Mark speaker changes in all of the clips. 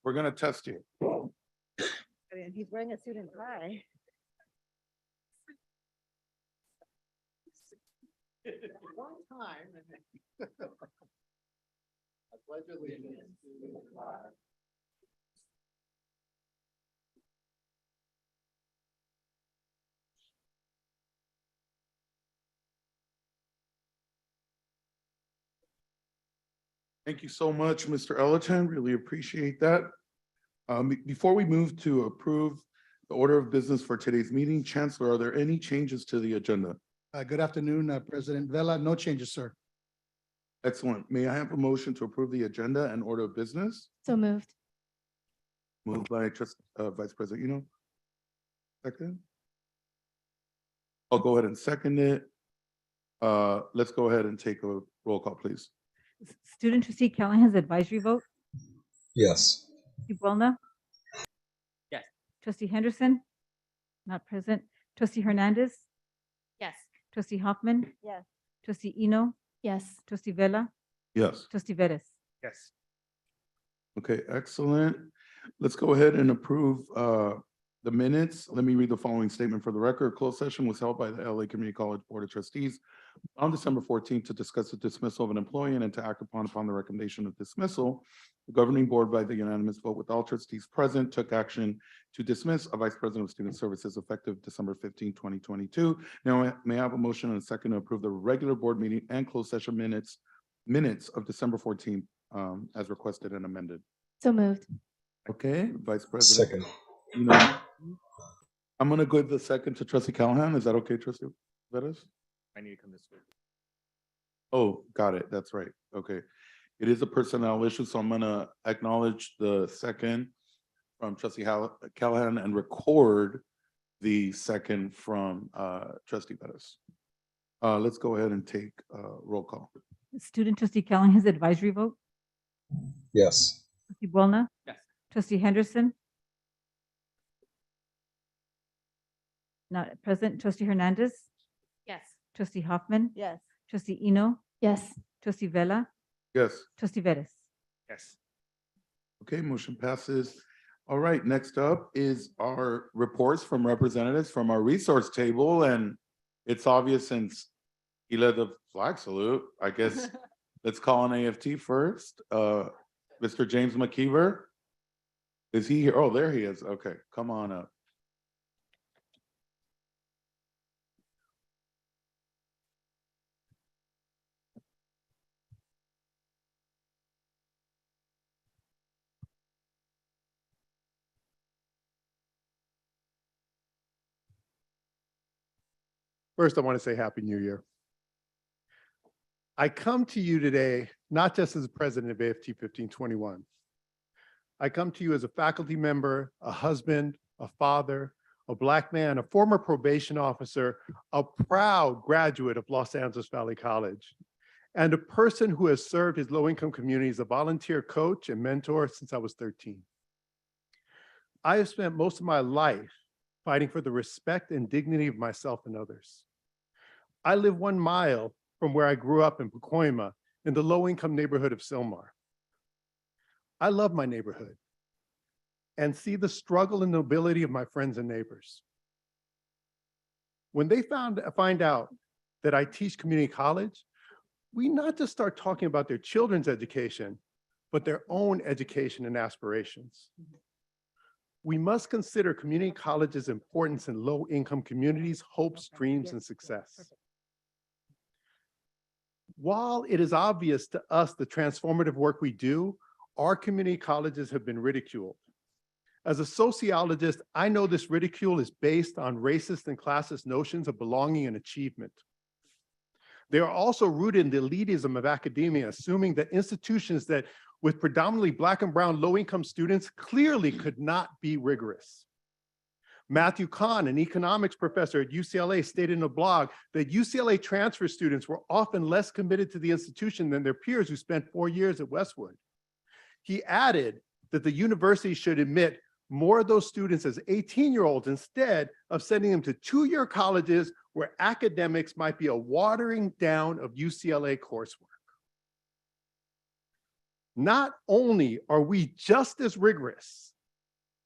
Speaker 1: We're gonna test you.
Speaker 2: I mean, he's wearing a suit and tie.
Speaker 3: One time. I pledge allegiance to the flag
Speaker 1: Thank you so much, Mr. Ellington. Really appreciate that. Before we move to approve the order of business for today's meeting, Chancellor, are there any changes to the agenda?
Speaker 4: Good afternoon, President Vela. No changes, sir.
Speaker 1: Excellent. May I have a motion to approve the agenda and order of business?
Speaker 2: So moved.
Speaker 1: Moved by Vice President Eno. Second. I'll go ahead and second it. Let's go ahead and take a roll call, please.
Speaker 5: Student trustee Callahan's advisory vote,
Speaker 6: Yes.
Speaker 5: trustee Buolna.
Speaker 3: Yes.
Speaker 5: Trustee Henderson, not present. Trustee Hernandez,
Speaker 2: Yes.
Speaker 5: trustee Hoffman,
Speaker 2: Yes.
Speaker 5: trustee Eno,
Speaker 2: Yes.
Speaker 5: trustee Vela,
Speaker 1: Yes.
Speaker 5: trustee Vettis.
Speaker 3: Yes.
Speaker 1: Okay, excellent. Let's go ahead and approve the minutes. Let me read the following statement for the record. Closed session was held by the LA Community College Board of Trustees on December 14th to discuss the dismissal of an employee and to act upon the recommendation of dismissal. The governing board, by the unanimous vote with all trustees present, took action to dismiss a vice president of student services effective December 15, 2022. Now, may I have a motion and a second to approve the regular board meeting and closed session minutes of December 14th as requested and amended?
Speaker 2: So moved.
Speaker 1: Okay, Vice President.
Speaker 6: Second.
Speaker 1: You know, I'm gonna give the second to Trustee Callahan. Is that okay, Trustee Vettis?
Speaker 3: I need to come this way.
Speaker 1: Oh, got it. That's right. Okay. It is a personnel issue, so I'm gonna acknowledge the second from Trustee Callahan and record the second from Trustee Vettis. Let's go ahead and take roll call.
Speaker 5: Student trustee Callahan's advisory vote,
Speaker 6: Yes.
Speaker 5: trustee Buolna.
Speaker 3: Yes.
Speaker 5: Trustee Henderson, not present. Trustee Hernandez,
Speaker 2: Yes.
Speaker 5: trustee Hoffman,
Speaker 2: Yes.
Speaker 5: trustee Eno,
Speaker 2: Yes.
Speaker 5: trustee Vela,
Speaker 1: Yes.
Speaker 5: trustee Vettis.
Speaker 3: Yes.
Speaker 1: Okay, motion passes. All right, next up is our reports from representatives from our resource table, and it's obvious since he led the flag salute, I guess. Let's call an AFT first. Mr. James McKeever. Is he here? Oh, there he is. Okay, come on up.
Speaker 7: First, I want to say Happy New Year. I come to you today, not just as president of AFT 1521. I come to you as a faculty member, a husband, a father, a Black man, a former probation officer, a proud graduate of Los Angeles Valley College, and a person who has served his low-income community as a volunteer coach and mentor since I was 13. I have spent most of my life fighting for the respect and dignity of myself and others. I live 1 mile from where I grew up in Pacoima in the low-income neighborhood of Sylmar. I love my neighborhood and see the struggle and nobility of my friends and neighbors. When they find out that I teach community college, we not just start talking about their children's education, but their own education and aspirations. We must consider community college's importance in low-income communities' hopes, dreams, and success. While it is obvious to us the transformative work we do, our community colleges have been ridiculed. As a sociologist, I know this ridicule is based on racist and classist notions of belonging and achievement. They are also rooted in the elitism of academia, assuming that institutions that with predominantly Black and brown low-income students clearly could not be rigorous. Matthew Kahn, an economics professor at UCLA, stated in a blog that UCLA transfer students were often less committed to the institution than their peers who spent 4 years at Westwood. He added that the university should admit more of those students as 18-year-olds instead of sending them to 2-year colleges where academics might be a watering down of UCLA coursework. Not only are we just as rigorous,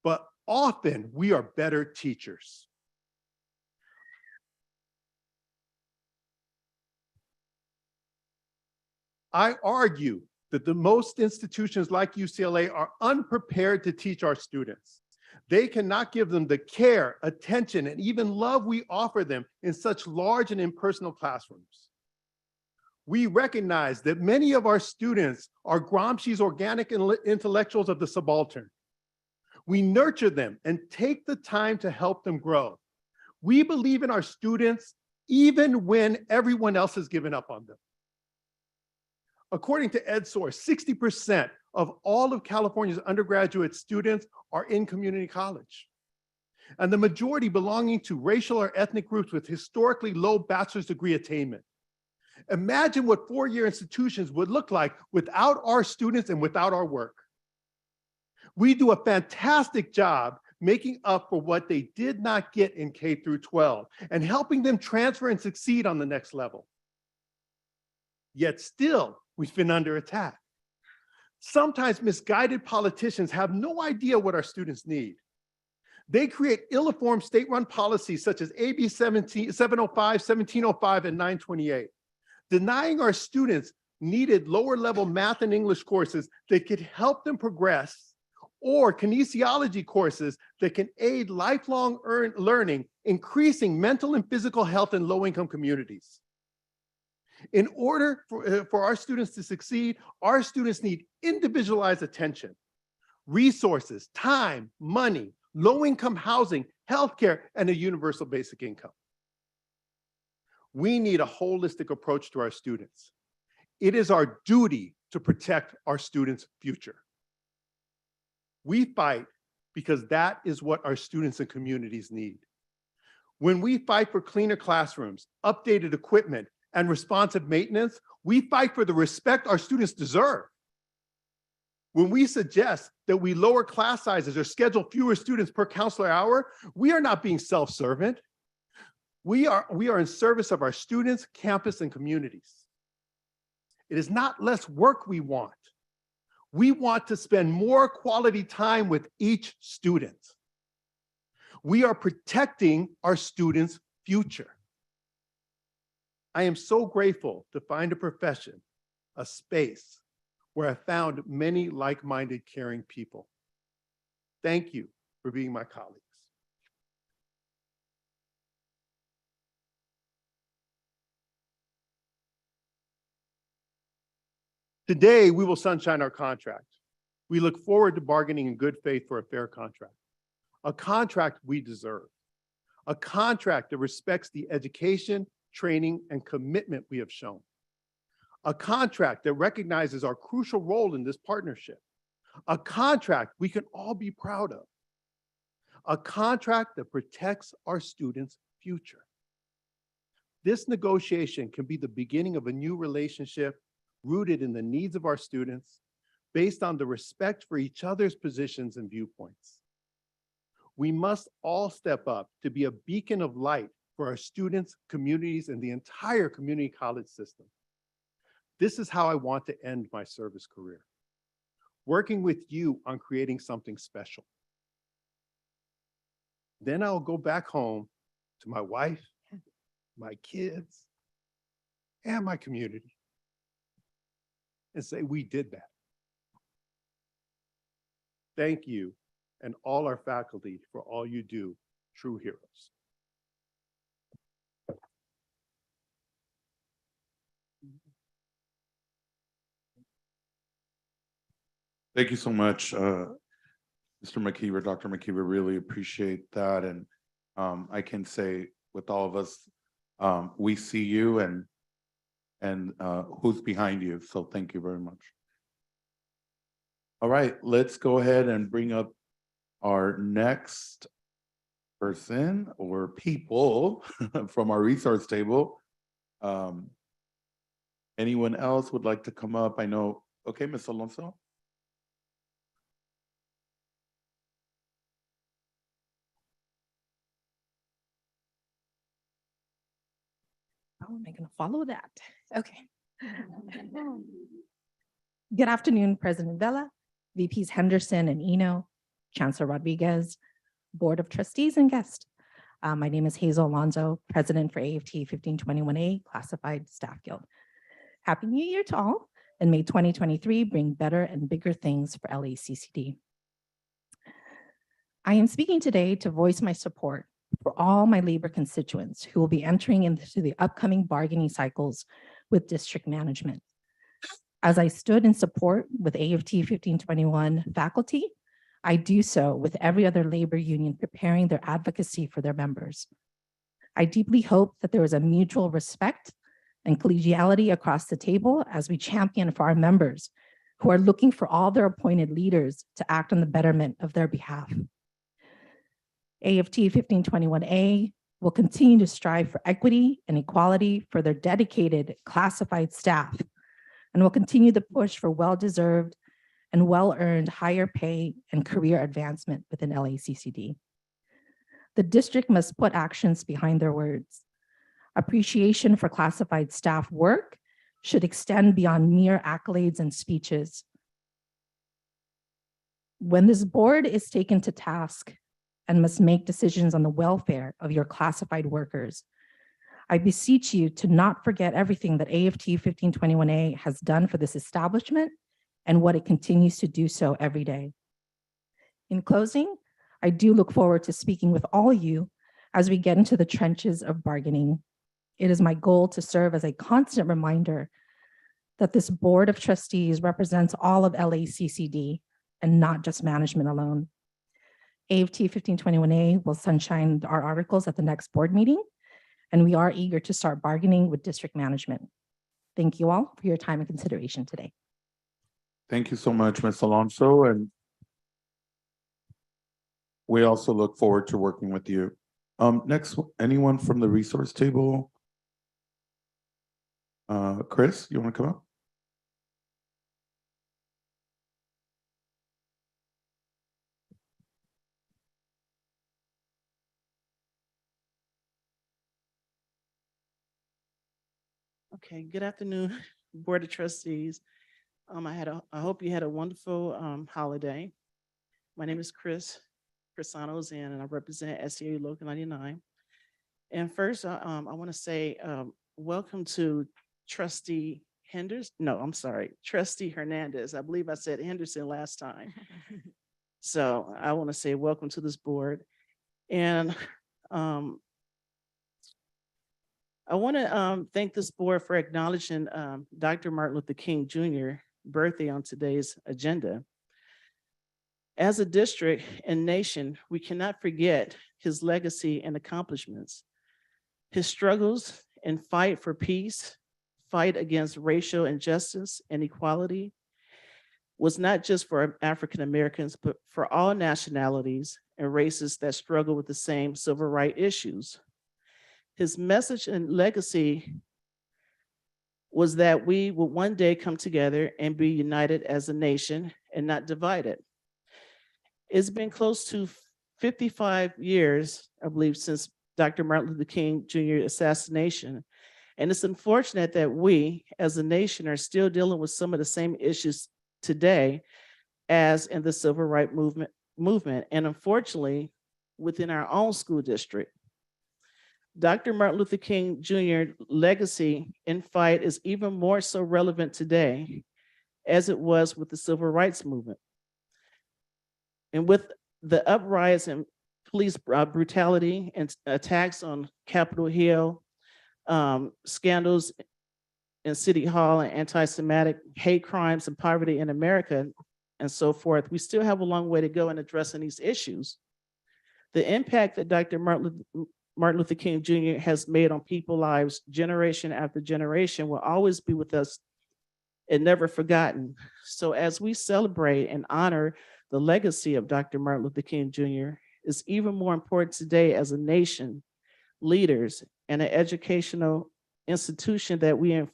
Speaker 7: but often we are better teachers. I argue that the most institutions like UCLA are unprepared to teach our students. They cannot give them the care, attention, and even love we offer them in such large and impersonal classrooms. We recognize that many of our students are Gramsci's organic intellectuals of the subaltern. We nurture them and take the time to help them grow. We believe in our students even when everyone else has given up on them. According to EdSource, 60% of all of California's undergraduate students are in community college, and the majority belonging to racial or ethnic groups with historically low bachelor's degree attainment. Imagine what four-year institutions would look like without our students and without our work. We do a fantastic job making up for what they did not get in K through 12 and helping them transfer and succeed on the next level. Yet still, we've been under attack. Sometimes misguided politicians have no idea what our students need. They create ill-informed state-run policies such as AB 705, 1705, and 928, denying our students needed lower-level math and English courses that could help them progress, or kinesiology courses that can aid lifelong learning, increasing mental and physical health in low-income communities. In order for our students to succeed, our students need individualized attention, resources, time, money, low-income housing, healthcare, and a universal basic income. We need a holistic approach to our students. It is our duty to protect our students' future. We fight because that is what our students and communities need. When we fight for cleaner classrooms, updated equipment, and responsive maintenance, we fight for the respect our students deserve. When we suggest that we lower class sizes or schedule fewer students per counselor hour, we are not being self-servant. We are in service of our students, campus, and communities. It is not less work we want. We want to spend more quality time with each student. We are protecting our students' future. I am so grateful to find a profession, a space where I found many like-minded, caring people. Thank you for being my colleagues. Today, we will sunshine our contract. We look forward to bargaining in good faith for a fair contract, a contract we deserve, a contract that respects the education, training, and commitment we have shown, a contract that recognizes our crucial role in this partnership, a contract we can all be proud of, a contract that protects our students' future. This negotiation can be the beginning of a new relationship rooted in the needs of our students, based on the respect for each other's positions and viewpoints. We must all step up to be a beacon of light for our students, communities, and the entire community college system. This is how I want to end my service career, working with you on creating something special. Then I'll go back home to my wife, my kids, and my community and say, we did that. Thank you and all our faculty for all you do, true heroes.
Speaker 1: Thank you so much, Mr. McKeever, Dr. McKeever, really appreciate that. And I can say with all of us, we see you and who's behind you. So thank you very much. All right, let's go ahead and bring up our next person or people from our resource table. Anyone else would like to come up? I know, okay, Ms. Alonso.
Speaker 8: How am I going to follow that? Okay. Good afternoon, President Vela, VPs Henderson and Eno, Chancellor Rodriguez, Board of Trustees and guests. My name is Hazel Alonso, President for AFT 1521A Classified Staff Guild. Happy New Year to all, and may 2023 bring better and bigger things for LACCD. I am speaking today to voice my support for all my labor constituents who will be entering into the upcoming bargaining cycles with district management. As I stood in support with AFT 1521 faculty, I do so with every other labor union preparing their advocacy for their members. I deeply hope that there is a mutual respect and collegiality across the table as we champion for our members who are looking for all their appointed leaders to act on the betterment of their behalf. AFT 1521A will continue to strive for equity and equality for their dedicated classified staff, and will continue the push for well-deserved and well-earned higher pay and career advancement within LACCD. The district must put actions behind their words. Appreciation for classified staff work should extend beyond mere accolades and speeches. When this board is taken to task and must make decisions on the welfare of your classified workers, I beseech you to not forget everything that AFT 1521A has done for this establishment and what it continues to do so every day. In closing, I do look forward to speaking with all you as we get into the trenches of bargaining. It is my goal to serve as a constant reminder that this Board of Trustees represents all of LACCD and not just management alone. AFT 1521A will sunshine our articles at the next board meeting, and we are eager to start bargaining with district management. Thank you all for your time and consideration today.
Speaker 1: Thank you so much, Ms. Alonso, and we also look forward to working with you. Next, anyone from the resource table? Chris, you want to come up?
Speaker 9: Okay, good afternoon, Board of Trustees. I hope you had a wonderful holiday. My name is Chris Crisanos, and I represent SEA Local 99. And first, I want to say welcome to Trustee Hernandez. I believe I said Henderson last time. So I want to say welcome to this board. And I want to thank this board for acknowledging Dr. Martin Luther King Jr. birthday on today's agenda. As a district and nation, we cannot forget his legacy and accomplishments. His struggles and fight for peace, fight against racial injustice and equality was not just for African Americans, but for all nationalities and races that struggle with the same civil rights issues. His message and legacy was that we would one day come together and be united as a nation and not divided. It's been close to 55 years, I believe, since Dr. Martin Luther King Jr. assassination. And it's unfortunate that we as a nation are still dealing with some of the same issues today as in the civil rights movement. And unfortunately, within our own school district. Dr. Martin Luther King Jr. legacy and fight is even more so relevant today as it was with the civil rights movement. And with the uprise in police brutality and attacks on Capitol Hill, scandals in City Hall and anti-Semitic hate crimes and poverty in America and so forth, we still have a long way to go in addressing these issues. The impact that Dr. Martin Luther King Jr. has made on people's lives generation after generation will always be with us and never forgotten. So as we celebrate and honor the legacy of Dr. Martin Luther King Jr., it's even more important today as a nation, leaders, and an educational institution that we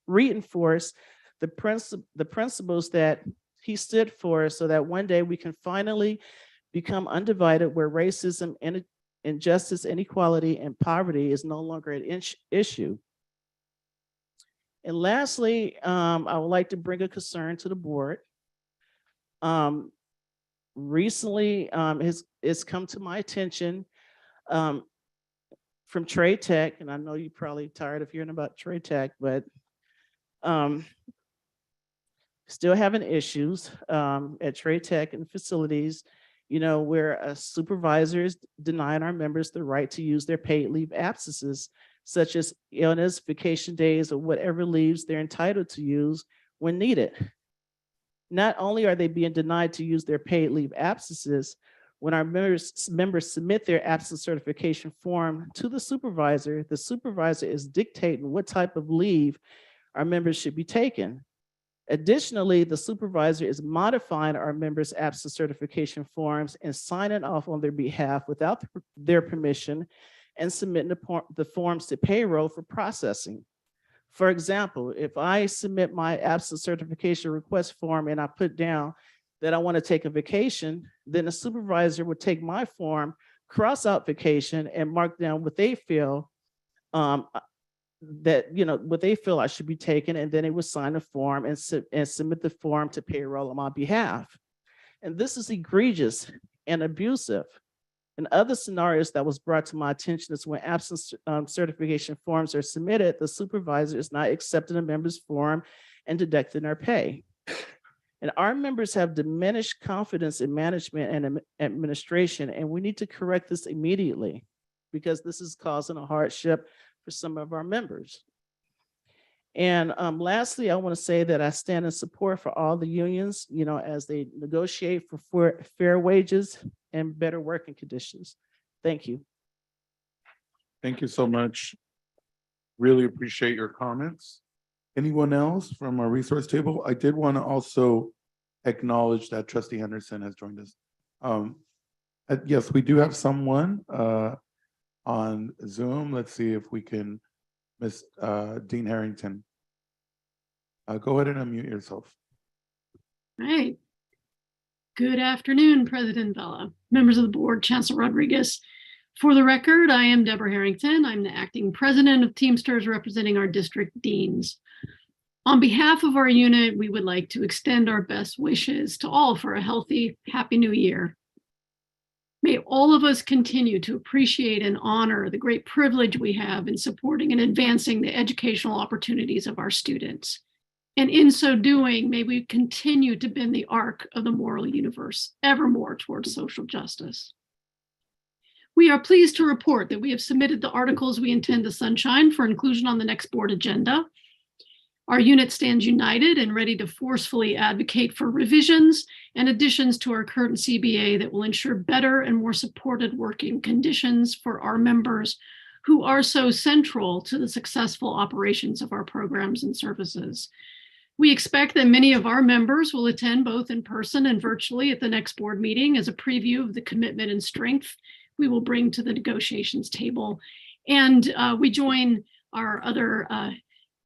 Speaker 9: reinforce the principles that he stood for so that one day we can finally become undivided where racism and injustice, inequality, and poverty is no longer an issue. And lastly, I would like to bring a concern to the board. Recently, it's come to my attention from Trade Tech, and I know you're probably tired of hearing about Trade Tech, but still having issues at Trade Tech and facilities, where supervisors denying our members the right to use their paid leave absences, such as illness, vacation days, or whatever leaves they're entitled to use when needed. Not only are they being denied to use their paid leave absences, when our members submit their absence certification form to the supervisor is dictating what type of leave our members should be taking. Additionally, the supervisor is modifying our members' absence certification forms and signing off on their behalf without their permission and submitting the forms to payroll for processing. For example, if I submit my absence certification request form and I put down that I want to take a vacation, then the supervisor would take my form, cross out vacation, and mark down what they feel what they feel I should be taking, and then it would sign a form and submit the form to payroll on my behalf. And this is egregious and abusive. In other scenarios that was brought to my attention is when absence certification forms are submitted, the supervisor is not accepting a member's form and deducting their pay. And our members have diminished confidence in management and administration, and we need to correct this immediately because this is causing a hardship for some of our members. And lastly, I want to say that I stand in support for all the unions, as they negotiate for fair wages and better working conditions. Thank you.
Speaker 1: Thank you so much. Really appreciate your comments. Anyone else from our resource table? I did want to also acknowledge that Trustee Henderson has joined us. Yes, we do have someone on Zoom. Let's see if we can, Miss Dean Harrington. Go ahead and unmute yourself.
Speaker 10: All right. Good afternoon, President Vela, members of the board, Chancellor Rodriguez. For the record, I am Deborah Harrington. I'm the acting president of Teamsters representing our district deans. On behalf of our unit, we would like to extend our best wishes to all for a healthy, happy new year. May all of us continue to appreciate and honor the great privilege we have in supporting and advancing the educational opportunities of our students. And in so doing, may we continue to bend the arc of the moral universe ever more towards social justice. We are pleased to report that we have submitted the articles we intend to sunshine for inclusion on the next board agenda. Our unit stands united and ready to forcefully advocate for revisions and additions to our current CBA that will ensure better and more supported working conditions for our members who are so central to the successful operations of our programs and services. We expect that many of our members will attend both in person and virtually at the next board meeting as a preview of the commitment and strength we will bring to the negotiations table. And we join our other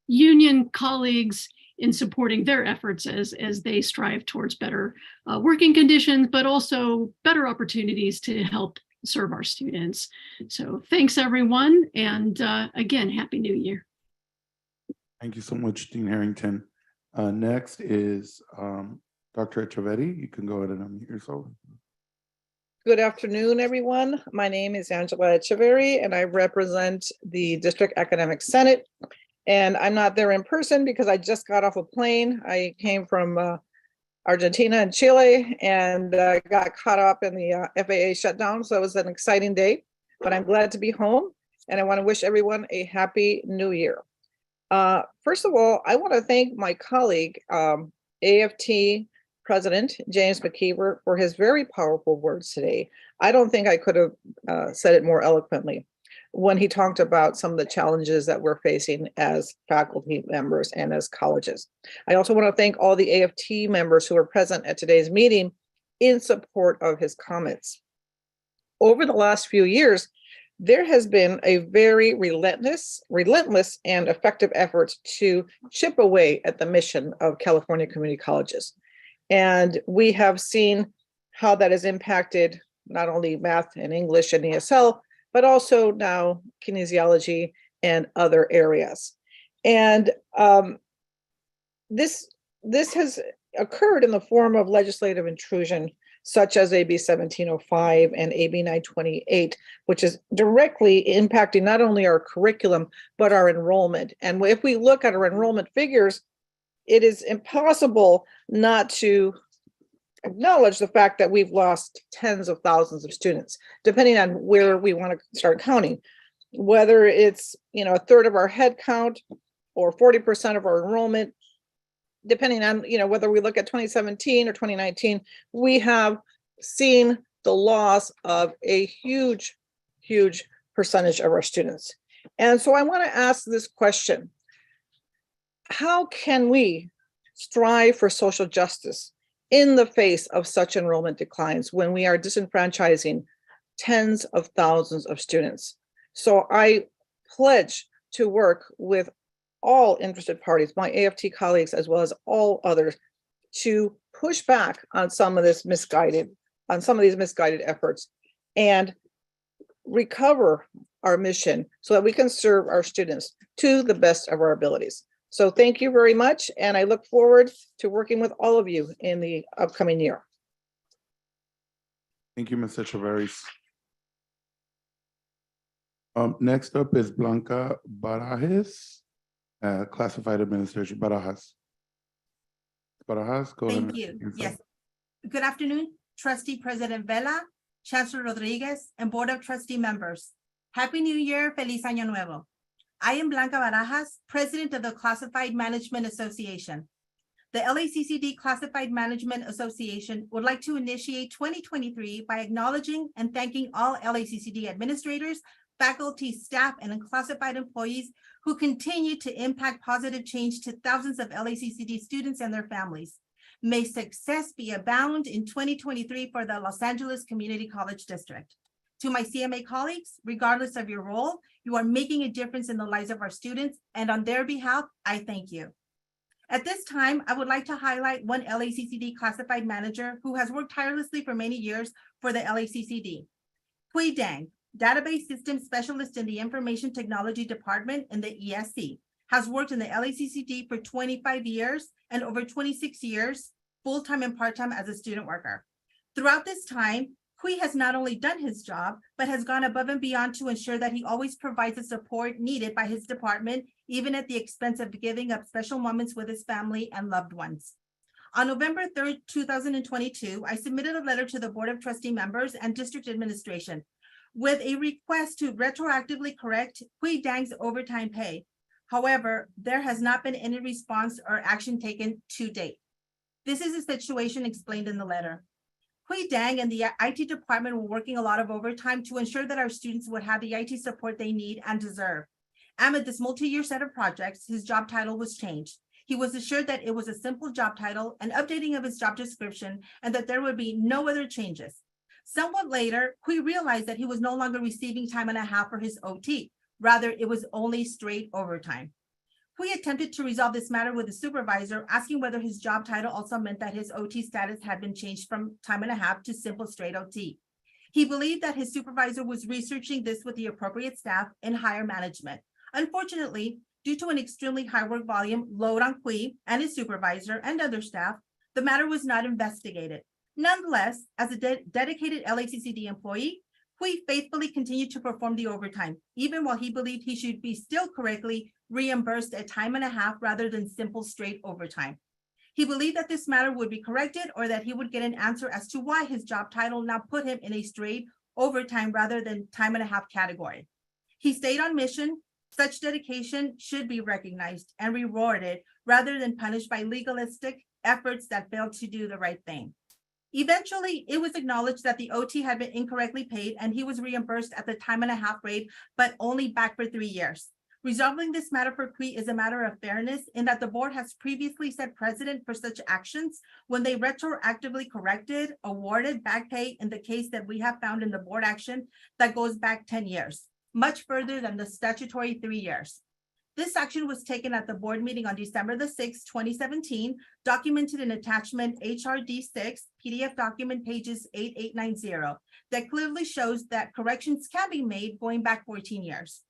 Speaker 10: union colleagues in supporting their efforts as they strive towards better working conditions, but also better opportunities to help serve our students. So thanks, everyone. And again, Happy New Year.
Speaker 1: Thank you so much, Dean Harrington. Next is Dr. Echeverri. You can go ahead and unmute yourself.
Speaker 11: Good afternoon, everyone. My name is Angela Echeverri, and I represent the District Academic Senate. And I'm not there in person because I just got off a plane. I came from Argentina and Chile and got caught up in the FAA shutdown. So it was an exciting day, but I'm glad to be home. And I want to wish everyone a happy new year. First of all, I want to thank my colleague, AFT President James McKeever, for his very powerful words today. I don't think I could have said it more eloquently when he talked about some of the challenges that we're facing as faculty members and as colleges. I also want to thank all the AFT members who are present at today's meeting in support of his comments. Over the last few years, there has been a very relentless and effective effort to chip away at the mission of California community colleges. And we have seen how that has impacted not only math and English and ESL, but also now kinesiology and other areas. And this has occurred in the form of legislative intrusion, such as AB 1705 and AB 928, which is directly impacting not only our curriculum, but our enrollment. And if we look at our enrollment figures, it is impossible not to acknowledge the fact that we've lost tens of thousands of students, depending on where we want to start counting, whether it's, a third of our head count or 40% of our enrollment, depending on, whether we look at 2017 or 2019, we have seen the loss of a huge, huge percentage of our students. And so I want to ask this question: how can we strive for social justice in the face of such enrollment declines when we are disenfranchising tens of thousands of students? So I pledge to work with all interested parties, my AFT colleagues, as well as all others, to push back on some of these misguided efforts and recover our mission so that we can serve our students to the best of our abilities. So thank you very much, and I look forward to working with all of you in the upcoming year.
Speaker 1: Thank you, Ms. Echeverris. Next up is Blanca Barajas, Classified Administration. Barajas, go ahead.
Speaker 12: Thank you. Yes. Good afternoon, Trustee President Vela, Chancellor Rodriguez, and Board of Trustee members. Happy New Year, Feliz Año Nuevo. I am Blanca Barajas, President of the Classified Management Association. The LACCD Classified Management Association would like to initiate 2023 by acknowledging and thanking all LACCD administrators, faculty, staff, and unclassified employees who continue to impact positive change to thousands of LACCD students and their families. May success be abound in 2023 for the Los Angeles Community College District. To my CMA colleagues, regardless of your role, you are making a difference in the lives of our students, and on their behalf, I thank you. At this time, I would like to highlight one LACCD classified manager who has worked tirelessly for many years for the LACCD. Hui Dang, Database System Specialist in the Information Technology Department in the ESC, has worked in the LACCD for 25 years and over 26 years, full-time and part-time as a student worker. Throughout this time, Hui has not only done his job, but has gone above and beyond to ensure that he always provides the support needed by his department, even at the expense of giving up special moments with his family and loved ones. On November 3rd, 2022, I submitted a letter to the Board of Trustee members and District Administration with a request to retroactively correct Hui Dang's overtime pay. However, there has not been any response or action taken to date. This is a situation explained in the letter. Hui Dang and the IT department were working a lot of overtime to ensure that our students would have the IT support they need and deserve. Amid this multi-year set of projects, his job title was changed. He was assured that it was a simple job title, an updating of his job description, and that there would be no other changes. Somewhat later, Hui realized that he was no longer receiving time and a half for his OT. Rather, it was only straight overtime. Hui attempted to resolve this matter with the supervisor, asking whether his job title also meant that his OT status had been changed from time and a half to simple straight OT. He believed that his supervisor was researching this with the appropriate staff and higher management. Unfortunately, due to an extremely high work volume load on Hui and his supervisor and other staff, the matter was not investigated. Nonetheless, as a dedicated LACCD employee, Hui faithfully continued to perform the overtime, even while he believed he should be still correctly reimbursed at time and a half rather than simple straight overtime. He believed that this matter would be corrected or that he would get an answer as to why his job title now put him in a straight overtime rather than time and a half category. He stayed on mission. Such dedication should be recognized and rewarded rather than punished by legalistic efforts that failed to do the right thing. Eventually, it was acknowledged that the OT had been incorrectly paid and he was reimbursed at the time and a half rate, but only back for 3 years. Resolving this matter for Hui is a matter of fairness in that the board has previously set precedent for such actions when they retroactively corrected, awarded back pay in the case that we have found in the board action that goes back 10 years, much further than the statutory 3 years. This action was taken at the board meeting on December the 6th, 2017, documented in attachment HRD6, PDF document pages 8890, that clearly shows that corrections can be made going back 14 years.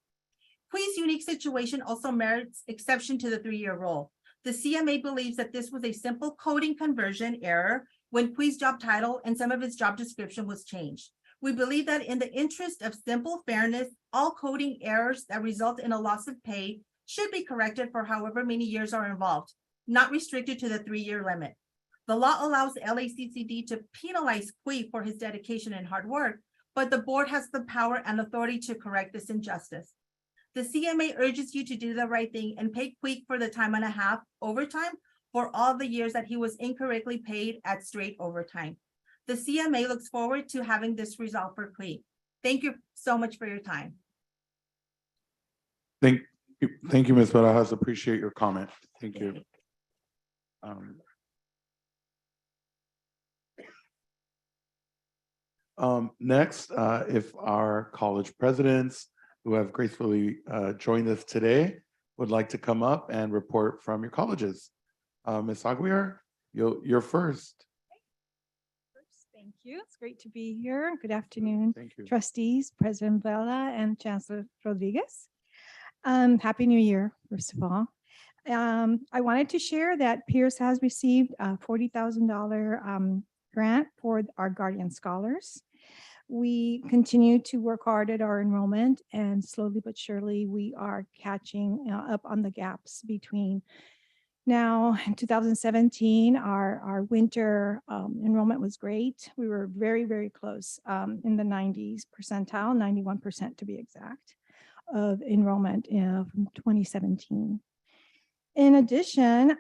Speaker 12: Qui's unique situation also merits exception to the 3-year rule. The CMA believes that this was a simple coding conversion error when Qui's job title and some of his job description was changed. We believe that in the interest of simple fairness, all coding errors that result in a loss of pay should be corrected for however many years are involved, not restricted to the 3-year limit. The law allows LACCD to penalize Qui for his dedication and hard work, but the board has the power and authority to correct this injustice. The CMA urges you to do the right thing and pay Qui for the time and a half overtime for all the years that he was incorrectly paid at straight overtime. The CMA looks forward to having this resolved for Qui. Thank you so much for your time.
Speaker 1: Thank you, Ms. Barajas. Appreciate your comment. Thank you. Next, if our college presidents who have gracefully joined us today would like to come up and report from your colleges. Ms. Aguiar, you're first.
Speaker 5: Thank you. It's great to be here. Good afternoon,
Speaker 1: Thank you.
Speaker 5: trustees, President Vela, and Chancellor Rodriguez. Happy New Year, first of all. I wanted to share that Pierce has received a $40,000 grant for our Guardian Scholars. We continue to work hard at our enrollment, and slowly but surely we are catching up on the gaps between now. In 2017, our winter enrollment was great. We were very, very close in the 90s percentile, 91% to be exact, of enrollment from 2017. In addition,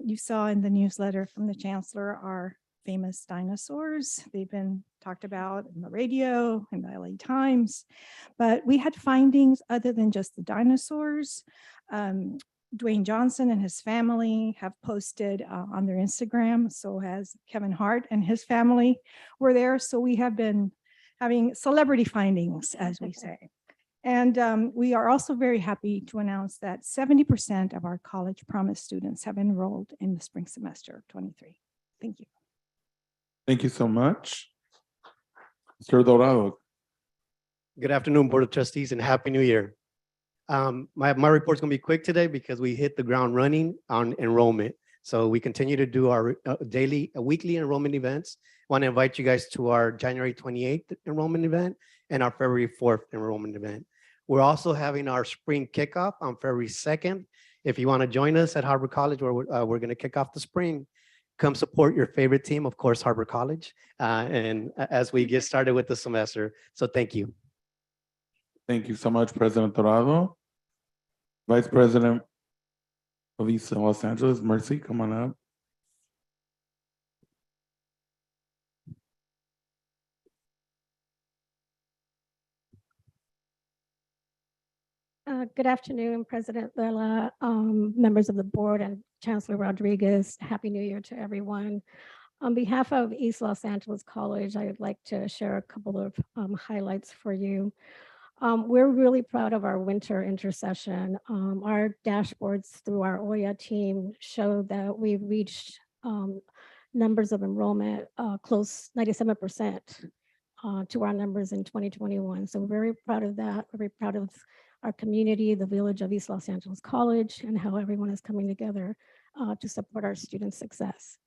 Speaker 5: you saw in the newsletter from the Chancellor our famous dinosaurs. They've been talked about in the radio, in the LA Times, but we had findings other than just the dinosaurs. Dwayne Johnson and his family have posted on their Instagram. So has Kevin Hart and his family were there. So we have been having celebrity findings, as we say. And we are also very happy to announce that 70% of our College Promise students have enrolled in the spring semester of 23. Thank you.
Speaker 1: Thank you so much. Mr. Dorado.
Speaker 3: Good afternoon, Board of Trustees, and Happy New Year. My report's gonna be quick today because we hit the ground running on enrollment. So we continue to do our weekly enrollment events. Want to invite you guys to our January 28th enrollment event and our February 4th enrollment event. We're also having our spring kickoff on February 2nd. If you want to join us at Harbor College, where we're going to kick off the spring, come support your favorite team, of course, Harbor College, and as we get started with the semester. So thank you.
Speaker 1: Thank you so much, President Dorado. Vice President of East Los Angeles, Mercy, come on up.
Speaker 13: Good afternoon, President Vela, members of the board, and Chancellor Rodriguez. Happy New Year to everyone. On behalf of East Los Angeles College, I would like to share a couple of highlights for you. We're really proud of our winter intersession. Our dashboards through our OYA team show that we've reached numbers of enrollment close 97% to our numbers in 2021. So we're very proud of that. We're very proud of our community, the village of East Los Angeles College, and how everyone is coming together to support our students' success.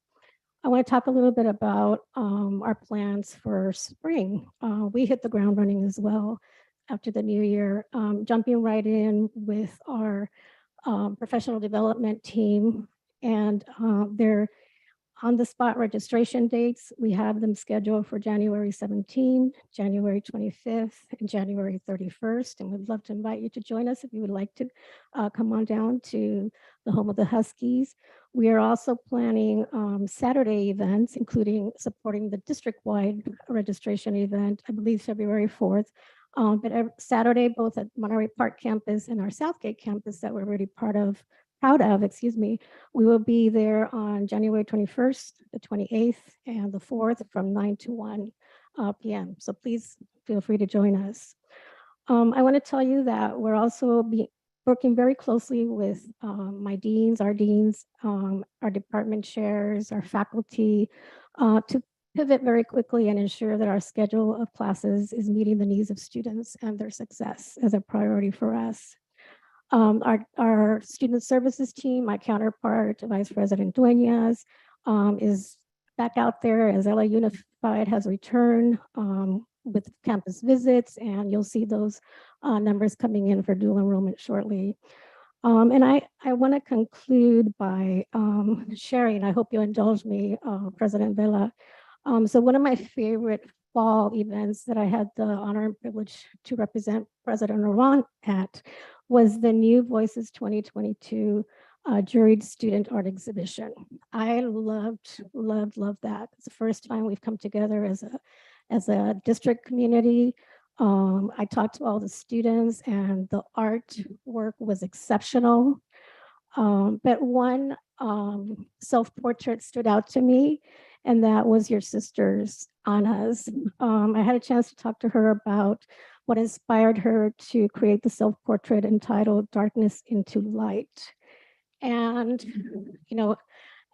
Speaker 13: I want to talk a little bit about our plans for spring. We hit the ground running as well after the new year, jumping right in with our professional development team, and their on-the-spot registration dates. We have them scheduled for January 17, January 25th, and January 31st. And we'd love to invite you to join us if you would like to come on down to the home of the Huskies. We are also planning Saturday events, including supporting the district-wide registration event, I believe February 4th. But Saturday, both at Monterey Park campus and our Southgate campus that we're really proud of, we will be there on January 21st, the 28th, and the 4th from 9 to 1 p.m. So please feel free to join us. I want to tell you that we're also working very closely with my deans, our department chairs, our faculty, to pivot very quickly and ensure that our schedule of classes is meeting the needs of students and their success as a priority for us. Our student services team, my counterpart, Vice President Dueñas, is back out there as LA Unified has returned with campus visits, and you'll see those numbers coming in for dual enrollment shortly. And I want to conclude by sharing, I hope you'll indulge me, President Vela. So one of my favorite fall events that I had the honor and privilege to represent President Iran at was the New Voices 2022 juried student art exhibition. I loved that. It's the first time we've come together as a district community. I talked to all the students and the artwork was exceptional. But one self-portrait stood out to me, and that was your sister's, Anna's. I had a chance to talk to her about what inspired her to create the self-portrait entitled Darkness into Light. And, you know,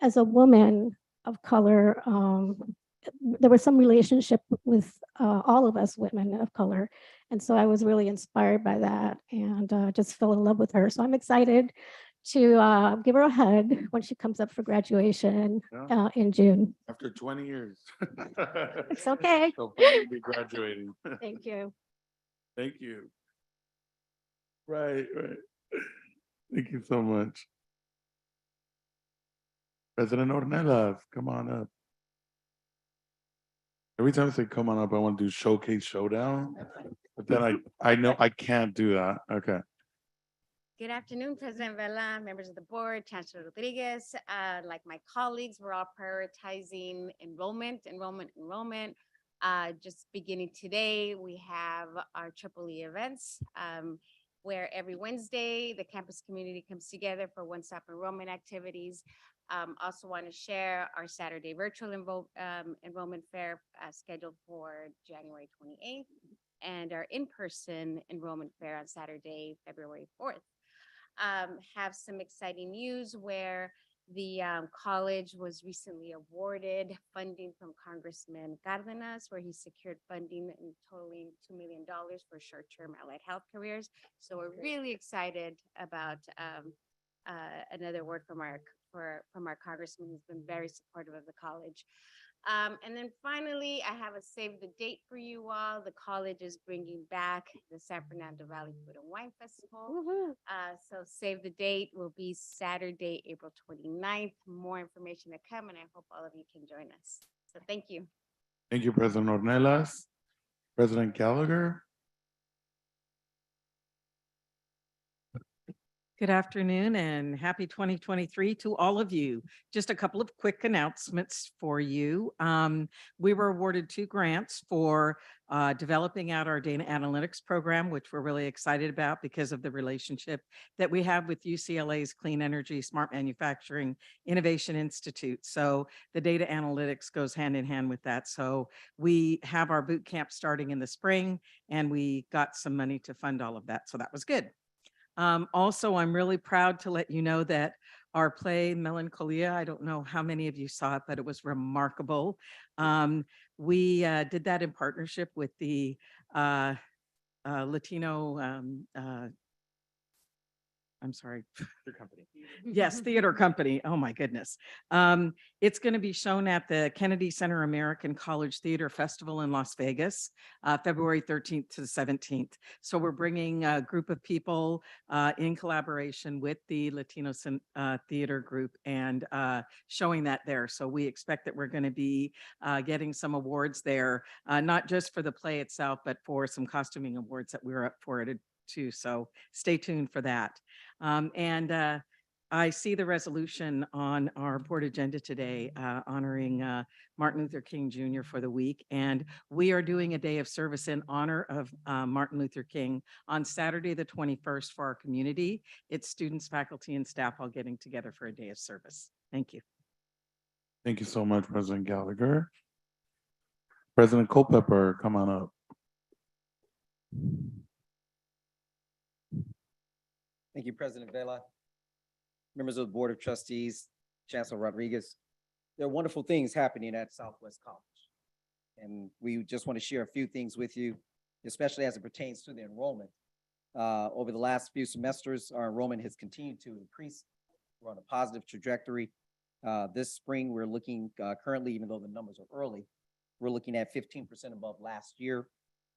Speaker 13: as a woman of color, there was some relationship with all of us women of color. And so I was really inspired by that and just fell in love with her. So I'm excited to give her a hug when she comes up for graduation in June.
Speaker 1: After 20 years.
Speaker 13: It's okay.
Speaker 1: So finally be graduating.
Speaker 13: Thank you.
Speaker 1: Thank you. Right. Thank you so much. President Ornelas, come on up. Every time I say come on up, I want to do showcase showdown, but then I know I can't do that. Okay.
Speaker 2: Good afternoon, President Vela, members of the board, Chancellor Rodriguez. Like my colleagues, we're all prioritizing enrollment. Just beginning today, we have our EEE events, where every Wednesday, the campus community comes together for one-stop enrollment activities. Also want to share our Saturday virtual enrollment fair scheduled for January 28th and our in-person enrollment fair on Saturday, February 4th. Have some exciting news where the college was recently awarded funding from Congressman Cardenas, where he secured funding in totaling $2 million for short-term allied health careers. So we're really excited about another award from our congressman who's been very supportive of the college. And then finally, I have a save the date for you all. The college is bringing back the San Fernando Valley Food and Wine Festival. So save the date will be Saturday, April 29th. More information to come, and I hope all of you can join us. So thank you.
Speaker 1: Thank you, President Ornelas. President Gallagher.
Speaker 14: Good afternoon and happy 2023 to all of you. Just a couple of quick announcements for you. We were awarded 2 grants for developing out our data analytics program, which we're really excited about because of the relationship that we have with UCLA's Clean Energy Smart Manufacturing Innovation Institute. So the data analytics goes hand in hand with that. So we have our boot camp starting in the spring, and we got some money to fund all of that. So that was good. Also, I'm really proud to let you know that our play Melancholia, I don't know how many of you saw it, but it was remarkable. We did that in partnership with the Latino, I'm sorry. Yes, theater company. Oh my goodness. It's going to be shown at the Kennedy Center American College Theater Festival in Las Vegas, February 13th to the 17th. So we're bringing a group of people in collaboration with the Latino theater group and showing that there. So we expect that we're going to be getting some awards there, not just for the play itself, but for some costuming awards that we're up for it too. So stay tuned for that. And I see the resolution on our board agenda today honoring Martin Luther King Jr. for the week. And we are doing a day of service in honor of Martin Luther King on Saturday, the 21st for our community. It's students, faculty, and staff all getting together for a day of service. Thank you.
Speaker 1: Thank you so much, President Gallagher. President Culpepper, come on up.
Speaker 15: Thank you, President Vela, members of the Board of Trustees, Chancellor Rodriguez. There are wonderful things happening at Southwest College. And we just want to share a few things with you, especially as it pertains to the enrollment. Over the last few semesters, our enrollment has continued to increase. We're on a positive trajectory. This spring, we're looking currently, even though the numbers are early, we're looking at 15% above last year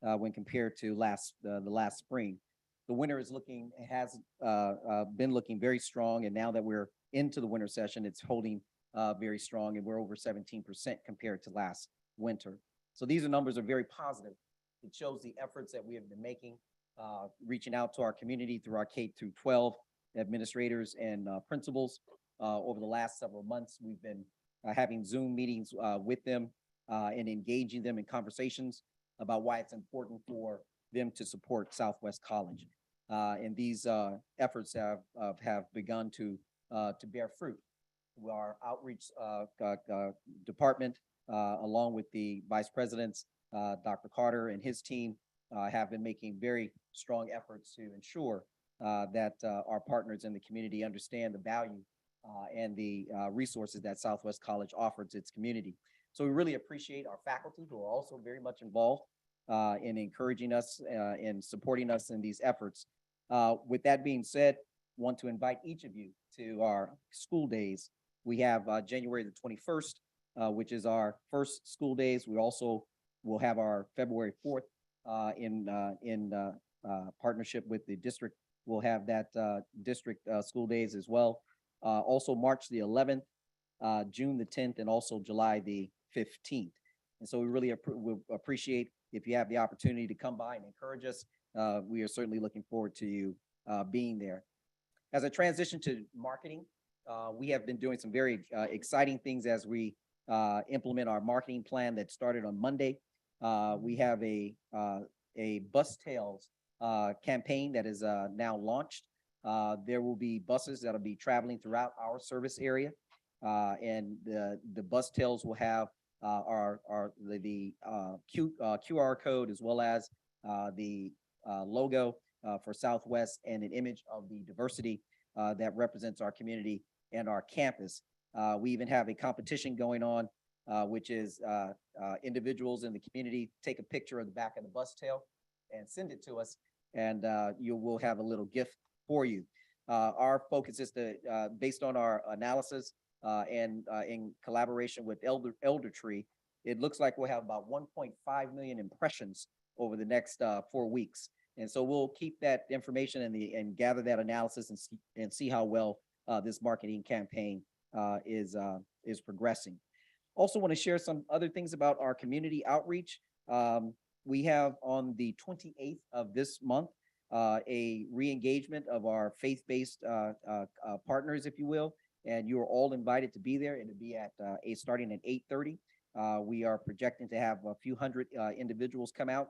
Speaker 15: when compared to the last spring. The winter is has been looking very strong, and now that we're into the winter session, it's holding very strong, and we're over 17% compared to last winter. So these numbers are very positive. It shows the efforts that we have been making, reaching out to our community through our K through 12 administrators and principals. Over the last several months, we've been having Zoom meetings with them and engaging them in conversations about why it's important for them to support Southwest College. And these efforts have begun to bear fruit. Our outreach department, along with the vice presidents, Dr. Carter and his team, have been making very strong efforts to ensure that our partners in the community understand the value and the resources that Southwest College offers its community. So we really appreciate our faculty, who are also very much involved in encouraging us and supporting us in these efforts. With that being said, want to invite each of you to our school days. We have January the 21st, which is our first school days. We also will have our February 4th in partnership with the district. We'll have that district school days as well. Also March the 11th, June the 10th, and also July the 15th. And so we really appreciate if you have the opportunity to come by and encourage us. We are certainly looking forward to you being there. As I transition to marketing, we have been doing some very exciting things as we implement our marketing plan that started on Monday. We have a Bus Tales campaign that is now launched. There will be buses that'll be traveling throughout our service area, and the Bus Tales will have the QR code, as well as the logo for Southwest, and an image of the diversity that represents our community and our campus. We even have a competition going on, which is individuals in the community take a picture of the back of the bus tail and send it to us, and you will have a little gift for you. Our focus is to, based on our analysis and in collaboration with Elder Tree, it looks like we'll have about 1.5 million impressions over the next 4 weeks. And so we'll keep that information and gather that analysis and see how well this marketing campaign is progressing. Also want to share some other things about our community outreach. We have on the 28th of this month, a re-engagement of our faith-based partners, if you will, and you are all invited to be there. It'll be at starting at 8:30. We are projecting to have a few hundred individuals come out.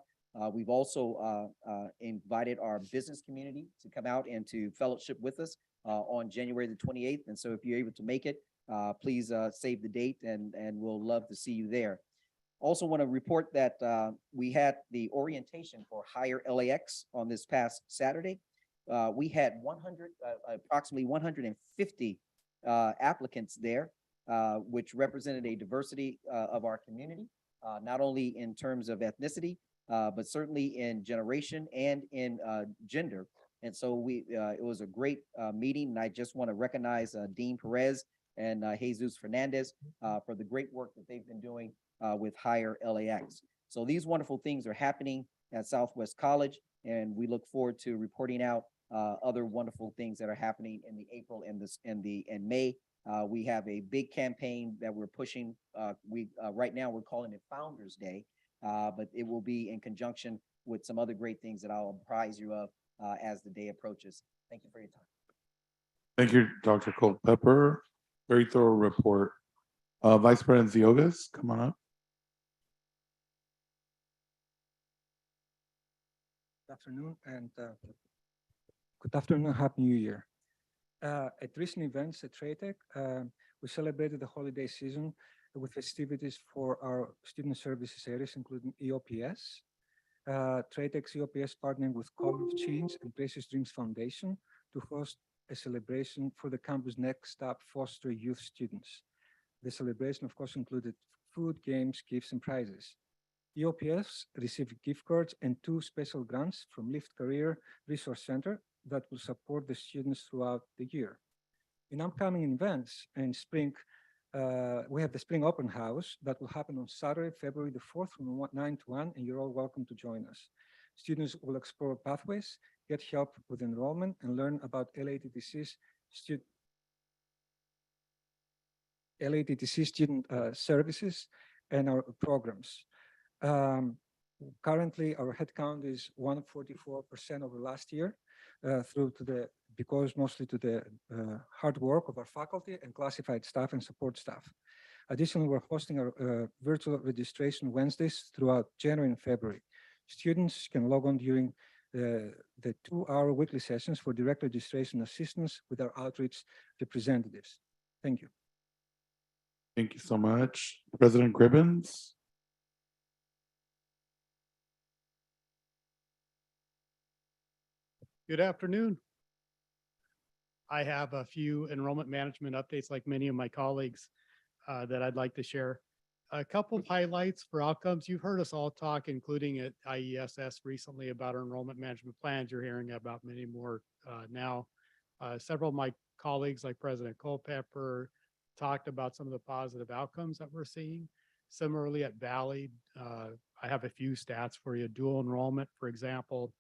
Speaker 15: We've also invited our business community to come out and to fellowship with us on January the 28th. And so if you're able to make it, please save the date, and we'll love to see you there. Also want to report that we had the orientation for higher LAX on this past Saturday. We had approximately 150 applicants there, which represented a diversity of our community, not only in terms of ethnicity, but certainly in generation and in gender. And so it was a great meeting, and I just want to recognize Dean Perez and Jesus Fernandez for the great work that they've been doing with higher LAX. So these wonderful things are happening at Southwest College, and we look forward to reporting out other wonderful things that are happening in the April and May. We have a big campaign that we're pushing. Right now we're calling it Founders Day, but it will be in conjunction with some other great things that I'll apprise you of as the day approaches. Thank you for your time.
Speaker 1: Thank you, Dr. Culpepper. Very thorough report. Vice President Ziogas, come on up.
Speaker 16: Good afternoon, and good afternoon, Happy New Year. At recent events at TradeTech, we celebrated the holiday season with festivities for our student services areas, including EOPS. TradeTech's EOPS partnering with College of Change and Precious Dreams Foundation to host a celebration for the campus Next Stop Foster Youth students. The celebration, of course, included food, games, gifts, and prizes. The OPS received gift cards and 2 special grants from Lift Career Resource Center that will support the students throughout the year. In upcoming events in spring, we have the Spring Open House that will happen on Saturday, February the 4th from 9 to 1, and you're all welcome to join us. Students will explore pathways, get help with enrollment, and learn about LATTC's student services and our programs. Currently, our headcount is 144% over last year, because mostly to the hard work of our faculty and classified staff and support staff. Additionally, we're hosting our virtual registration Wednesdays throughout January and February. Students can log on during the 2-hour weekly sessions for direct registration assistance with our outreach representatives. Thank you.
Speaker 1: Thank you so much. President Gribbins.
Speaker 17: Good afternoon. I have a few enrollment management updates like many of my colleagues that I'd like to share. A couple of highlights for outcomes. You've heard us all talk, including at IESS recently, about our enrollment management plans. You're hearing about many more now. Several of my colleagues, like President Culpepper, talked about some of the positive outcomes that we're seeing. Similarly, at Valley, I have a few stats for you. Dual enrollment, for example,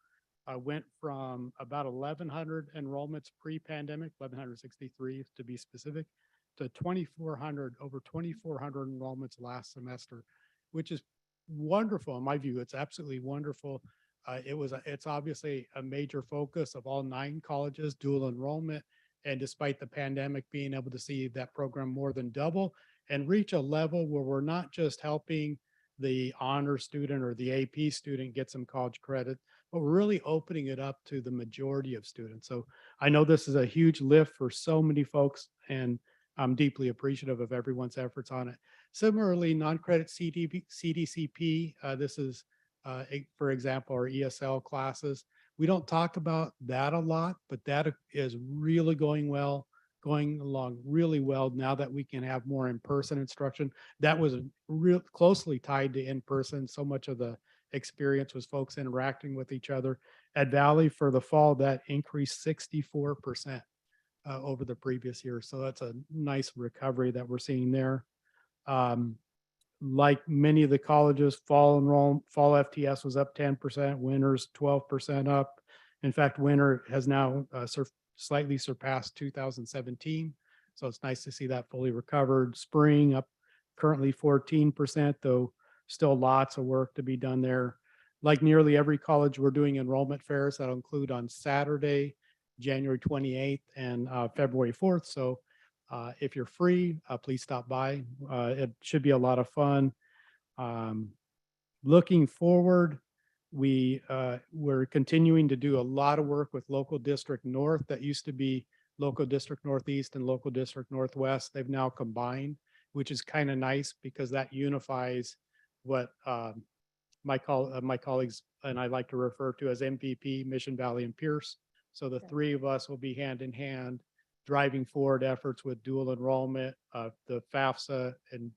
Speaker 17: went from about 1,100 enrollments pre-pandemic, 1,163 to be specific, to 2,400, over 2,400 enrollments last semester, which is wonderful in my view. It's absolutely wonderful. It's obviously a major focus of all 9 colleges, dual enrollment, and despite the pandemic, being able to see that program more than double and reach a level where we're not just helping the honor student or the AP student get some college credit, but we're really opening it up to the majority of students. So I know this is a huge lift for so many folks, and I'm deeply appreciative of everyone's efforts on it. Similarly, non-credit CDCP, this is, for example, our ESL classes. We don't talk about that a lot, but that is really going along really well now that we can have more in-person instruction. That was real closely tied to in-person. So much of the experience was folks interacting with each other. At Valley for the fall, that increased 64% over the previous year. So that's a nice recovery that we're seeing there. Like many of the colleges, fall FTS was up 10%, winter's 12% up. In fact, winter has now slightly surpassed 2017. So it's nice to see that fully recovered. Spring up currently 14%, though still lots of work to be done there. Like nearly every college, we're doing enrollment fairs that'll include on Saturday, January 28th and February 4th. So if you're free, please stop by. It should be a lot of fun. Looking forward, we're continuing to do a lot of work with Local District North. That used to be Local District Northeast and Local District Northwest. They've now combined, which is kind of nice because that unifies what my colleagues and I like to refer to as MPP, Mission Valley and Pierce. So the 3 of us will be hand in hand driving forward efforts with dual enrollment, the FAFSA and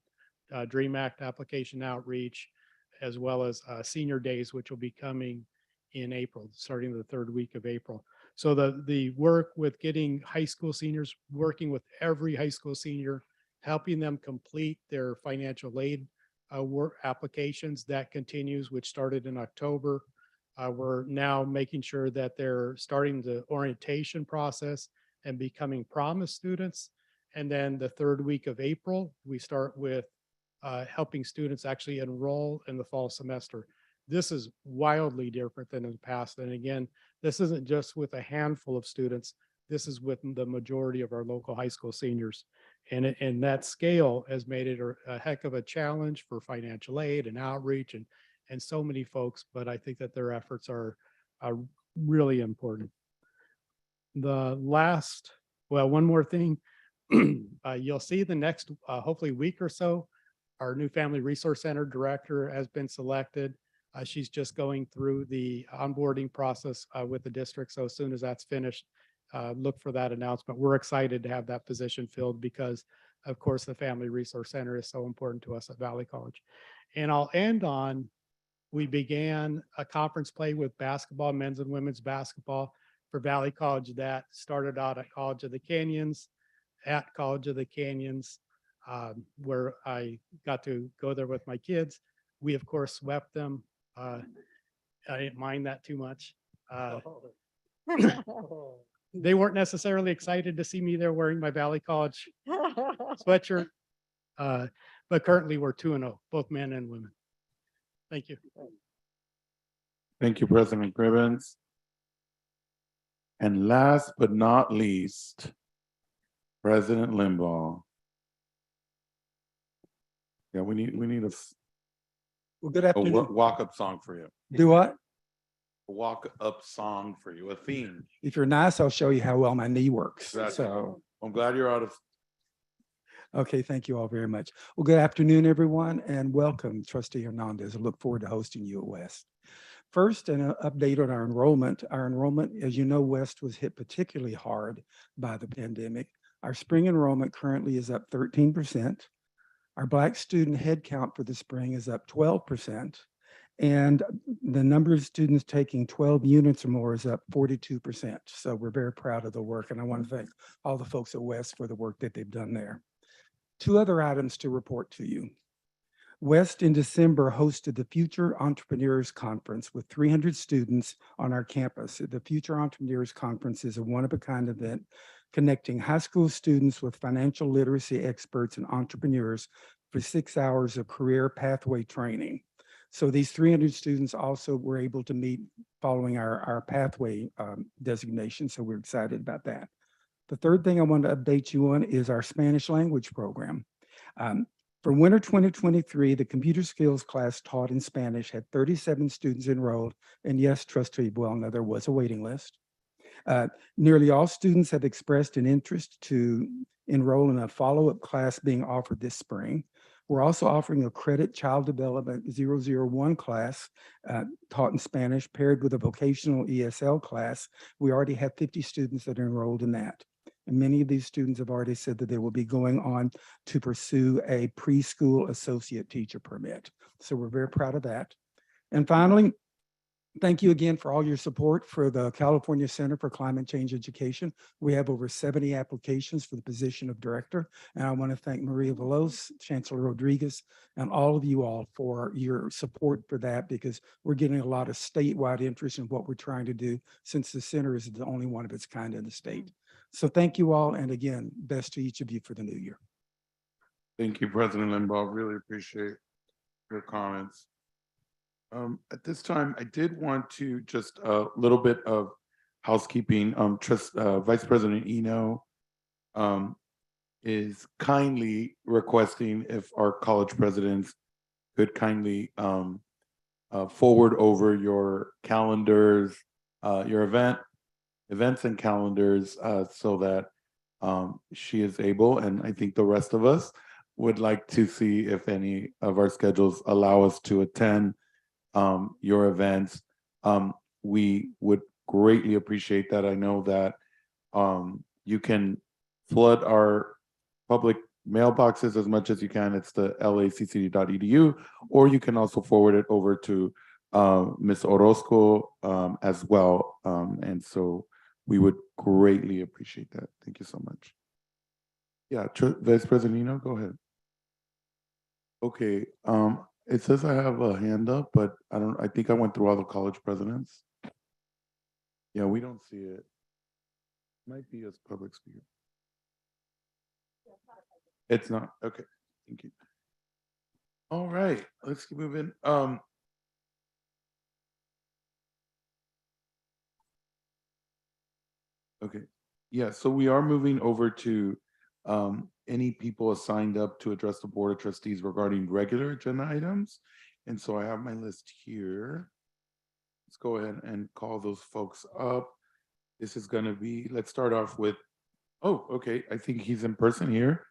Speaker 17: DREAM Act application outreach, as well as senior days, which will be coming in April, starting the 3rd week of April. So the work with getting high school seniors, working with every high school senior, helping them complete their financial aid work applications, that continues, which started in October. We're now making sure that they're starting the orientation process and becoming promise students. And then the 3rd week of April, we start with helping students actually enroll in the fall semester. This is wildly different than in the past. And again, this isn't just with a handful of students. This is with the majority of our local high school seniors. And that scale has made it a heck of a challenge for financial aid and outreach and so many folks, but I think that their efforts are really important. The last, well, one more thing, you'll see the next, hopefully week or so, our new Family Resource Center director has been selected. She's just going through the onboarding process with the district. So as soon as that's finished, look for that announcement. We're excited to have that position filled because, of course, the Family Resource Center is so important to us at Valley College. And I'll end on We began a conference play with basketball, men's and women's basketball for Valley College that started out at College of the Canyons, where I got to go there with my kids. We, of course, swept them. I didn't mind that too much. They weren't necessarily excited to see me there wearing my Valley College sweatshirt. But currently we're 2-0, both men and women. Thank you.
Speaker 1: Thank you, President Cribbins. And last but not least, President Limbaugh. Yeah, we need
Speaker 18: Well, good
Speaker 1: a
Speaker 18: afternoon.
Speaker 1: walk-up song for you.
Speaker 18: Do what?
Speaker 1: A walk-up song for you, a theme.
Speaker 18: If you're nice, I'll show you how well my knee works.
Speaker 1: Exactly.
Speaker 18: So,
Speaker 1: I'm glad you're out of.
Speaker 18: okay, thank you all very much. Well, good afternoon, everyone, and welcome, Trustee Hernandez. I look forward to hosting you at West. First, an update on our enrollment. Our enrollment, as you know, West was hit particularly hard by the pandemic. Our spring enrollment currently is up 13%. Our Black student headcount for the spring is up 12%. And the number of students taking 12 units or more is up 42%. So we're very proud of the work. And I want to thank all the folks at West for the work that they've done there. Two other items to report to you. West in December hosted the Future Entrepreneurs Conference with 300 students on our campus. The Future Entrepreneurs Conference is a one-of-a-kind event connecting high school students with financial literacy experts and entrepreneurs for 6 hours of career pathway training. So these 300 students also were able to meet following our pathway designation. So we're excited about that. The third thing I want to update you on is our Spanish language program. For winter 2023, the computer skills class taught in Spanish had 37 students enrolled. And yes, Trustee Buelna, there was a waiting list. Nearly all students have expressed an interest to enroll in a follow-up class being offered this spring. We're also offering a credit child development 001 class taught in Spanish paired with a vocational ESL class. We already have 50 students that are enrolled in that. And many of these students have already said that they will be going on to pursue a preschool associate teacher permit. So we're very proud of that. And finally, thank you again for all your support for the California Center for Climate Change Education. We have over 70 applications for the position of director. And I want to thank Maria Veloz, Chancellor Rodriguez, and all of you all for your support for that, because we're getting a lot of statewide interest in what we're trying to do, since the center is the only one of its kind in the state. So thank you all. And again, best to each of you for the new year.
Speaker 1: Thank you, President Limbaugh. Really appreciate your comments. At this time, I did want to just a little bit of housekeeping. Vice President Eno is kindly requesting if our college presidents could kindly forward over your calendars, your events and calendars, so that she is able, and I think the rest of us would like to see if any of our schedules allow us to attend your events. We would greatly appreciate that. I know that you can flood our public mailboxes as much as you can. It's the laccd.edu, or you can also forward it over to Ms. Orozco as well. And so we would greatly appreciate that. Thank you so much. Yeah, Vice President Eno, go ahead. Okay, it says I have a hand up, but I think I went through all the college presidents. Yeah, we don't see it. Might be as public speaker. It's not, okay, thank you. All right, let's keep moving. Okay, yeah, so we are moving over to any people assigned up to address the Board of Trustees regarding regular agenda items. And so I have my list here. Let's go ahead and call those folks up. This is gonna be, let's start off with, oh, okay, I think he's in person here.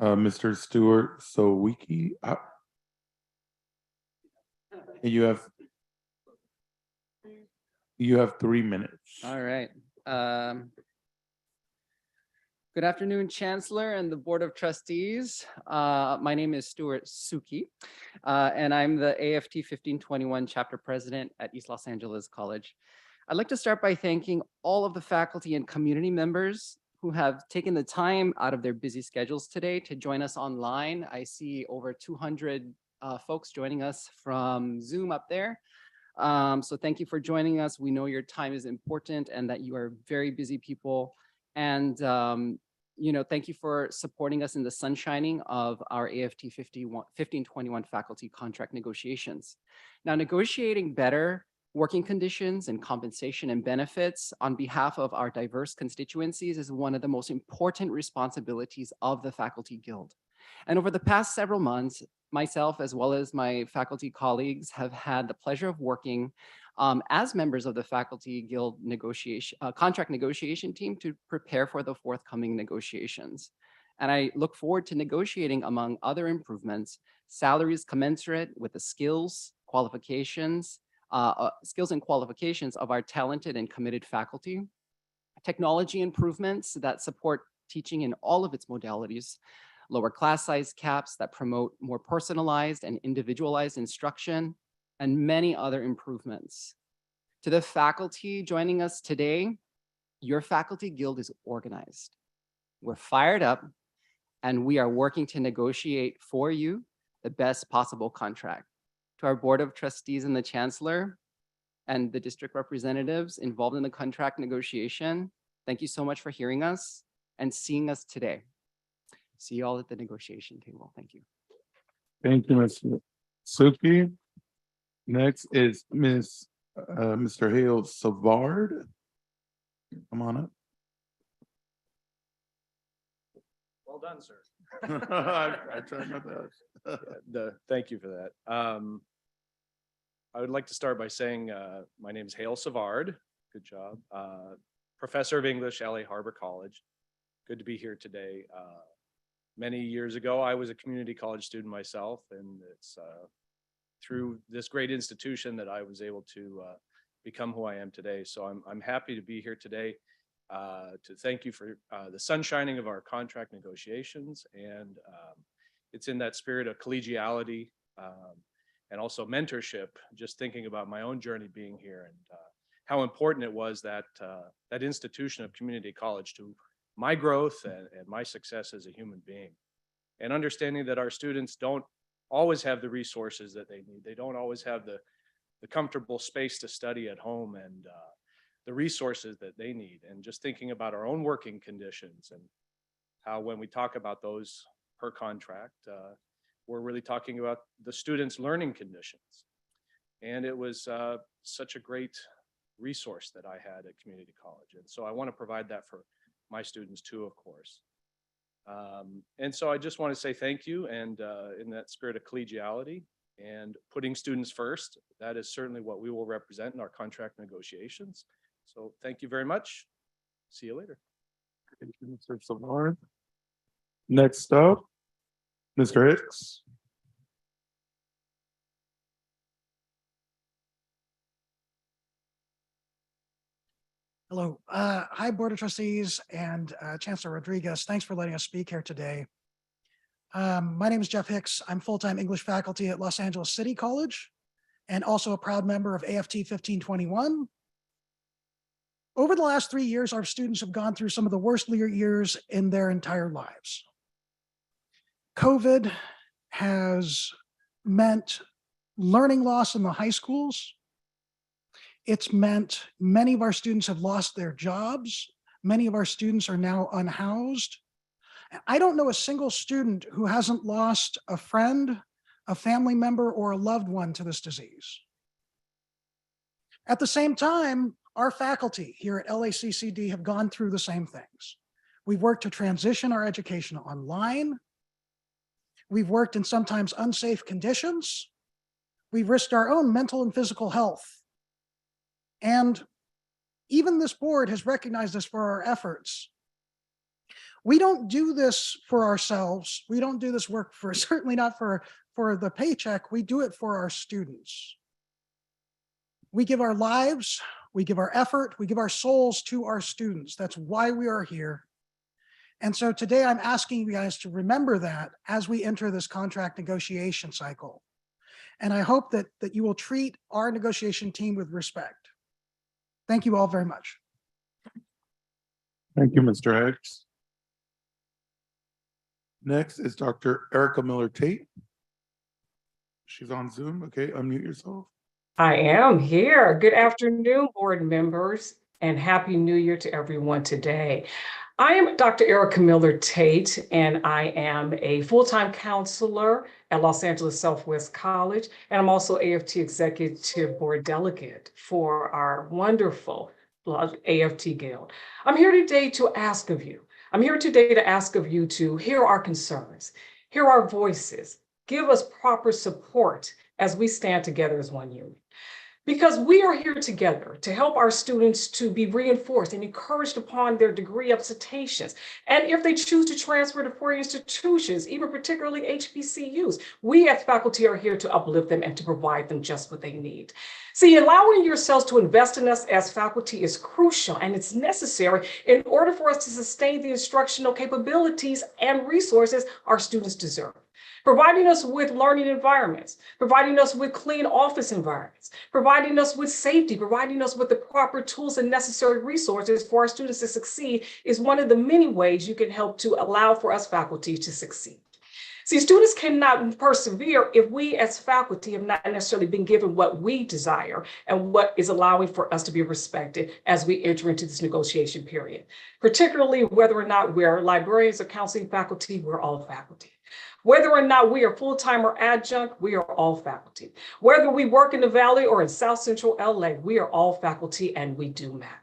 Speaker 1: Mr. Stuart Sowicki. And you have 3 minutes.
Speaker 19: All right. Good afternoon, Chancellor and the Board of Trustees. My name is Stuart Suki, and I'm the AFT 1521 Chapter President at East Los Angeles College. I'd like to start by thanking all of the faculty and community members who have taken the time out of their busy schedules today to join us online. I see over 200 folks joining us from Zoom up there. So thank you for joining us. We know your time is important and that you are very busy people. And thank you for supporting us in the sunshining of our AFT 1521 faculty contract negotiations. Now, negotiating better working conditions and compensation and benefits on behalf of our diverse constituencies is one of the most important responsibilities of the Faculty Guild. And over the past several months, myself, as well as my faculty colleagues, have had the pleasure of working as members of the Faculty Guild contract negotiation team to prepare for the forthcoming negotiations. And I look forward to negotiating, among other improvements, salaries commensurate with the skills and qualifications of our talented and committed faculty, technology improvements that support teaching in all of its modalities, lower class size caps that promote more personalized and individualized instruction, and many other improvements. To the faculty joining us today, your Faculty Guild is organized. We're fired up, and we are working to negotiate for you the best possible contract. To our Board of Trustees and the Chancellor and the district representatives involved in the contract negotiation, thank you so much for hearing us and seeing us today. See you all at the negotiation table. Thank you.
Speaker 1: Thank you, Mr. Suki. Next is Mr. Hale Savard. Come on up.
Speaker 20: Well done, sir.
Speaker 1: I tried my best.
Speaker 20: Thank you for that. I would like to start by saying my name is Hale Savard. Good job. Professor of English, LA Harbor College. Good to be here today. Many years ago, I was a community college student myself, and it's through this great institution that I was able to become who I am today. So I'm happy to be here today to thank you for the sunshining of our contract negotiations. And it's in that spirit of collegiality and also mentorship, just thinking about my own journey being here and how important it was that that institution of community college to my growth and my success as a human being. And understanding that our students don't always have the resources that they need. They don't always have the comfortable space to study at home and the resources that they need. And just thinking about our own working conditions and how when we talk about those per contract, we're really talking about the students' learning conditions. And it was such a great resource that I had at community college. And so I want to provide that for my students too, of course. And so I just want to say thank you. And in that spirit of collegiality and putting students first, that is certainly what we will represent in our contract negotiations. So thank you very much. See you later.
Speaker 1: Thank you, Mr. Savard. Next up, Mr. Hicks.
Speaker 21: Hello. Hi, Board of Trustees and Chancellor Rodriguez. Thanks for letting us speak here today. My name is Jeff Hicks. I'm full-time English faculty at Los Angeles City College and also a proud member of AFT 1521. Over the last 3 years, our students have gone through some of the worst years in their entire lives. COVID has meant learning loss in the high schools. It's meant many of our students have lost their jobs. Many of our students are now unhoused. I don't know a single student who hasn't lost a friend, a family member, or a loved one to this disease. At the same time, our faculty here at LACCD have gone through the same things. We've worked to transition our education online. We've worked in sometimes unsafe conditions. We've risked our own mental and physical health. And even this board has recognized us for our efforts. We don't do this for ourselves. We don't do this work for, certainly not for the paycheck. We do it for our students. We give our lives, we give our effort, we give our souls to our students. That's why we are here. And so today I'm asking you guys to remember that as we enter this contract negotiation cycle. And I hope that you will treat our negotiation team with respect. Thank you all very much.
Speaker 1: Thank you, Mr. Hicks. Next is Dr. Erica Miller-Tate. She's on Zoom. Okay, unmute yourself.
Speaker 4: I am here. Good afternoon, board members, and Happy New Year to everyone today. I am Dr. Erica Miller-Tate, and I am a full-time counselor at Los Angeles Southwest College, and I'm also AFT Executive Board Delegate for our wonderful AFT Guild. I'm here today to ask of you to hear our concerns, hear our voices, give us proper support as we stand together as one unit. Because we are here together to help our students to be reinforced and encouraged upon their degree of citations. And if they choose to transfer to foreign institutions, even particularly HBCUs, we as faculty are here to uplift them and to provide them just what they need. See, allowing yourselves to invest in us as faculty is crucial and it's necessary in order for us to sustain the instructional capabilities and resources our students deserve. Providing us with learning environments, providing us with clean office environments, providing us with safety, providing us with the proper tools and necessary resources for our students to succeed is one of the many ways you can help to allow for us faculty to succeed. See, students cannot persevere if we as faculty have not necessarily been given what we desire and what is allowing for us to be respected as we enter into this negotiation period. Particularly whether or not we're librarians or counseling faculty, we're all faculty. Whether or not we are full-time or adjunct, we are all faculty. Whether we work in the Valley or in South Central LA, we are all faculty and we do matter.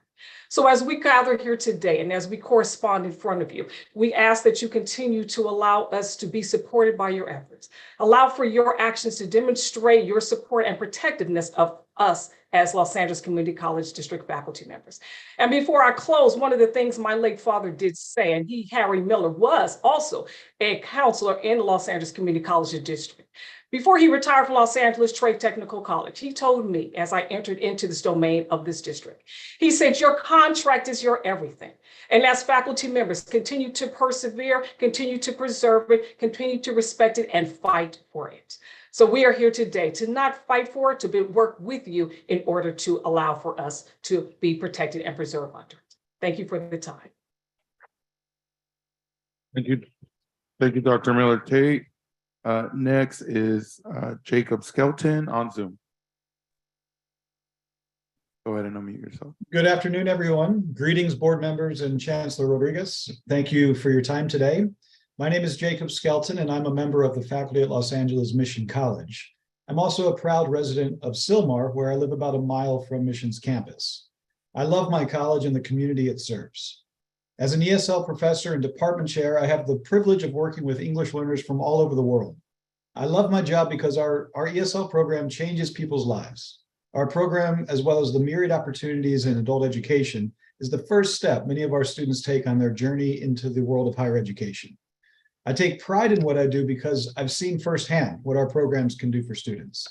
Speaker 4: So as we gather here today and as we correspond in front of you, we ask that you continue to allow us to be supported by your efforts. Allow for your actions to demonstrate your support and protectiveness of us as Los Angeles Community College District faculty members. And before I close, one of the things my late father did say, and Harry Miller was also a counselor in the Los Angeles Community College District. Before he retired from Los Angeles Trade Technical College, he told me as I entered into this domain of this district, he said, your contract is your everything. And as faculty members, continue to persevere, continue to preserve it, continue to respect it and fight for it. So we are here today to not fight for it, to work with you in order to allow for us to be protected and preserved under it. Thank you for the time.
Speaker 1: Thank you. Thank you, Dr. Miller-Tate. Next is Jacob Skelton on Zoom. Go ahead and unmute yourself.
Speaker 22: Good afternoon, everyone. Greetings, board members and Chancellor Rodriguez. Thank you for your time today. My name is Jacob Skelton, and I'm a member of the faculty at Los Angeles Mission College. I'm also a proud resident of Sylmar, where I live about a mile from Mission's campus. I love my college and the community it serves. As an ESL professor and department chair, I have the privilege of working with English learners from all over the world. I love my job because our ESL program changes people's lives. Our program, as well as the myriad opportunities in adult education, is the first step many of our students take on their journey into the world of higher education. I take pride in what I do because I've seen firsthand what our programs can do for students.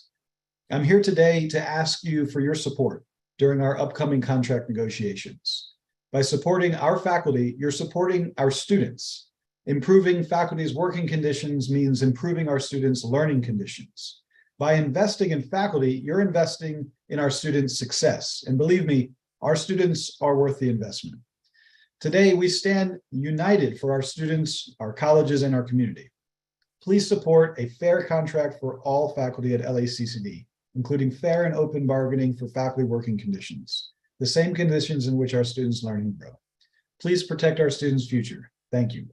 Speaker 22: I'm here today to ask you for your support during our upcoming contract negotiations. By supporting our faculty, you're supporting our students. Improving faculty's working conditions means improving our students' learning conditions. By investing in faculty, you're investing in our students' success. And believe me, our students are worth the investment. Today, we stand united for our students, our colleges, and our community. Please support a fair contract for all faculty at LACCD, including fair and open bargaining for faculty working conditions, the same conditions in which our students learn and grow. Please protect our students' future. Thank you.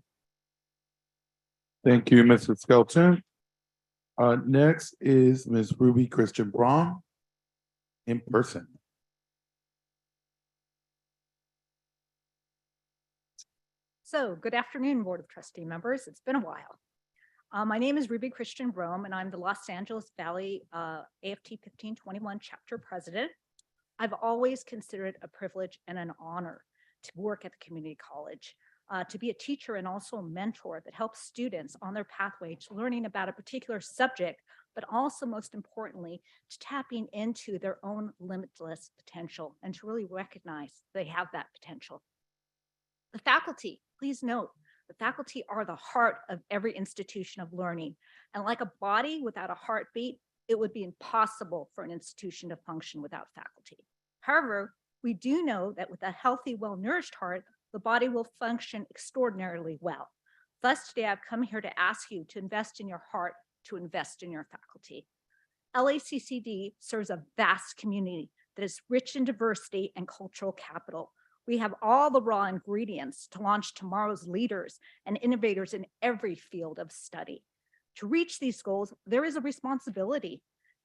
Speaker 1: Thank you, Mr. Skelton. Next is Ms. Ruby Christian Braun in person.
Speaker 23: So good afternoon, Board of Trustee members. It's been a while. My name is Ruby Christian Brome, and I'm the Los Angeles Valley AFT 1521 chapter president. I've always considered it a privilege and an honor to work at the community college, to be a teacher and also a mentor that helps students on their pathway to learning about a particular subject, but also most importantly, to tapping into their own limitless potential and to really recognize they have that potential. The faculty, please note, The faculty are the heart of every institution of learning. And like a body without a heartbeat, it would be impossible for an institution to function without faculty. However, we do know that with a healthy, well-nourished heart, the body will function extraordinarily well. Thus, today I've come here to ask you to invest in your heart, to invest in your faculty. LACCD serves a vast community that is rich in diversity and cultural capital. We have all the raw ingredients to launch tomorrow's leaders and innovators in every field of study. To reach these goals, there is a responsibility.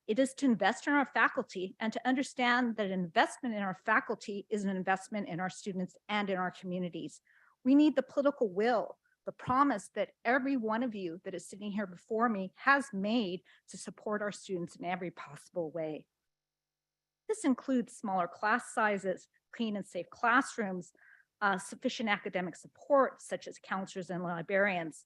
Speaker 23: It is to invest in our faculty and to understand that an investment in our faculty is an investment in our students and in our communities. We need the political will, the promise that every one of you that is sitting here before me has made to support our students in every possible way. This includes smaller class sizes, clean and safe classrooms, sufficient academic support, such as counselors and librarians.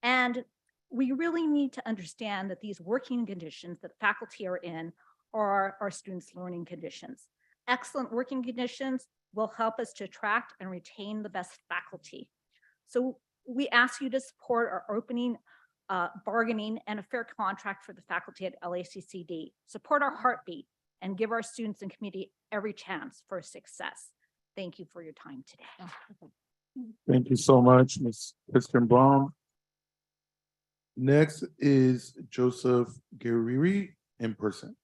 Speaker 23: And we really need to understand that these working conditions that faculty are in are our students' learning conditions. Excellent working conditions will help us to attract and retain the best faculty. So we ask you to support our opening bargaining and a fair contract for the faculty at LACCD. Support our heartbeat and give our students and community every chance for success. Thank you for your time today.
Speaker 1: Thank you so much, Ms. Kristen Baum. Next is Joseph Guerreri in person.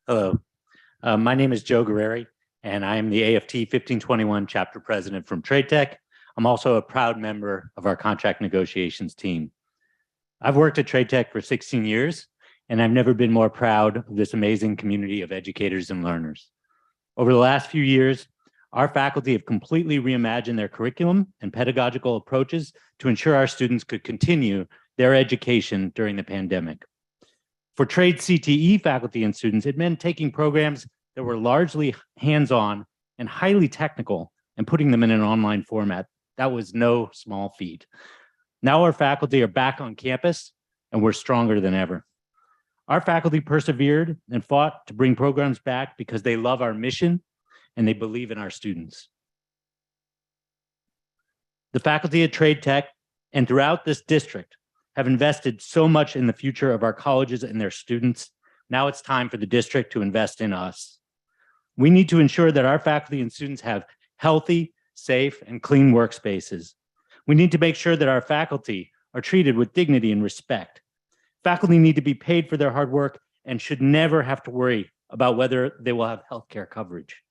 Speaker 6: Hello, my name is Joe Guerreri, and I am the AFT 1521 chapter president from Trade Tech. I'm also a proud member of our contract negotiations team. I've worked at Trade Tech for 16 years, and I've never been more proud of this amazing community of educators and learners. Over the last few years, our faculty have completely reimagined their curriculum and pedagogical approaches to ensure our students could continue their education during the pandemic. For trade CTE faculty and students, it meant taking programs that were largely hands-on and highly technical and putting them in an online format. That was no small feat. Now our faculty are back on campus and we're stronger than ever. Our faculty persevered and fought to bring programs back because they love our mission and they believe in our students. The faculty at Trade Tech and throughout this district have invested so much in the future of our colleges and their students. Now it's time for the district to invest in us. We need to ensure that our faculty and students have healthy, safe, and clean workspaces. We need to make sure that our faculty are treated with dignity and respect. Faculty need to be paid for their hard work and should never have to worry about whether they will have healthcare coverage.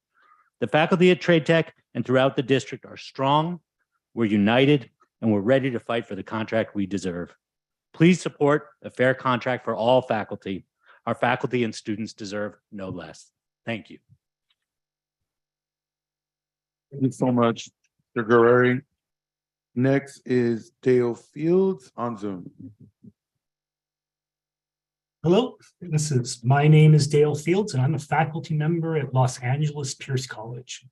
Speaker 6: The faculty at Trade Tech and throughout the district are strong, we're united, and we're ready to fight for the contract we deserve. Please support a fair contract for all faculty. Our faculty and students deserve no less. Thank you.
Speaker 1: Thank you so much, Mr. Guerreri. Next is Dale Fields on Zoom.
Speaker 7: Hello, my name is Dale Fields, and I'm a faculty member at Los Angeles Pierce College.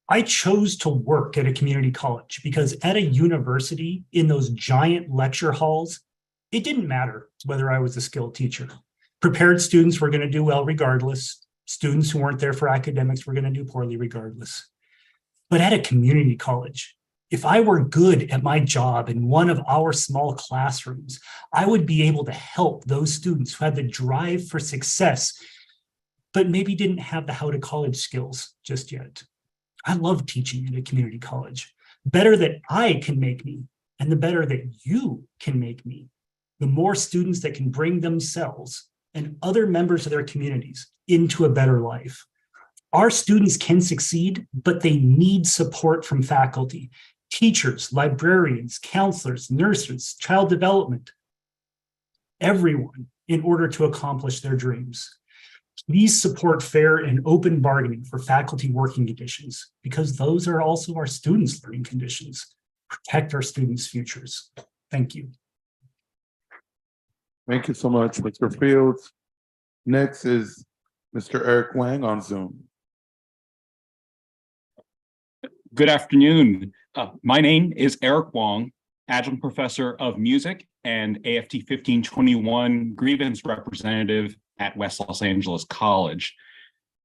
Speaker 7: I chose to work at a community college because at a university in those giant lecture halls, it didn't matter whether I was a skilled teacher. Prepared students were going to do well regardless. Students who weren't there for academics were going to do poorly regardless. But at a community college, if I were good at my job in one of our small classrooms, I would be able to help those students who had the drive for success, but maybe didn't have the how to college skills just yet. I love teaching at a community college. Better that I can make me, and the better that you can make me. The more students that can bring themselves and other members of their communities into a better life. Our students can succeed, but they need support from faculty, teachers, librarians, counselors, nurses, child development, everyone in order to accomplish their dreams. Please support fair and open bargaining for faculty working conditions because those are also our students' learning conditions. Protect our students' futures. Thank you.
Speaker 1: Thank you so much, Mr. Fields. Next is Mr. Eric Wang on Zoom.
Speaker 8: Good afternoon. My name is Eric Wong, adjunct professor of music and AFT 1521 grievance representative at West Los Angeles College.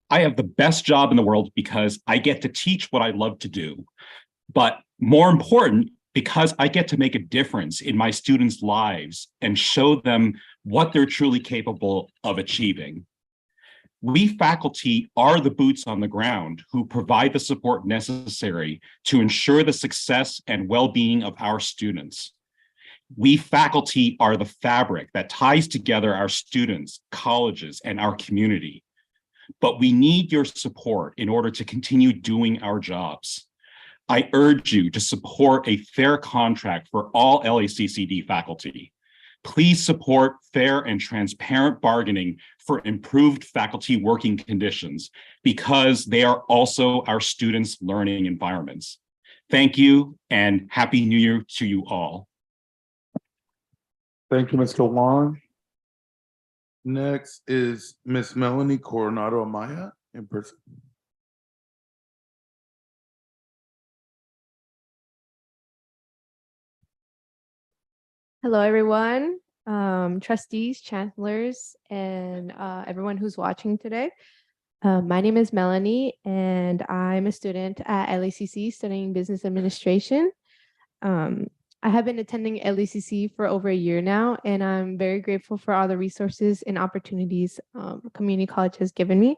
Speaker 8: I have the best job in the world because I get to teach what I love to do. But more important, because I get to make a difference in my students' lives and show them what they're truly capable of achieving. We faculty are the boots on the ground who provide the support necessary to ensure the success and well-being of our students. We faculty are the fabric that ties together our students, colleges, and our community. But we need your support in order to continue doing our jobs. I urge you to support a fair contract for all LACCD faculty. Please support fair and transparent bargaining for improved faculty working conditions because they are also our students' learning environments. Thank you and Happy New Year to you all.
Speaker 1: Thank you, Mr. Wong. Next is Miss Melanie Coronado Amaya in person.
Speaker 9: Hello, everyone, trustees, chancellors, and everyone who's watching today. My name is Melanie, and I'm a student at LACC studying business administration. I have been attending LACC for over a year now, and I'm very grateful for all the resources and opportunities community college has given me.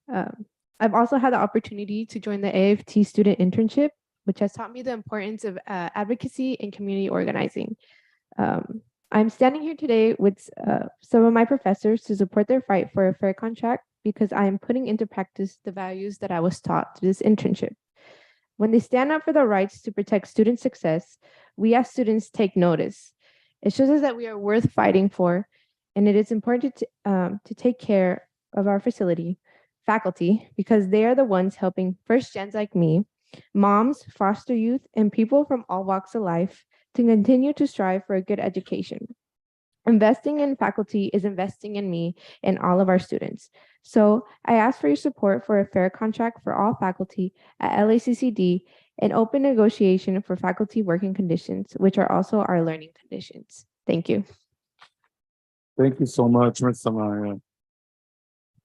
Speaker 9: I've also had the opportunity to join the AFT student internship, which has taught me the importance of advocacy and community organizing. I'm standing here today with some of my professors to support their fight for a fair contract because I am putting into practice the values that I was taught through this internship. When they stand up for the rights to protect student success, we as students take notice. It shows us that we are worth fighting for, and it is important to take care of our faculty, because they are the ones helping first gens like me, moms, foster youth, and people from all walks of life to continue to strive for a good education. Investing in faculty is investing in me and all of our students. So I ask for your support for a fair contract for all faculty at LACCD and open negotiation for faculty working conditions, which are also our learning conditions. Thank you.
Speaker 1: Thank you so much, Ms. Amaya.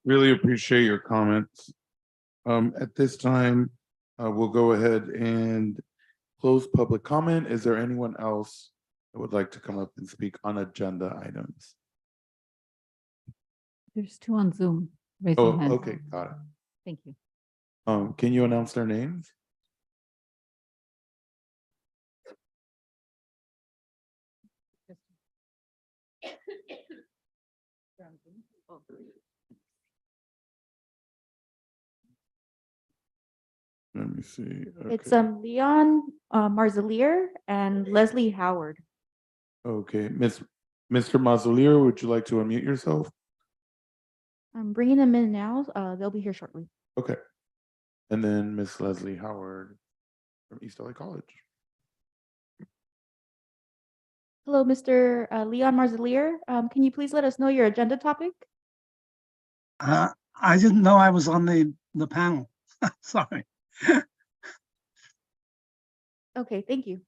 Speaker 1: Really appreciate your comments. At this time, we'll go ahead and close public comment. Is there anyone else that would like to come up and speak on agenda items?
Speaker 10: There's two on Zoom. Raise your hand.
Speaker 1: Okay, got it.
Speaker 10: Thank you.
Speaker 1: Can you announce their names? Let me see.
Speaker 10: It's Leon Marzalier and Leslie Howard.
Speaker 1: Okay, Mr. Mazzolier, would you like to unmute yourself?
Speaker 10: I'm bringing them in now. They'll be here shortly.
Speaker 1: Okay. And then Miss Leslie Howard from East LA College.
Speaker 10: Hello, Mr. Leon Marzalier. Can you please let us know your agenda topic?
Speaker 11: I didn't know I was on the panel. Sorry.
Speaker 10: Okay, thank you.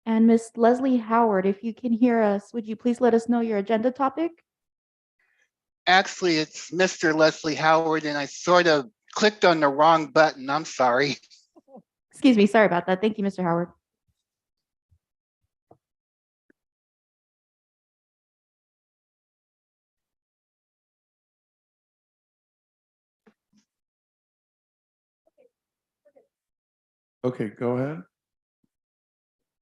Speaker 10: And Miss Leslie Howard, if you can hear us, would you please let us know your agenda topic?
Speaker 24: Actually, it's Mr. Leslie Howard, and I sort of clicked on the wrong button. I'm sorry.
Speaker 10: Excuse me, sorry about that. Thank you, Mr. Howard.
Speaker 1: Okay, go ahead.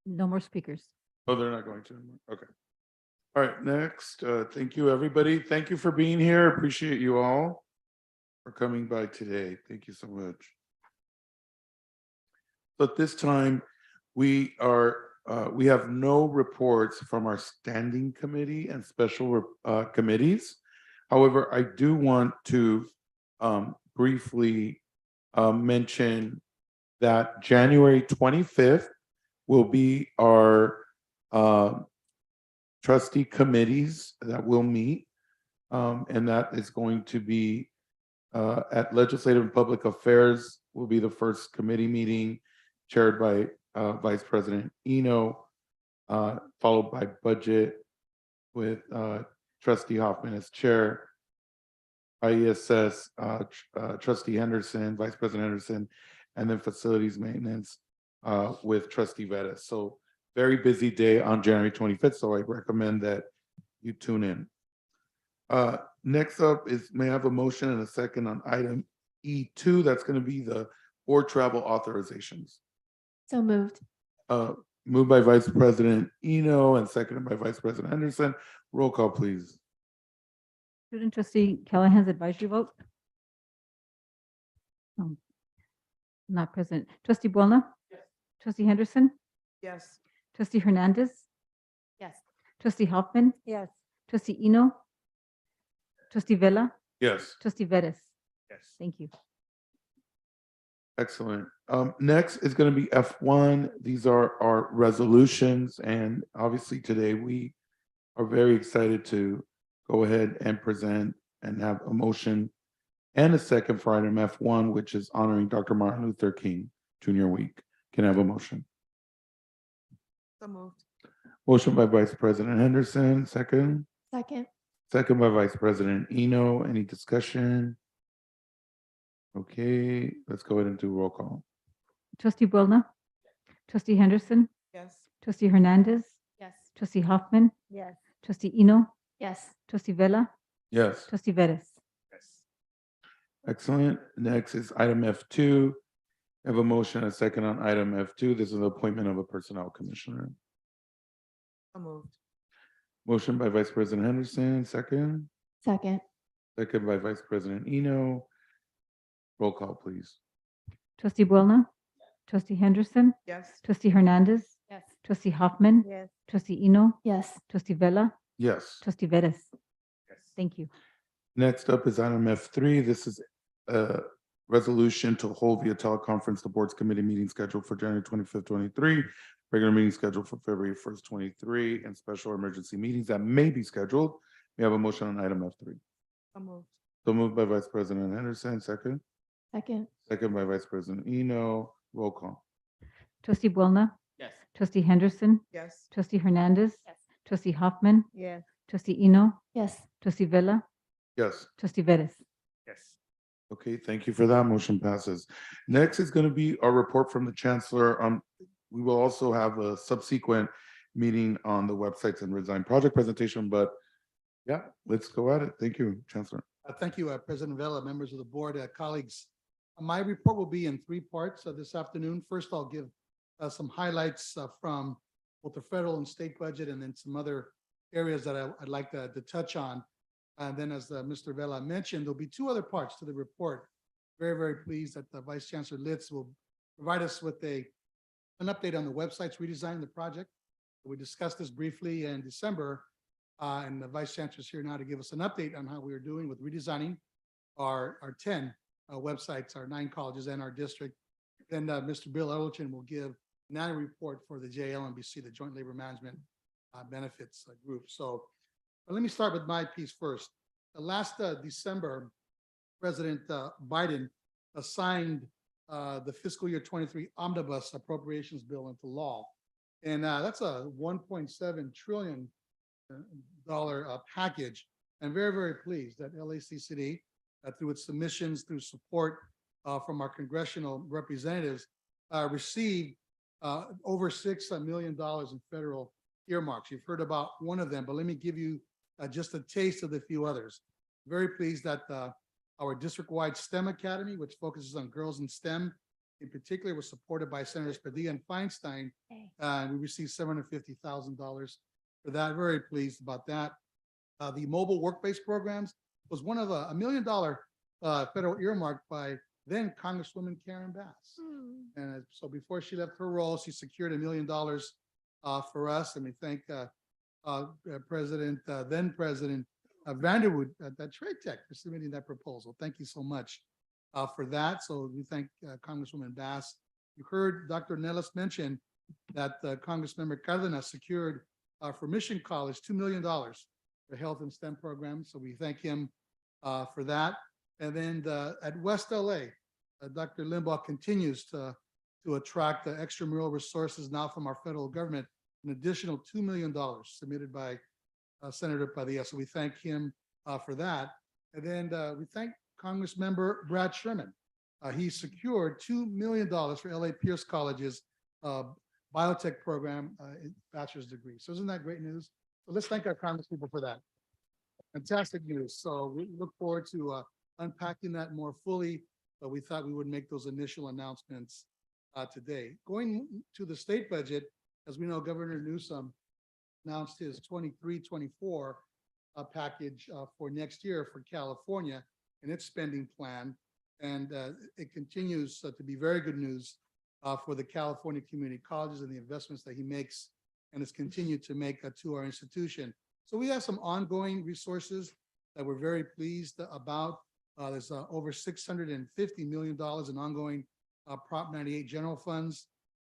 Speaker 10: No more speakers.
Speaker 1: Oh, they're not going to anymore. Okay. All right, next. Thank you, everybody. Thank you for being here. Appreciate you all for coming by today. Thank you so much. So at this time, we have no reports from our standing committee and special committees. However, I do want to briefly mention that January 25th will be our trustee committees that will meet. And that is going to be at Legislative and Public Affairs will be the first committee meeting chaired by Vice President Eno, followed by Budget with trustee Hoffman as chair, IESS, trustee Henderson, vice president Henderson, and then facilities maintenance with trustee Vettis. So very busy day on January 25th. So I recommend that you tune in. Next up is, may I have a motion and a second on item E2? That's going to be the board travel authorizations.
Speaker 9: So moved.
Speaker 1: Moved by Vice President Eno and seconded by Vice President Henderson. Roll call, please.
Speaker 3: Student trustee Callahan's advisory vote. Not present. Trustee Buona? Yes. Trustee Henderson?
Speaker 14: Yes.
Speaker 3: Trustee Hernandez?
Speaker 2: Yes.
Speaker 3: Trustee Hoffman?
Speaker 23: Yes.
Speaker 3: Trustee Eno? Trustee Vella?
Speaker 1: Yes.
Speaker 3: Trustee Vettis?
Speaker 20: Yes.
Speaker 3: Thank you.
Speaker 1: Excellent. Next is going to be F1. These are our resolutions. And obviously today we are very excited to go ahead and present and have a motion and a second for item F1, which is honoring Dr. Martin Luther King Jr. Week. Can I have a motion?
Speaker 14: So moved.
Speaker 1: Motion by Vice President Henderson, second.
Speaker 9: Second.
Speaker 1: Second by Vice President Eno. Any discussion? Okay, let's go ahead and do roll call.
Speaker 3: Trustee Buona? Trustee Henderson?
Speaker 14: Yes.
Speaker 3: Trustee Hernandez?
Speaker 2: Yes.
Speaker 3: Trustee Hoffman?
Speaker 23: Yes.
Speaker 3: Trustee Eno?
Speaker 9: Yes.
Speaker 3: Trustee Vella?
Speaker 1: Yes.
Speaker 3: Trustee Vettis?
Speaker 20: Yes.
Speaker 1: Excellent. Next is item F2. I have a motion and a second on item F2. This is the appointment of a personnel commissioner.
Speaker 14: So moved.
Speaker 1: Motion by Vice President Henderson, second.
Speaker 9: Second.
Speaker 1: Second by Vice President Eno. Roll call, please.
Speaker 3: Trustee Buona? Trustee Henderson?
Speaker 14: Yes.
Speaker 3: Trustee Hernandez?
Speaker 2: Yes.
Speaker 3: Trustee Hoffman?
Speaker 23: Yes.
Speaker 3: Trustee Eno?
Speaker 9: Yes.
Speaker 3: Trustee Vella?
Speaker 1: Yes.
Speaker 3: Trustee Vettis?
Speaker 20: Yes.
Speaker 3: Thank you.
Speaker 1: Next up is item F3. This is a resolution to hold via teleconference the board's committee meeting scheduled for January 25th, 23, regular meeting scheduled for February 1st, 23, and special emergency meetings that may be scheduled. We have a motion on item F3.
Speaker 14: So moved.
Speaker 1: So moved by Vice President Henderson, second.
Speaker 9: Second.
Speaker 1: Second by Vice President Eno. Roll call.
Speaker 3: Trustee Buona?
Speaker 20: Yes.
Speaker 3: Trustee Henderson?
Speaker 14: Yes.
Speaker 3: Trustee Hernandez?
Speaker 2: Yes.
Speaker 3: Trustee Hoffman?
Speaker 23: Yes.
Speaker 3: Trustee Eno?
Speaker 9: Yes.
Speaker 3: Trustee Vella?
Speaker 1: Yes.
Speaker 3: Trustee Vettis?
Speaker 20: Yes.
Speaker 1: Okay, thank you for that. Motion passes. Next is going to be our report from the Chancellor. We will also have a subsequent meeting on the websites and redesign project presentation, but yeah, let's go at it. Thank you, Chancellor.
Speaker 21: Thank you, President Vella, members of the board, colleagues. My report will be in three parts this afternoon. First, I'll give some highlights from both the federal and state budget, and then some other areas that I'd like to touch on. And then, as Mr. Vella mentioned, there'll be two other parts to the report. Very, very pleased that the Vice Chancellor Litz will provide us with an update on the website's redesign, the project. We discussed this briefly in December, and the Vice Chancellor is here now to give us an update on how we are doing with redesigning our 10 websites, our 9 colleges, and our district. Then Mr. Bill Ellerton will give an annual report for the JLMBC, the Joint Labor Management Benefits Group. So let me start with my piece first. Last December, President Biden signed the fiscal year 23 omnibus appropriations bill into law. And that's a $1.7 trillion package. I'm very, very pleased that LACCD, through its submissions, through support from our congressional representatives, received over $6 million in federal earmarks. You've heard about one of them, but let me give you just a taste of the few others. Very pleased that our district-wide STEM Academy, which focuses on girls in STEM, in particular, was supported by Senators Padilla and Feinstein. And we received $750,000 for that. Very pleased about that. The mobile work-based programs was one of a $1 million federal earmark by then Congresswoman Karen Bass. And so before she left her role, she secured $1 million for us. And we thank then President Vanderwood at Trade Tech for submitting that proposal. Thank you so much for that. So we thank Congresswoman Bass. You heard Dr. Nellis mention that Congressmember Cardenas secured for Mission College $2 million for health and STEM programs. So we thank him for that. And then at West LA, Dr. Limbaugh continues to attract extramural resources now from our federal government, an additional $2 million submitted by
Speaker 5: Senator Padilla. So we thank him for that. And then we thank Congress member Brad Sherman. He secured $2 million for LA Pierce College's biotech program, bachelor's degree. So isn't that great news? So let's thank our Congress people for that. Fantastic news. So we look forward to unpacking that more fully, but we thought we would make those initial announcements today. Going to the state budget, as we know, Governor Newsom announced his 23-24 package for next year for California and its spending plan. And it continues to be very good news for the California community colleges and the investments that he makes and has continued to make to our institution. So we have some ongoing resources that we're very pleased about. There's over $650 million in ongoing Prop 98 general funds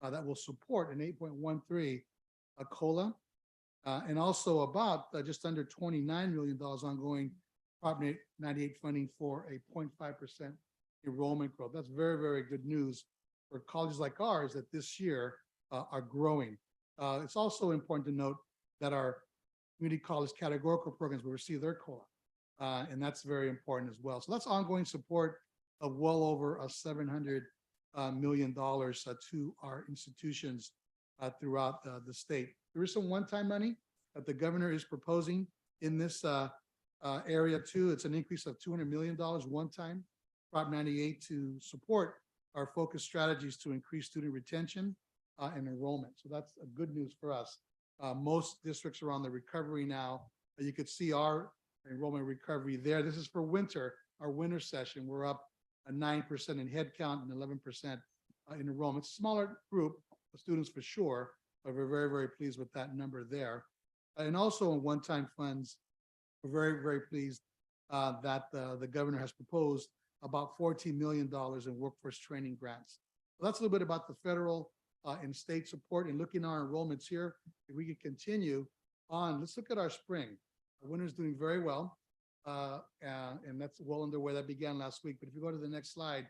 Speaker 5: that will support an 8.13 COLA, and also about just under $29 million ongoing Prop 98 funding for a 0.5% enrollment growth. That's very, very good news for colleges like ours that this year are growing. It's also important to note that our community college categorical programs will receive their COLA, and that's very important as well. So that's ongoing support of well over $700 million to our institutions throughout the state. There is some one-time money that the governor is proposing in this area too. It's an increase of $200 million one-time, Prop 98, to support our focus strategies to increase student retention and enrollment. So that's a good news for us. Most districts are on the recovery now. You could see our enrollment recovery there. This is for winter, our winter session. We're up 9% in headcount and 11% in enrollment. Smaller group of students for sure, but we're very, very pleased with that number there. And also in one-time funds, we're very, very pleased that the governor has proposed about $14 million in workforce training grants. So that's a little bit about the federal and state support. And looking at our enrollments here, if we could continue on, let's look at our spring. Our winter's doing very well, and that's well underway. That began last week. But if you go to the next slide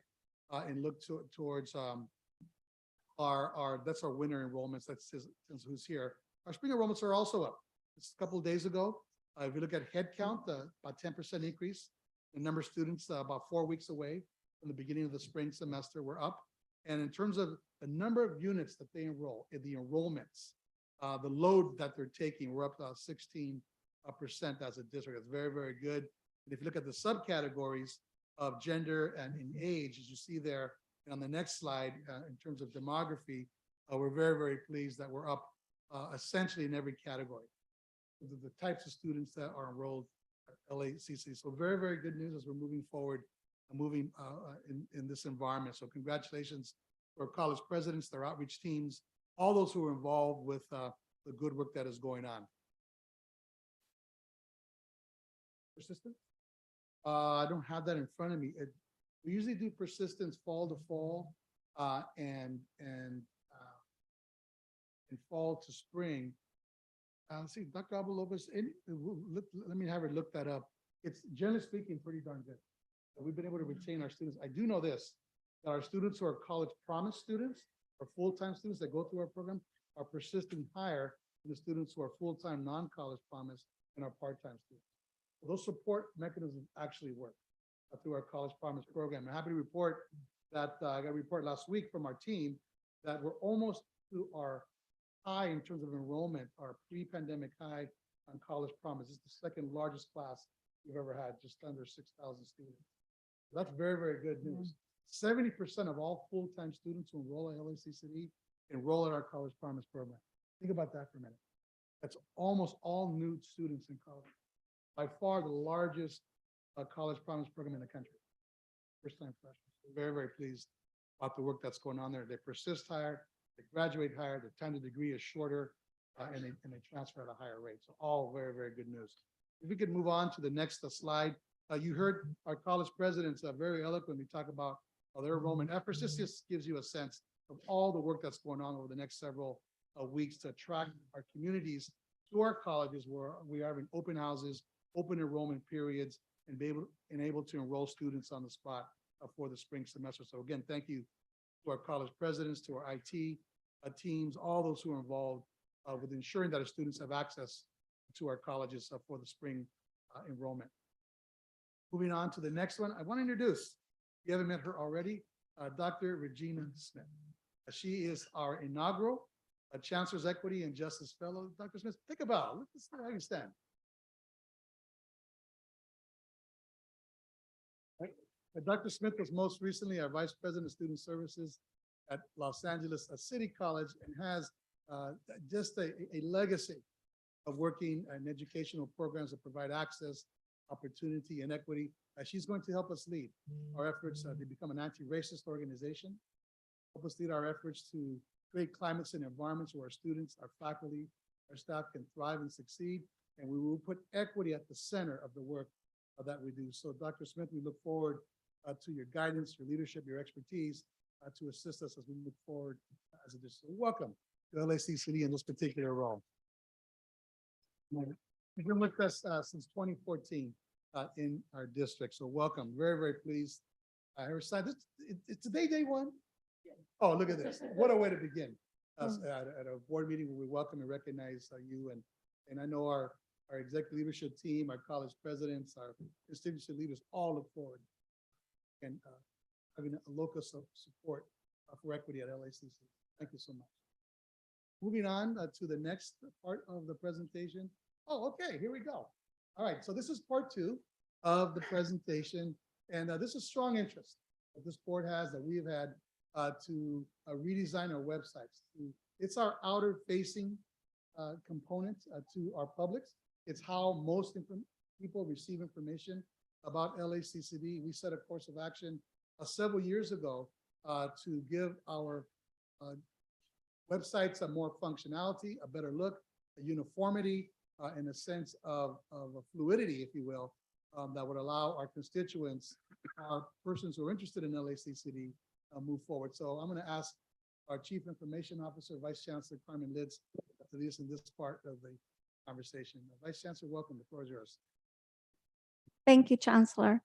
Speaker 5: and look towards that's our winter enrollments. That's who's here. Our spring enrollments are also up. Just a couple of days ago, if you look at head count, about 10% increase. The number of students about 4 weeks away from the beginning of the spring semester, we're up. And in terms of the number of units that they enroll, in the enrollments, the load that they're taking, we're up 16% as a district. It's very, very good. And if you look at the subcategories of gender and in age, as you see there on the next slide, in terms of demography, we're very, very pleased that we're up essentially in every category. The types of students that are enrolled at LACCD. So very, very good news as we're moving forward, moving in this environment. So congratulations to our college presidents, their outreach teams, all those who are involved with the good work that is going on. Persistence? I don't have that in front of me. We usually do persistence fall to fall and fall to spring. Let's see, Dr. Abu-Lopez, let me have her look that up. It's generally speaking pretty darn good. We've been able to retain our students. I do know this, that our students who are college promise students or full-time students that go through our program are persisting higher than the students who are full-time non-college promise and are part-time students. Those support mechanisms actually work through our college promise program. I'm happy to report that I got a report last week from our team that we're almost to our high in terms of enrollment, our pre-pandemic high on college promise. It's the second largest class we've ever had, just under 6,000 students. So that's very, very good news. 70% of all full-time students who enroll at LACCD enroll at our college promise program. Think about that for a minute. That's almost all new students in college. By far the largest college promise program in the country. First-time freshmen. We're very, very pleased about the work that's going on there. They persist higher, they graduate higher, their time to degree is shorter, and they transfer at a higher rate. So all very, very good news. If we could move on to the next slide. You heard our college presidents very eloquently talk about their enrollment efforts. This just gives you a sense of all the work that's going on over the next several weeks to attract our communities to our colleges where we are having open houses, open enrollment periods, and be able to enroll students on the spot for the spring semester. So again, thank you to our college presidents, to our IT teams, all those who are involved with ensuring that our students have access to our colleges for the spring enrollment. Moving on to the next one, I want to introduce, if you haven't met her already, Dr. Regina Smith. She is our inaugural Chancellor's Equity and Justice Fellow. Dr. Smith, think about it. Let's see how you stand. Right. Dr. Smith was most recently our Vice President of Student Services at Los Angeles City College and has just a legacy of working in educational programs that provide access, opportunity, and equity. She's going to help us lead our efforts to become an anti-racist organization, help us lead our efforts to create climates and environments where our students, our faculty, our staff can thrive and succeed. And we will put equity at the center of the work that we do. So Dr. Smith, we look forward to your guidance, your leadership, your expertise to assist us as we move forward as a district. Welcome to LACCD in this particular role. You've been with us since 2014 in our district, so welcome. Very, very pleased. It's today day one. Oh, look at this! What a way to begin at a board meeting where we welcome and recognize you, and I know our executive leadership team, our college presidents, our institution leaders all look forward and having a locus of support for equity at LACC. Thank you so much. Moving on to the next part of the presentation. Oh, okay, here we go. All right, so this is part 2 of the presentation, and this is strong interest that this board has, that we've had to redesign our websites. It's our outer facing component to our publics. It's how most people receive information about LACCD. We set a course of action several years ago to give our websites a more functionality, a better look, a uniformity, and a sense of fluidity, if you will, that would allow our constituents, persons who are interested in LACCD, move forward. So I'm going to ask our Chief Information Officer, Vice Chancellor Carmen Lids, to lead us in this part of the conversation. Vice Chancellor, welcome. The floor is yours.
Speaker 12: Thank you, Chancellor.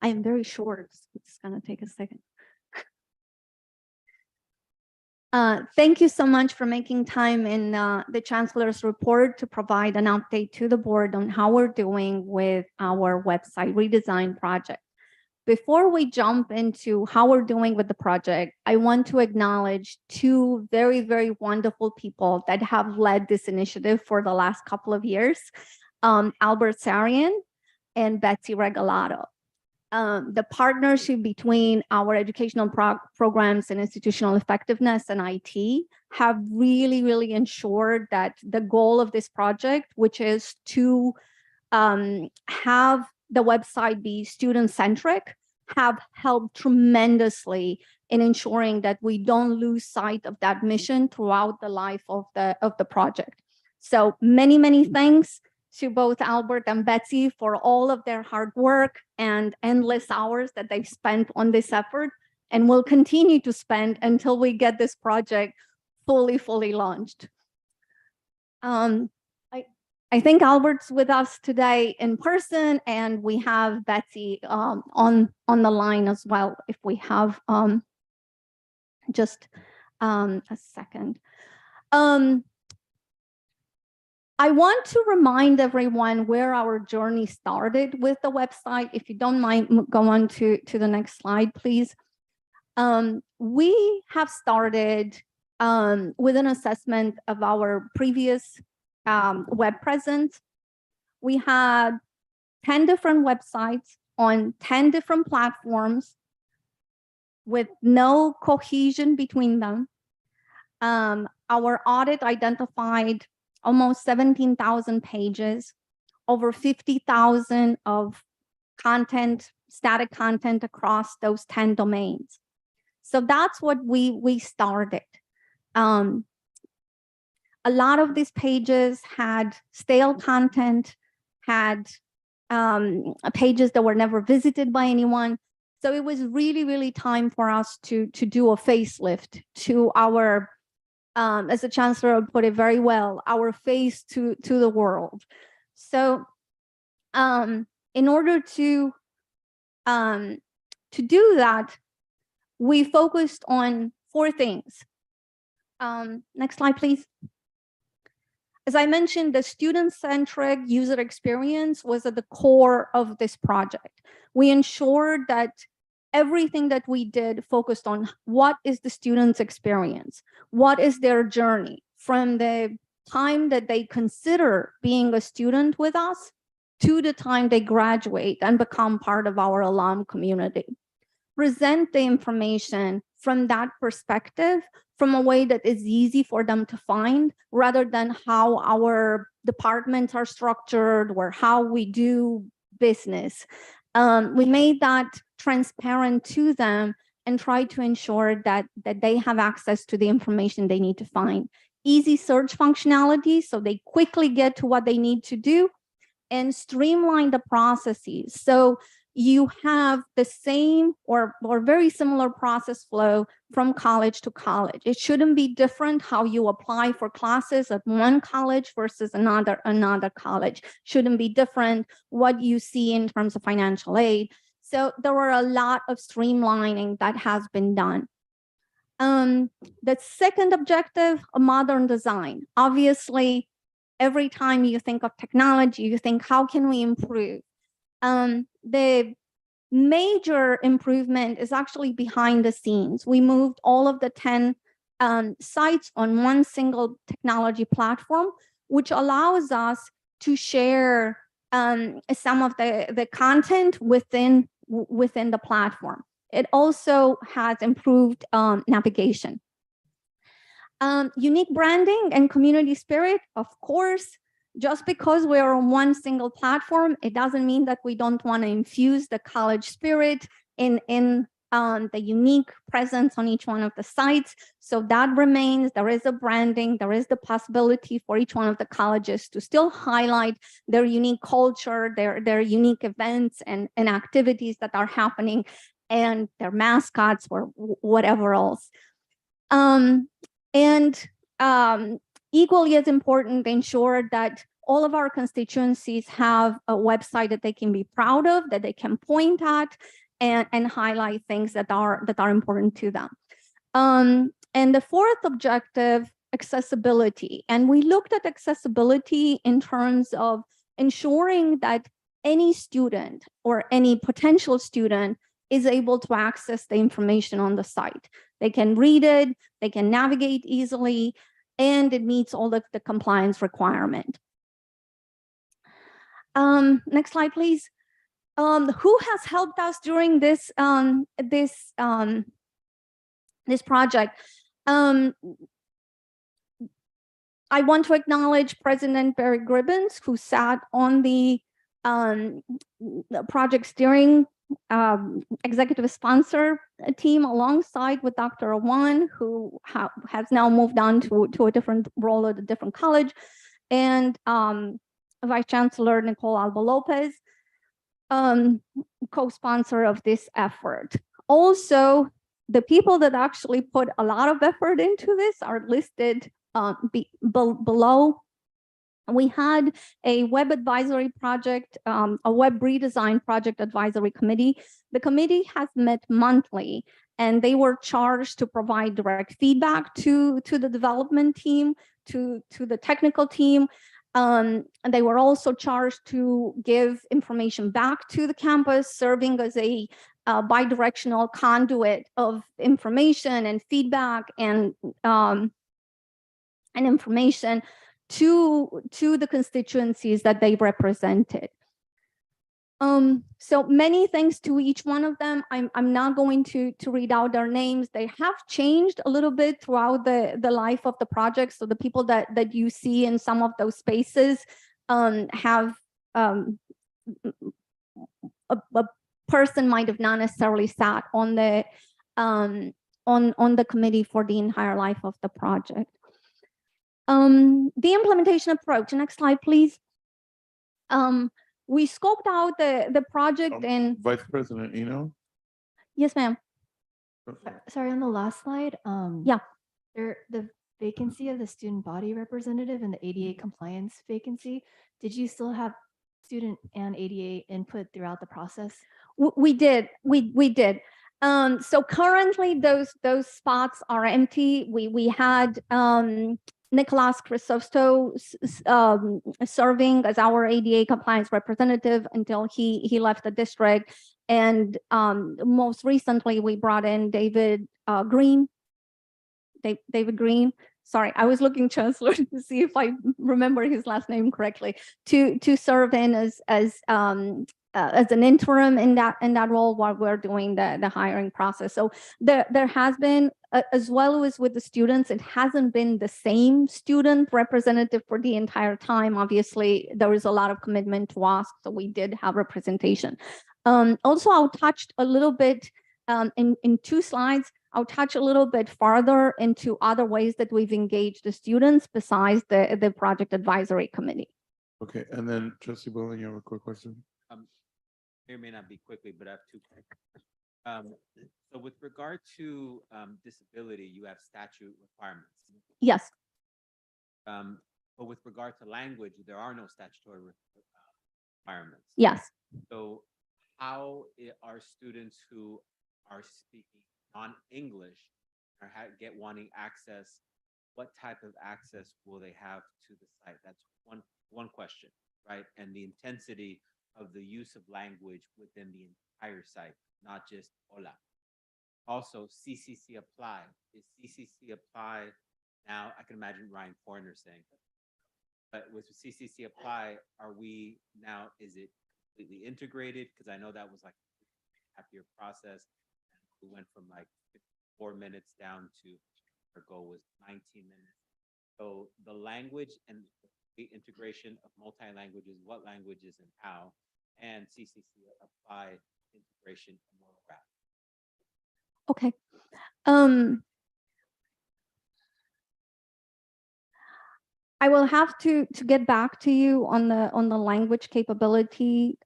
Speaker 12: I am very short. It's going to take a second. Thank you so much for making time in the Chancellor's report to provide an update to the board on how we're doing with our website redesign project. Before we jump into how we're doing with the project, I want to acknowledge 2 very, very wonderful people that have led this initiative for the last couple of years, Albert Sarian and Betsy Regalado. The partnership between our educational programs and institutional effectiveness and IT have really, really ensured that the goal of this project, which is to have the website be student-centric, have helped tremendously in ensuring that we don't lose sight of that mission throughout the life of the project. So many, many thanks to both Albert and Betsy for all of their hard work and endless hours that they've spent on this effort, and will continue to spend until we get this project fully launched. I think Albert's with us today in person, and we have Betsy on the line as well. If we have just a second. I want to remind everyone where our journey started with the website. If you don't mind, go on to the next slide, please. We have started with an assessment of our previous web presence. We had 10 different websites on 10 different platforms with no cohesion between them. Our audit identified almost 17,000 pages, over 50,000 of content, static content across those 10 domains. So that's what we started. A lot of these pages had stale content, had pages that were never visited by anyone. So it was really time for us to do a facelift to our, as the Chancellor put it very well, our face to the world. So in order to do that, we focused on 4 things. Next slide, please. As I mentioned, the student-centric user experience was at the core of this project. We ensured that everything that we did focused on what is the student's experience, what is their journey from the time that they consider being a student with us to the time they graduate and become part of our alum community. Present the information from that perspective, from a way that is easy for them to find, rather than how our departments are structured or how we do business. We made that transparent to them and try to ensure that they have access to the information they need to find. Easy search functionality, so they quickly get to what they need to do, and streamline the processes. So you have the same or very similar process flow from college to college. It shouldn't be different how you apply for classes at one college versus another college. Shouldn't be different what you see in terms of financial aid. So there were a lot of streamlining that has been done. The second objective, a modern design. Obviously, every time you think of technology, you think, how can we improve? The major improvement is actually behind the scenes. We moved all of the 10 sites on one single technology platform, which allows us to share some of the content within the platform. It also has improved navigation. Unique branding and community spirit, of course. Just because we're on one single platform, it doesn't mean that we don't want to infuse the college spirit in the unique presence on each one of the sites. So that remains. There is a branding. There is the possibility for each one of the colleges to still highlight their unique culture, their unique events and activities that are happening, and their mascots or whatever else. Equally as important, ensure that all of our constituencies have a website that they can be proud of, that they can point at and highlight things that are important to them. And the fourth objective, accessibility. And we looked at accessibility in terms of ensuring that any student or any potential student is able to access the information on the site. They can read it, they can navigate easily, and it meets all of the compliance requirement. Next slide, please. Who has helped us during this this project? I want to acknowledge President Barry Gribbons, who sat on the project steering executive sponsor team alongside with Dr. Awan, who has now moved on to a different role at a different college, and Vice Chancellor Nicole Alba Lopez, co-sponsor of this effort. Also, the people that actually put a lot of effort into this are listed below. We had a web advisory project, a web redesign project advisory committee. The committee has met monthly, and they were charged to provide direct feedback to the development team, to the technical team. And they were also charged to give information back to the campus, serving as a bi-directional conduit of information and feedback and information to the constituencies that they represented. So many thanks to each one of them. I'm not going to read out their names. They have changed a little bit throughout the life of the project. So the people that you see in some of those spaces have a person might have not necessarily sat on the committee for the entire life of the project. The implementation approach. Next slide, please. We scoped out the project and
Speaker 1: Vice President Eno?
Speaker 12: Yes, ma'am.
Speaker 13: Sorry, on the last slide,
Speaker 12: yeah,
Speaker 13: the vacancy of the student body representative and the ADA compliance vacancy, did you still have student and ADA input throughout the process?
Speaker 12: We did. We did. So currently those spots are empty. We had Nicolas Crisosto serving as our ADA compliance representative until he left the district. And most recently, we brought in David Green. David Green. Sorry, I was looking Chancellor to see if I remember his last name correctly, to serve in as an interim in that role while we're doing the hiring process. So there has been, as well as with the students, it hasn't been the same student representative for the entire time. Obviously, there is a lot of commitment to us, so we did have representation. Also, I'll touch a little bit in 2 slides. I'll touch a little bit farther into other ways that we've engaged the students besides the project advisory committee.
Speaker 1: Okay, and then Trustee Bowling, you have a quick question?
Speaker 15: May or may not be quickly, but I have 2 quick. So with regard to disability, you have statute requirements.
Speaker 12: Yes.
Speaker 15: But with regard to language, there are no statutory requirements.
Speaker 12: Yes.
Speaker 15: So how are students who are speaking non-English or wanting access, what type of access will they have to the site? That's one question, right? And the intensity of the use of language within the entire site, not just hola. Also, CCC apply. Is CCC apply now? I can imagine Ryan Forner saying, but with CCC apply, are we now, is it completely integrated? Because I know that was like a half-year process. We went from like 4 minutes down to our goal was 19 minutes. So the language and the integration of multi-languages, what languages and how, and CCC apply integration and where we're at.
Speaker 12: Okay. I will have to get back to you on the language capability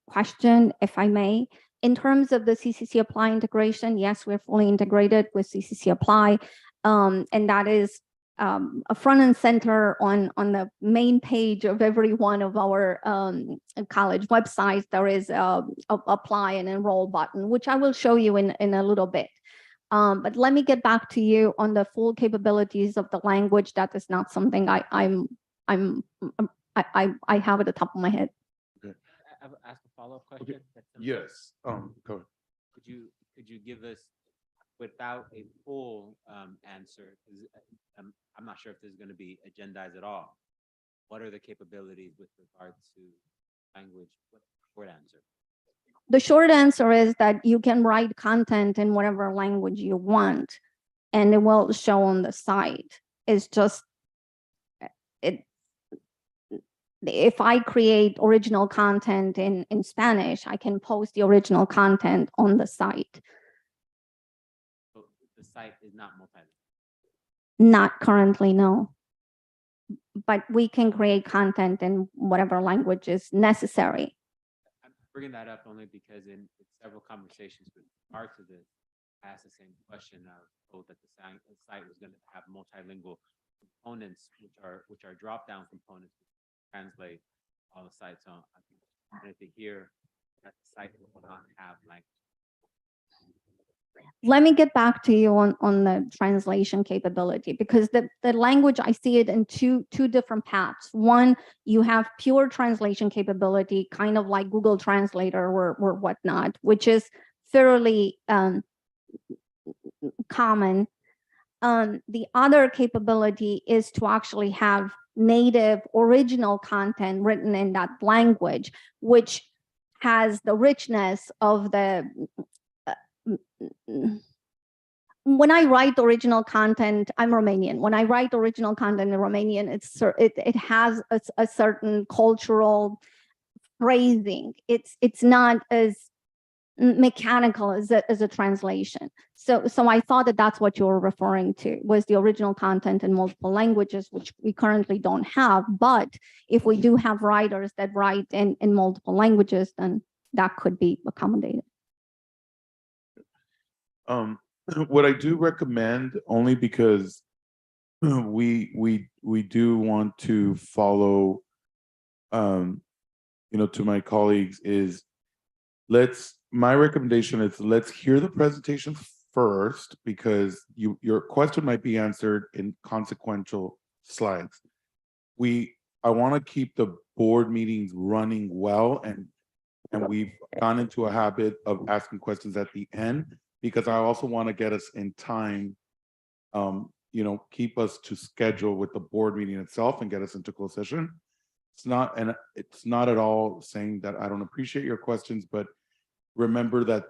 Speaker 12: question, if I may. In terms of the CCC apply integration, yes, we're fully integrated with CCC apply, and that is a front and center on the main page of every one of our college websites. There is a apply and enroll button, which I will show you in a little bit. But let me get back to you on the full capabilities of the language. That is not something I have at the top of my head.
Speaker 15: I've asked a follow-up question.
Speaker 1: Okay. Yes. Go ahead.
Speaker 15: Could you give us, without a full answer, because I'm not sure if there's going to be agendized at all, what are the capabilities with regard to language? What's the short answer?
Speaker 12: The short answer is that you can write content in whatever language you want, and it will show on the site. It's just, if I create original content in Spanish, I can post the original content on the site.
Speaker 15: So the site is not multilingual.
Speaker 12: Not currently, no. But we can create content in whatever language is necessary.
Speaker 15: I'm bringing that up only because in several conversations with regard to this, I asked the same question. I was told that the site was going to have multilingual components, which are drop-down components to translate all the sites. So I wanted to hear that the site will not have language.
Speaker 12: Let me get back to you on the translation capability, because the language, I see it in two different paths. One, you have pure translation capability, kind of like Google Translator or whatnot, which is fairly common. The other capability is to actually have native original content written in that language, which has the richness of the when I write original content, I'm Romanian. When I write original content in Romanian, it has a certain cultural phrasing. It's not as mechanical as a translation. So I thought that that's what you were referring to, was the original content in multiple languages, which we currently don't have. But if we do have writers that write in multiple languages, then that could be accommodated.
Speaker 1: What I do recommend, only because we do want to follow, to my colleagues, is my recommendation is let's hear the presentation first because your question might be answered in consequential slides. I want to keep the board meetings running well, and we've gone into a habit of asking questions at the end because I also want to get us in time, keep us to schedule with the board meeting itself and get us into closed session. It's not at all saying that I don't appreciate your questions, but remember that,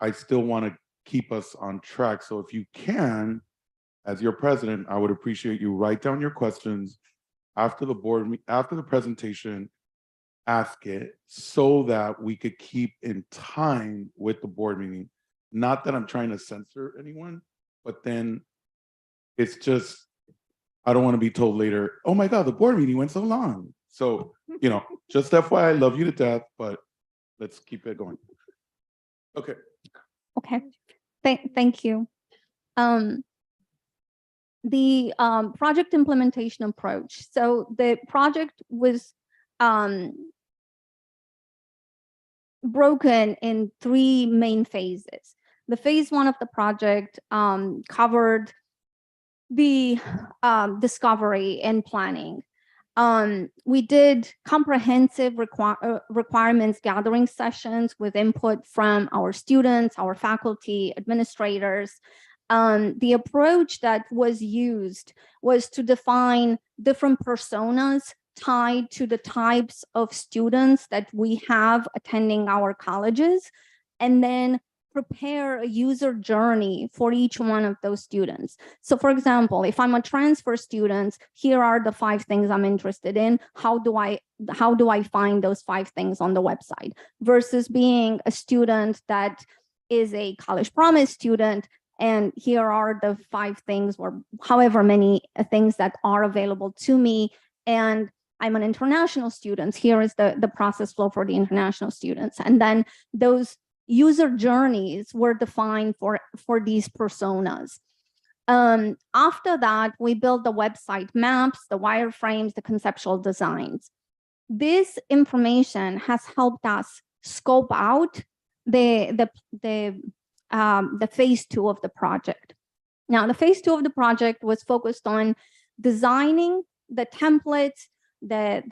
Speaker 1: I still want to keep us on track. So if you can, as your president, I would appreciate you write down your questions after the presentation, ask it so that we could keep in time with the board meeting. Not that I'm trying to censor anyone, but then it's just, I don't want to be told later, oh my God, the board meeting went so long. So, just FYI, I love you to death, but let's keep it going. Okay.
Speaker 12: Okay, thank you. The project implementation approach. So the project was broken in 3 main phases. The phase 1 of the project covered the discovery and planning. We did comprehensive requirements gathering sessions with input from our students, our faculty, administrators. The approach that was used was to define different personas tied to the types of students that we have attending our colleges, and then prepare a user journey for each one of those students. So for example, if I'm a transfer student, here are the 5 things I'm interested in. How do I find those 5 things on the website? Versus being a student that is a college promise student, and here are the 5 things or however many things that are available to me. And I'm an international student. Here is the process flow for the international students. And then those user journeys were defined for these personas. After that, we built the website maps, the wireframes, the conceptual designs. This information has helped us scope out the phase 2 of the project. Now, the phase 2 of the project was focused on designing the templates, the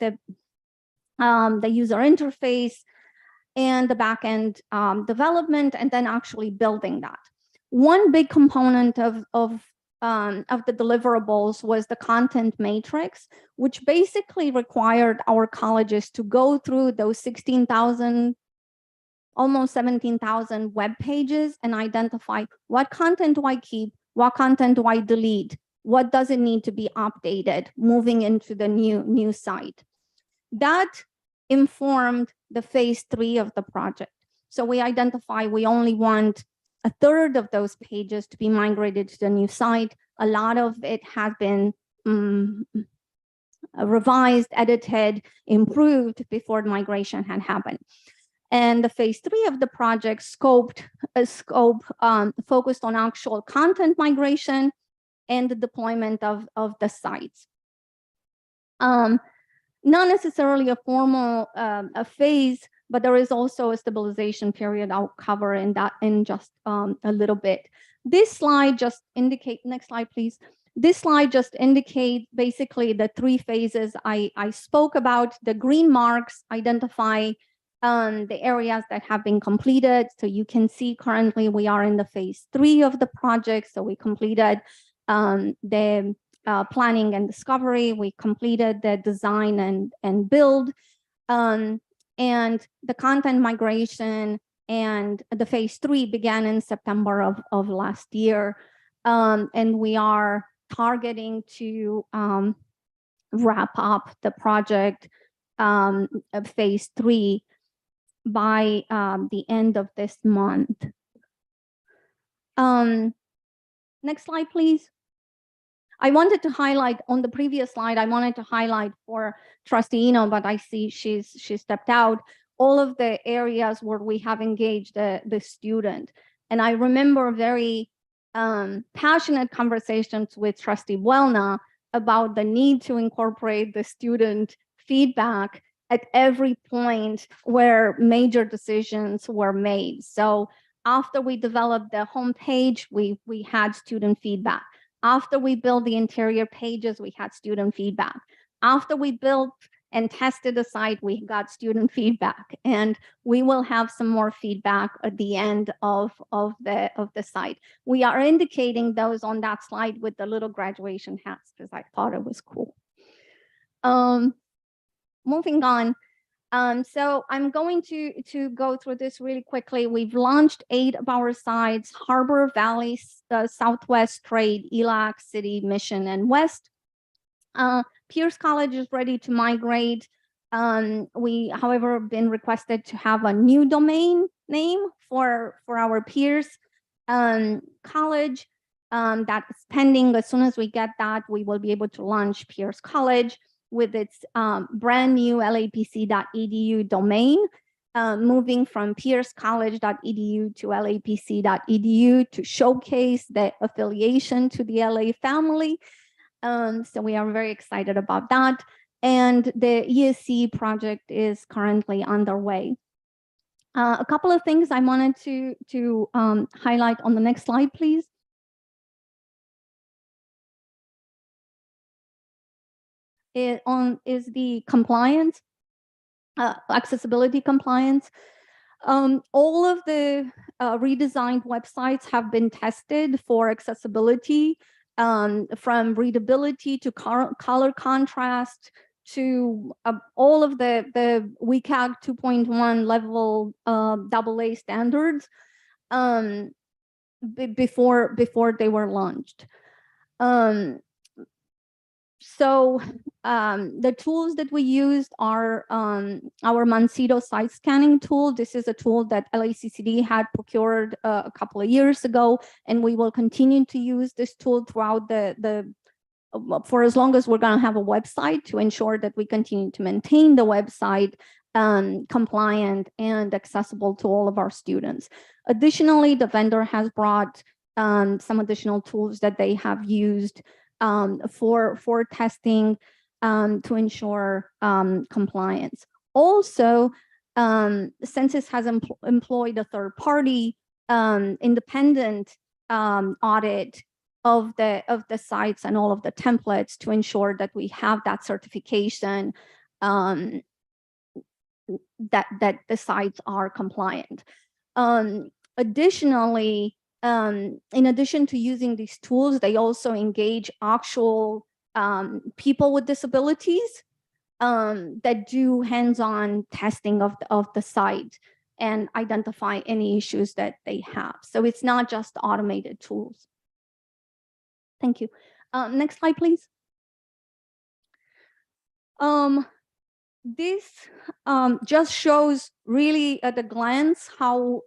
Speaker 12: user interface, and the backend development, and then actually building that. One big component of the deliverables was the content matrix, which basically required our colleges to go through those 16,000, almost 17,000 web pages and identify what content do I keep, what content do I delete, what does it need to be updated moving into the new site. That informed the phase 3 of the project. So we identify we only want 1/3 of those pages to be migrated to the new site. A lot of it has been revised, edited, improved before the migration had happened. And the phase 3 of the project focused on actual content migration and the deployment of the sites. Not necessarily a formal phase, but there is also a stabilization period. I'll cover in just a little bit. This slide just indicate, next slide, please. This slide just indicates basically the 3 phases I spoke about. The green marks identify the areas that have been completed. So you can see currently we are in the phase 3 of the project. So we completed the planning and discovery. We completed the design and build, and the content migration and the phase 3 began in September of last year. And we are targeting to wrap up the project of phase 3 by the end of this month. Next slide, please. I wanted to highlight on the previous slide, I wanted to highlight for Trustee Eno, but I see she stepped out, all of the areas where we have engaged the student. And I remember very passionate conversations with Trustee Buelna about the need to incorporate the student feedback at every point where major decisions were made. So After we developed the homepage, we had student feedback. After we built the interior pages, we had student feedback. After we built and tested the site, we got student feedback, and we will have some more feedback at the end of the site. We are indicating those on that slide with the little graduation hats because I thought it was cool. Moving on. So I'm going to go through this really quickly. We've launched 8 of our sites: Harbor Valley, Southwest Trade, LACCD, Mission, and West. Pierce College is ready to migrate. We, however, been requested to have a new domain name for our Pierce College. That is pending. As soon as we get that, we will be able to launch Pierce College with its brand new lapc.edu domain, moving from piercecollege.edu to lapc.edu to showcase the affiliation to the LA family. So we are very excited about that. And the ESC project is currently underway. A couple of things I wanted to highlight on the next slide, please. Is the compliance, accessibility compliance. All of the redesigned websites have been tested for accessibility, from readability to color contrast to all of the WCAG 2.1 level AA standards before they were launched. So the tools that we used are our Mancito site scanning tool. This is a tool that LACCD had procured a couple of years ago, and we will continue to use this tool throughout for as long as we're going to have a website, to ensure that we continue to maintain the website compliant and accessible to all of our students. Additionally, the vendor has brought some additional tools that they have used for testing to ensure compliance. Also, Census has employed a third-party independent audit of the sites and all of the templates to ensure that we have that certification that the sites are compliant. Additionally, in addition to using these tools, they also engage actual people with disabilities that do hands-on testing of the site and identify any issues that they have. So it's not just automated tools. Thank you. Next slide, please. This just shows really at a glance how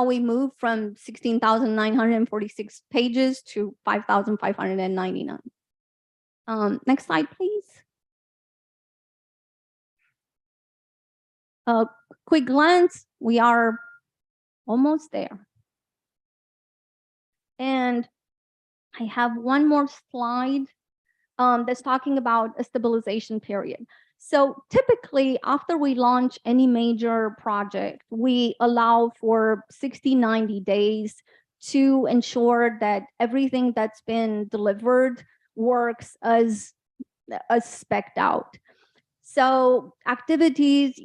Speaker 12: we move from 16,946 pages to 5,599. Next slide, please. Quick glance, we are almost there. And I have one more slide that's talking about a stabilization period. So typically, after we launch any major project, we allow for 60, 90 days to ensure that everything that's been delivered works as spec'd out. So activities,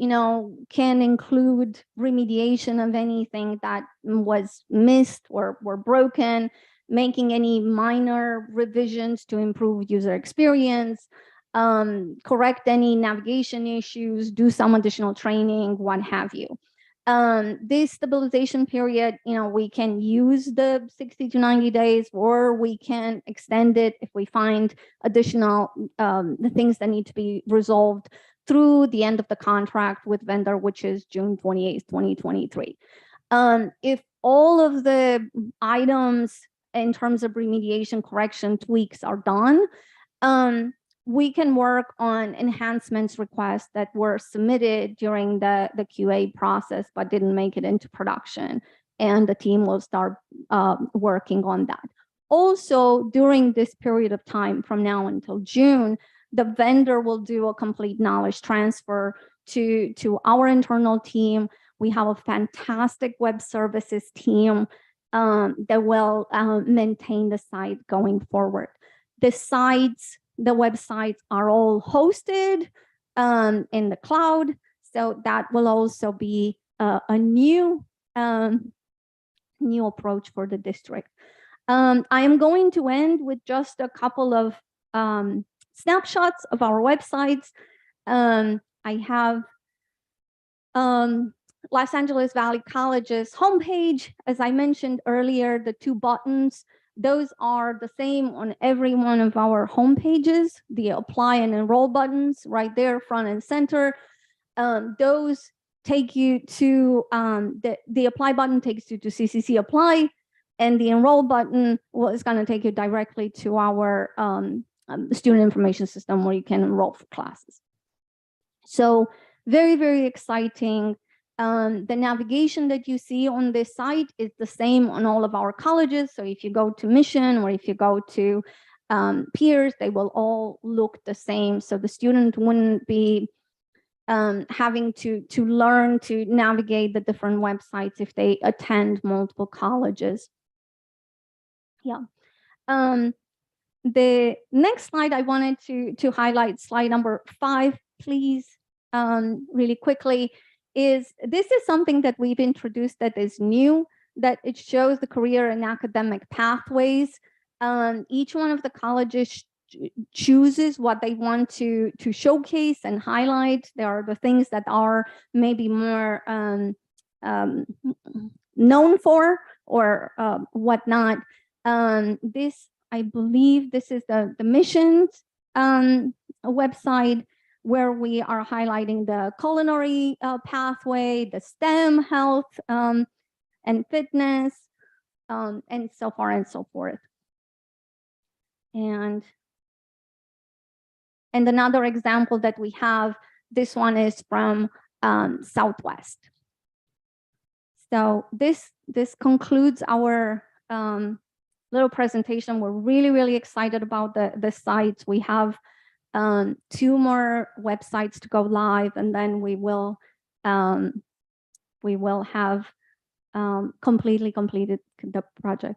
Speaker 12: can include remediation of anything that was missed or were broken, making any minor revisions to improve user experience, correct any navigation issues, do some additional training, what have you. This stabilization period, we can use the 60 to 90 days, or we can extend it if we find additional the things that need to be resolved through the end of the contract with vendor, which is June 28th, 2023. If all of the items in terms of remediation, correction, tweaks are done, we can work on enhancements requests that were submitted during the QA process but didn't make it into production, and the team will start working on that. Also, during this period of time from now until June, the vendor will do a complete knowledge transfer to our internal team. We have a fantastic web services team that will maintain the site going forward. The websites are all hosted in the cloud, so that will also be a new approach for the district. I am going to end with just a couple of snapshots of our websites. I have Los Angeles Valley College's homepage. As I mentioned earlier, the 2 buttons, those are the same on every one of our homepages. The apply and enroll buttons right there, front and center. Those take you to, the apply button takes you to CCC Apply, and the enroll button is going to take you directly to our student information system where you can enroll for classes. So very, very exciting. The navigation that you see on this site is the same on all of our colleges. So if you go to Mission or if you go to Pierce, they will all look the same. So the student wouldn't be having to learn to navigate the different websites if they attend multiple colleges. Yeah. The next slide I wanted to highlight, slide number 5, please, really quickly, is this is something that we've introduced that is new, that it shows the career and academic pathways. Each one of the colleges chooses what they want to showcase and highlight. There are the things that are maybe more known for or whatnot. This, I believe this is the missions website, where we are highlighting the culinary pathway, the STEM, health and fitness, and so far and so forth. And another example that we have, this one is from Southwest. So this concludes our little presentation. We're really, really excited about the sites. We have 2 more websites to go live, and then we will have completely completed the project.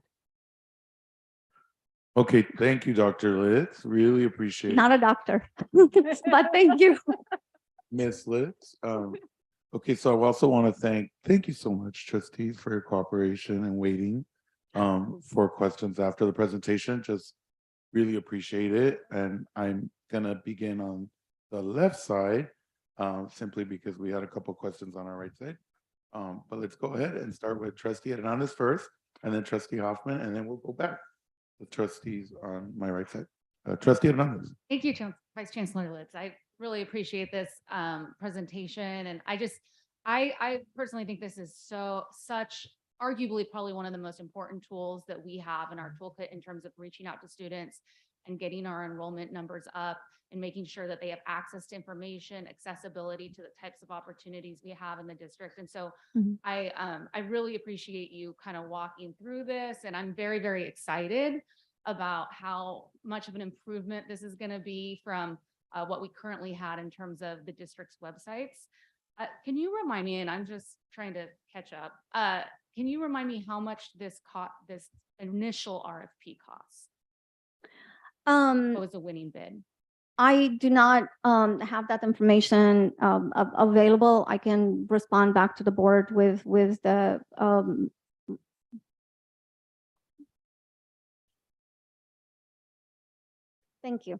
Speaker 1: Okay, thank you, Dr. Litz. Really appreciate it.
Speaker 12: Not a doctor, but thank you.
Speaker 1: Ms. Litz. Okay, so I also want to thank you so much, trustees, for your cooperation and waiting for questions after the presentation. Just really appreciate it. And I'm gonna begin on the left side, simply because we had a couple questions on our right side. But let's go ahead and start with Trustee Hernandez first, and then Trustee Hoffman, and then we'll go back to trustees on my right side. Trustee Hernandez.
Speaker 16: Thank you, Vice Chancellor Litz. I really appreciate this presentation. And I personally think this is such arguably probably one of the most important tools that we have in our toolkit in terms of reaching out to students and getting our enrollment numbers up and making sure that they have access to information, accessibility to the types of opportunities we have in the district. And so I really appreciate you kind of walking through this, and I'm very, very excited about how much of an improvement this is going to be from what we currently had in terms of the district's websites. Can you remind me, and I'm just trying to catch up, can you remind me how much this initial RFP costs? What was the winning bid?
Speaker 12: I do not have that information available. I can respond back to the board with the thank you.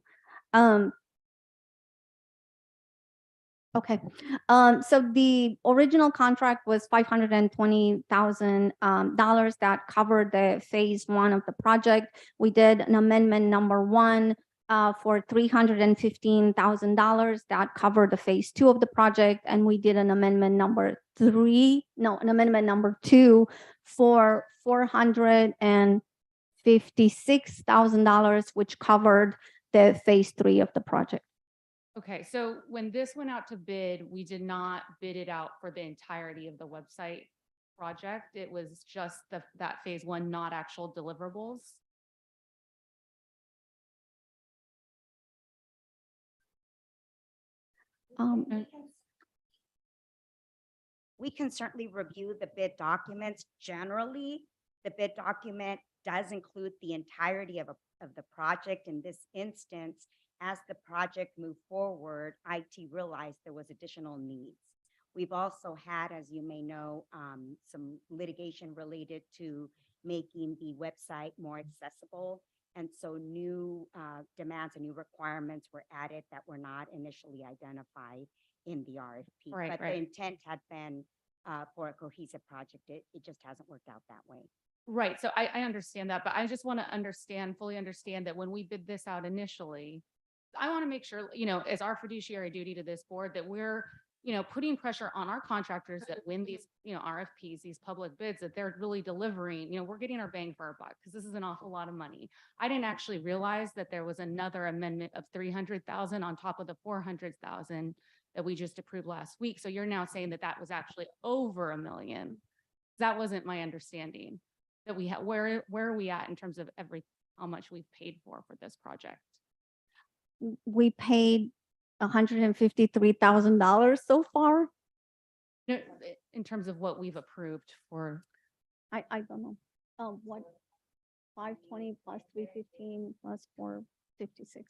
Speaker 12: Okay, so the original contract was $520,000 that covered the phase 1 of the project. We did an amendment number 1 for $315,000 that covered the phase 2 of the project, and we did an amendment number 2 for $456,000, which covered the phase 3 of the project.
Speaker 16: Okay, so when this went out to bid, we did not bid it out for the entirety of the website project. It was just that phase 1, not actual deliverables.
Speaker 4: We can certainly review the bid documents. Generally, the bid document does include the entirety of the project. In this instance, as the project moved forward, IT realized there was additional needs. We've also had, as you may know, some litigation related to making the website more accessible. And so new demands and new requirements were added that were not initially identified in the RFP.
Speaker 16: Right,
Speaker 4: But the
Speaker 16: right.
Speaker 4: intent had been for a cohesive project. It just hasn't worked out that way.
Speaker 16: Right. So I understand that, but I just want to fully understand that when we bid this out initially, I want to make sure, as our fiduciary duty to this board, that we're, putting pressure on our contractors that win these, RFPs, these public bids, that they're really delivering, we're getting our bang for our buck, because this is an awful lot of money. I didn't actually realize that there was another amendment of 300,000 on top of the 400,000 that we just approved last week. So you're now saying that that was actually over $1 million. That wasn't my understanding. That we have, where are we at in terms of how much we've paid for this project?
Speaker 12: We paid $153,000 so far.
Speaker 16: No, in terms of what we've approved for.
Speaker 12: I don't know. What 520 plus 315 plus 456.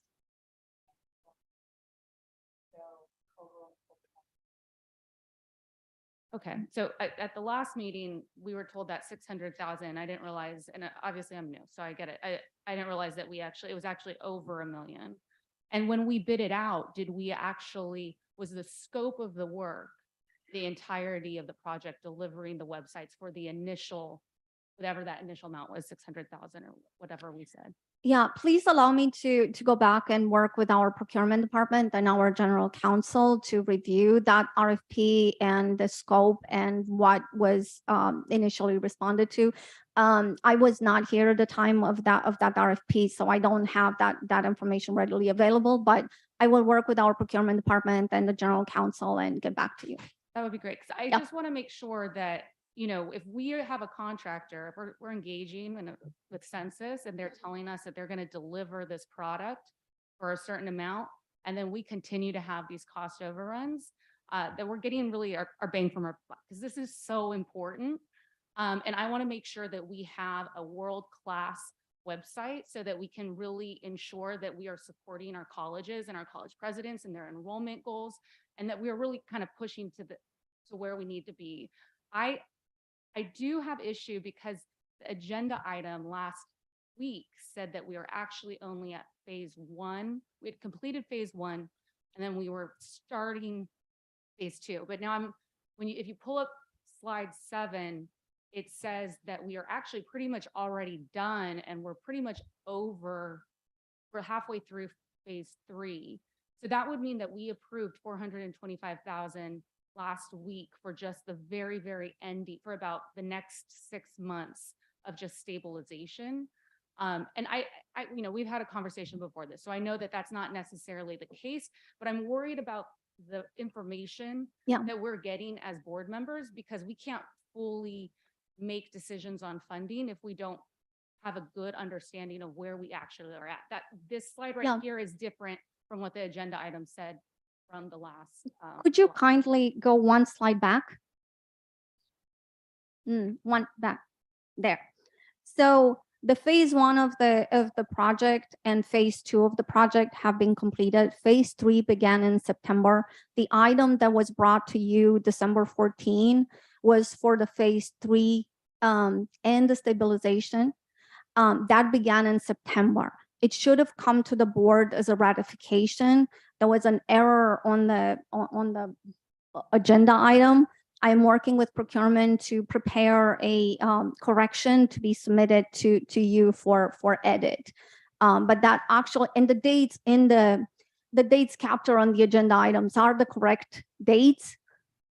Speaker 16: Okay, so at the last meeting, we were told that 600,000. I didn't realize, and obviously I'm new, so I get it. I didn't realize that it was actually over $1 million. And when we bid it out, was the scope of the work the entirety of the project, delivering the websites for the initial, whatever that initial amount was, 600,000 or whatever we said?
Speaker 12: Yeah, please allow me to go back and work with our procurement department and our general counsel to review that RFP and the scope and what was initially responded to. I was not here at the time of that RFP, so I don't have that information readily available, but I will work with our procurement department and the general counsel and get back to you.
Speaker 16: That would be great, because I just want to make sure that, if we have a contractor, if we're engaging with Census and they're telling us that they're going to deliver this product for a certain amount, and then we continue to have these cost overruns, that we're getting really our bang from our buck, because this is so important. And I want to make sure that we have a world-class website so that we can really ensure that we are supporting our colleges and our college presidents and their enrollment goals, and that we are really kind of pushing to where we need to be. I do have issue because the agenda item last week said that we were actually only at phase 1. We had completed phase 1, and then we were starting phase 2. But now if you pull up slide 7, it says that we are actually pretty much already done, and we're pretty much we're halfway through phase 3. So that would mean that we approved 425,000 last week for just the very, very ending, for about the next 6 months of just stabilization. And we've had a conversation before this, so I know that that's not necessarily the case, but I'm worried about the information that we're getting as board members, because we can't fully make decisions on funding if we don't have a good understanding of where we actually are at. This slide right here is different from what the agenda item said from the last.
Speaker 12: Could you kindly go one slide back? One back there. So the phase 1 of the project and phase 2 of the project have been completed. Phase 3 began in September. The item that was brought to you December 14 was for the phase 3 and the stabilization. That began in September. It should have come to the board as a ratification. There was an error on the agenda item. I'm working with procurement to prepare a correction to be submitted to you for edit. But that actually, and the dates in the dates captured on the agenda items are the correct dates.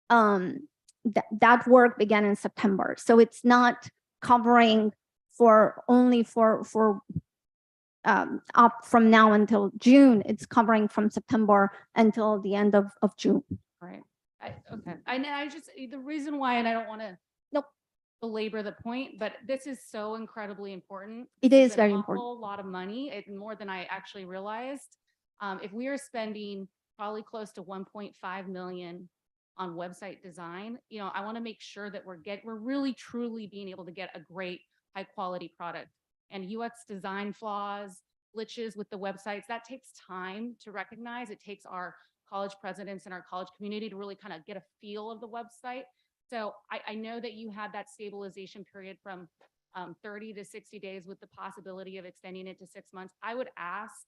Speaker 12: That work began in September, so it's not covering only for up from now until June. It's covering from September until the end of June.
Speaker 16: Right. Okay. I just, the reason why, and I don't want to belabor the point, but this is so incredibly important.
Speaker 12: It is very important.
Speaker 16: A whole lot of money, more than I actually realized. If we are spending probably close to 1.5 million on website design. I want to make sure that we're really truly being able to get a great high quality product. And UX design flaws, glitches with the websites, that takes time to recognize. It takes our college presidents and our college community to really kind of get a feel of the website. So I know that you had that stabilization period from 30 to 60 days with the possibility of extending it to 6 months. I would ask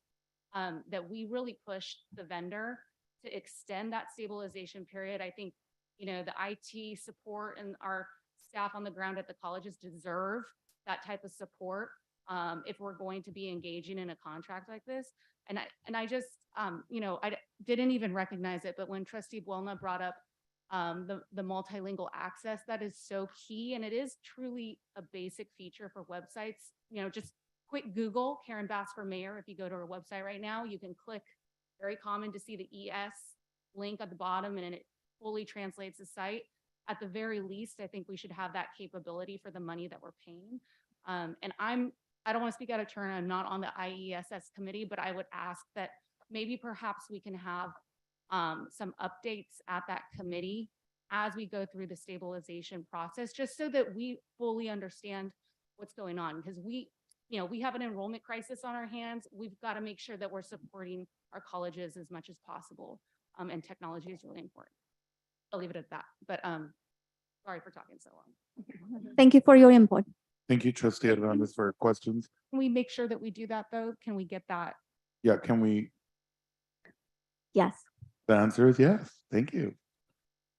Speaker 16: that we really push the vendor to extend that stabilization period. I think, the IT support and our staff on the ground at the colleges deserve that type of support if we're going to be engaging in a contract like this. And I just, I didn't even recognize it, but when Trustee Buolna brought up the multilingual access, that is so key. And it is truly a basic feature for websites. Just quick Google Karen Bass for mayor. If you go to our website right now, you can click, very common to see the ES link at the bottom, and it fully translates the site. At the very least, I think we should have that capability for the money that we're paying. And I don't want to speak out of turn. I'm not on the IESS committee, but I would ask that maybe perhaps we can have some updates at that committee as we go through the stabilization process, just so that we fully understand what's going on. Because we have an enrollment crisis on our hands. We've got to make sure that we're supporting our colleges as much as possible. And technology is really important. I'll leave it at that. But sorry for talking so long.
Speaker 12: Thank you for your input.
Speaker 1: Thank you, Trustee Hernandez, for questions.
Speaker 16: Can we make sure that we do that though? Can we get that?
Speaker 1: Yeah, can we?
Speaker 12: Yes.
Speaker 1: The answer is yes. Thank you.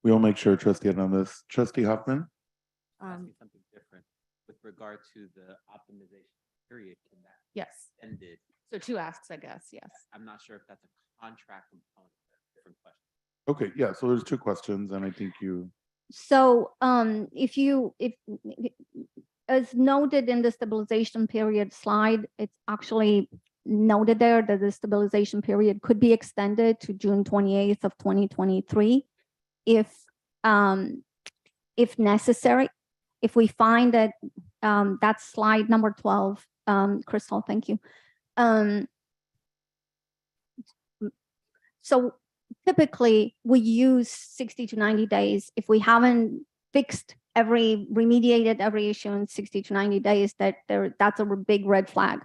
Speaker 1: We'll make sure, Trustee Hernandez. Trustee Hoffman?
Speaker 15: Asking something different with regard to the optimization period. Can that
Speaker 16: Yes.
Speaker 15: be extended?
Speaker 16: So 2 asks, I guess. Yes.
Speaker 15: I'm not sure if that's a contract component. Different question.
Speaker 1: Okay, yeah, so there's 2 questions, and I think you,
Speaker 12: So if as noted in the stabilization period slide, it's actually noted there that the stabilization period could be extended to June 28th of 2023 if necessary. If we find that that's slide number 12, Crystal, thank you. So typically we use 60 to 90 days. If we haven't remediated every issue in 60 to 90 days, that's a big red flag.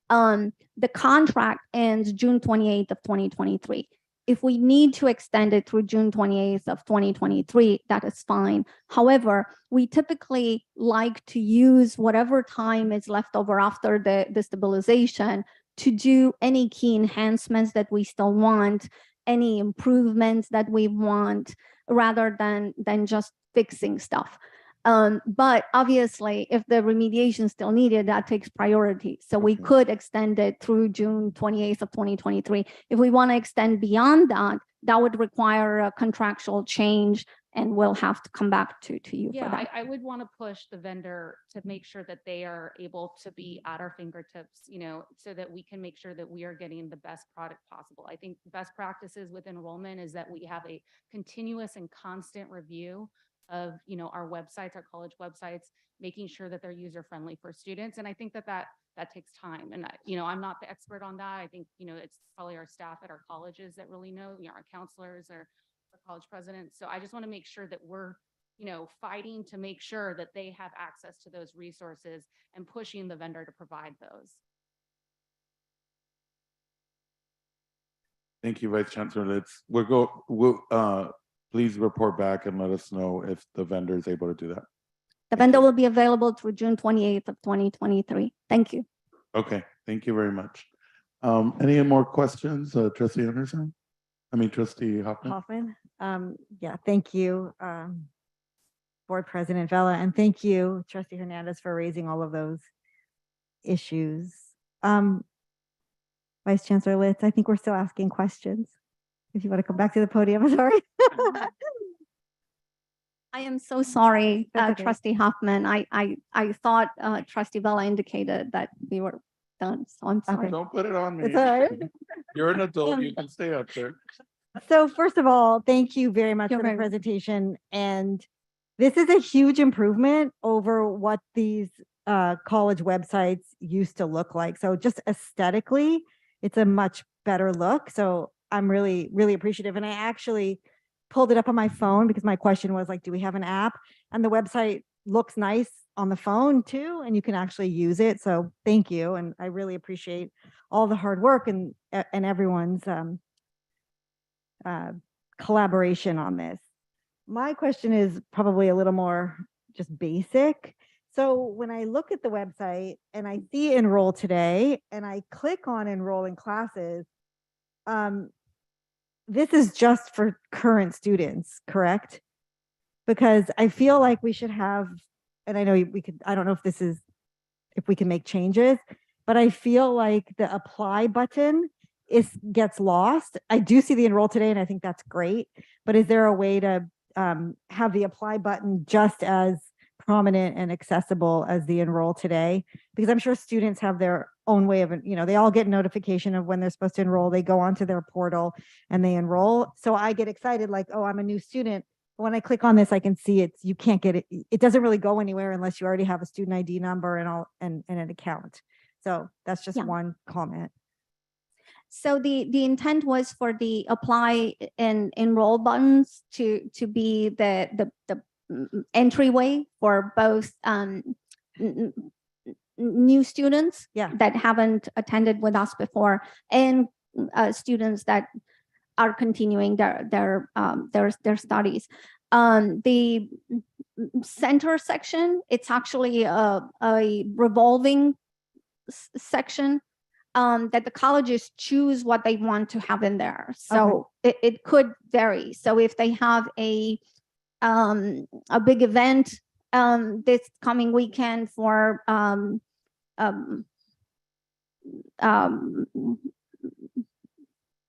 Speaker 12: The contract ends June 28th of 2023. If we need to extend it through June 28th of 2023, that is fine. However, we typically like to use whatever time is left over after the stabilization to do any key enhancements that we still want, any improvements that we want, rather than just fixing stuff. But obviously, if the remediation is still needed, that takes priority. So we could extend it through June 28th of 2023. If we want to extend beyond that, that would require a contractual change, and we'll have to come back to you for
Speaker 16: Yeah,
Speaker 12: that.
Speaker 16: I would want to push the vendor to make sure that they are able to be at our fingertips, so that we can make sure that we are getting the best product possible. I think best practices with enrollment is that we have a continuous and constant review of, our websites, our college websites, making sure that they're user-friendly for students. And I think that takes time. And, I'm not the expert on that. I think, it's probably our staff at our colleges that really know, our counselors or college presidents. So I just want to make sure that we're, fighting to make sure that they have access to those resources and pushing the vendor to provide those.
Speaker 1: thank you, Vice Chancellor. Please report back and let us know if the vendor is able to do that.
Speaker 12: The vendor will be available through June 28th of 2023. Thank you.
Speaker 1: Okay, thank you very much. Any more questions, Trustee Anderson? Trustee Hoffman?
Speaker 17: Yeah, thank you, Board President Vela, and thank you, Trustee Hernandez, for raising all of those issues. Vice Chancellor Litz, I think we're still asking questions. If you want to come back to the podium, sorry.
Speaker 12: I am so sorry,
Speaker 17: That's okay.
Speaker 12: Trustee Hoffman. I thought Trustee Vela indicated that we were done, so I'm sorry.
Speaker 1: Don't put it on me.
Speaker 17: It's all right.
Speaker 1: You're an adult, you can stay up there.
Speaker 17: So first of all, thank you very much
Speaker 12: You're
Speaker 17: for the
Speaker 12: very welcome.
Speaker 17: presentation. And this is a huge improvement over what these college websites used to look like. So just aesthetically, it's a much better look. So I'm really, really appreciative. And I actually pulled it up on my phone because my question was like, do we have an app? And the website looks nice on the phone too, and you can actually use it. So thank you. And I really appreciate all the hard work and everyone's collaboration on this. My question is probably a little more just basic. So when I look at the website and I see enroll today and I click on enroll in classes, this is just for current students, correct? Because I feel like we should have, and I know we could, I don't know if we can make changes, but I feel like the apply button gets lost. I do see the enroll today and I think that's great, but is there a way to have the apply button just as prominent and accessible as the enroll today? Because I'm sure students have their own way of, they all get notification of when they're supposed to enroll. They go onto their portal and they enroll. So I get excited like, oh, I'm a new student. But when I click on this, I can see you can't get it. It doesn't really go anywhere unless you already have a student ID number and an account. So that's just one comment.
Speaker 12: So the intent was for the apply and enroll buttons to be the entryway for both new students that haven't attended with us before and students that are continuing their studies. The center section, it's actually a revolving section that the colleges choose what they want to have in there. So it could vary. So if they have a big event this coming weekend for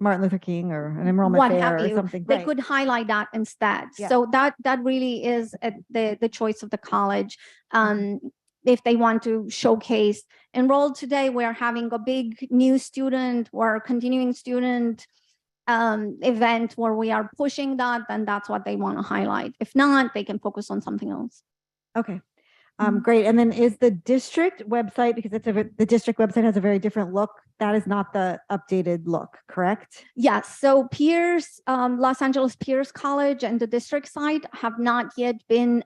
Speaker 17: Martin Luther King or an enrollment
Speaker 12: what
Speaker 17: fair
Speaker 12: have
Speaker 17: or
Speaker 12: you,
Speaker 17: something.
Speaker 12: they
Speaker 17: Right.
Speaker 12: could highlight that instead.
Speaker 17: Yeah.
Speaker 12: So that really is the choice of the college. If they want to showcase enroll today, we're having a big new student or continuing student event where we are pushing that, then that's what they want to highlight. If not, they can focus on something else.
Speaker 17: Okay. Great. And then is the district website, because the district website has a very different look, that is not the updated look, correct?
Speaker 12: Yes. So Pierce, Los Angeles Pierce College and the district site have not yet been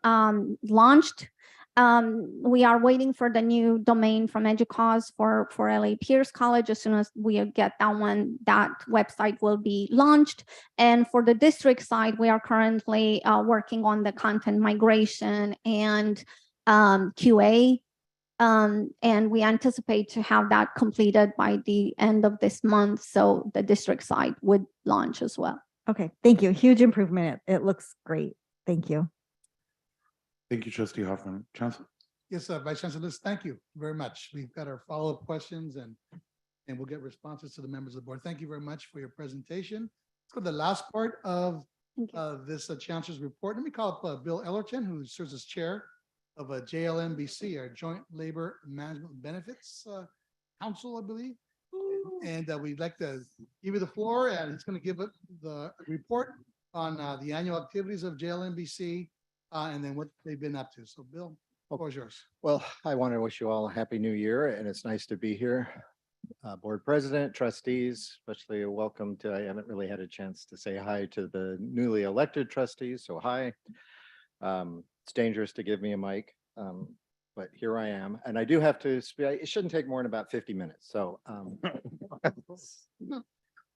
Speaker 12: launched. We are waiting for the new domain from EDUCAUSE for LA Pierce College. As soon as we get that one, that website will be launched. And for the district side, we are currently working on the content migration and QA. And we anticipate to have that completed by the end of this month. So the district side would launch as well.
Speaker 17: Okay, thank you. Huge improvement. It looks great. Thank you.
Speaker 1: Thank you, Trustee Hoffman. Chancellor?
Speaker 5: Yes, Vice Chancellor, thank you very much. We've got our follow-up questions and we'll get responses to the members of the board. Thank you very much for your presentation. Let's go to the last part of this Chancellor's report. Let me call up Bill Ellerton, who serves as chair of JLMBC, our Joint Labor Management Benefits Council, I believe. And we'd like to give you the floor, and it's going to give it the report on the annual activities of JLMBC and then what they've been up to. So Bill, the floor is yours.
Speaker 6: Well, I want to wish you all a happy new year, and it's nice to be here. Board President, trustees, especially a welcome to, I haven't really had a chance to say hi to the newly elected trustees, so hi. It's dangerous to give me a mic, but here I am. And I do have to speak, it shouldn't take more than about 50 minutes. So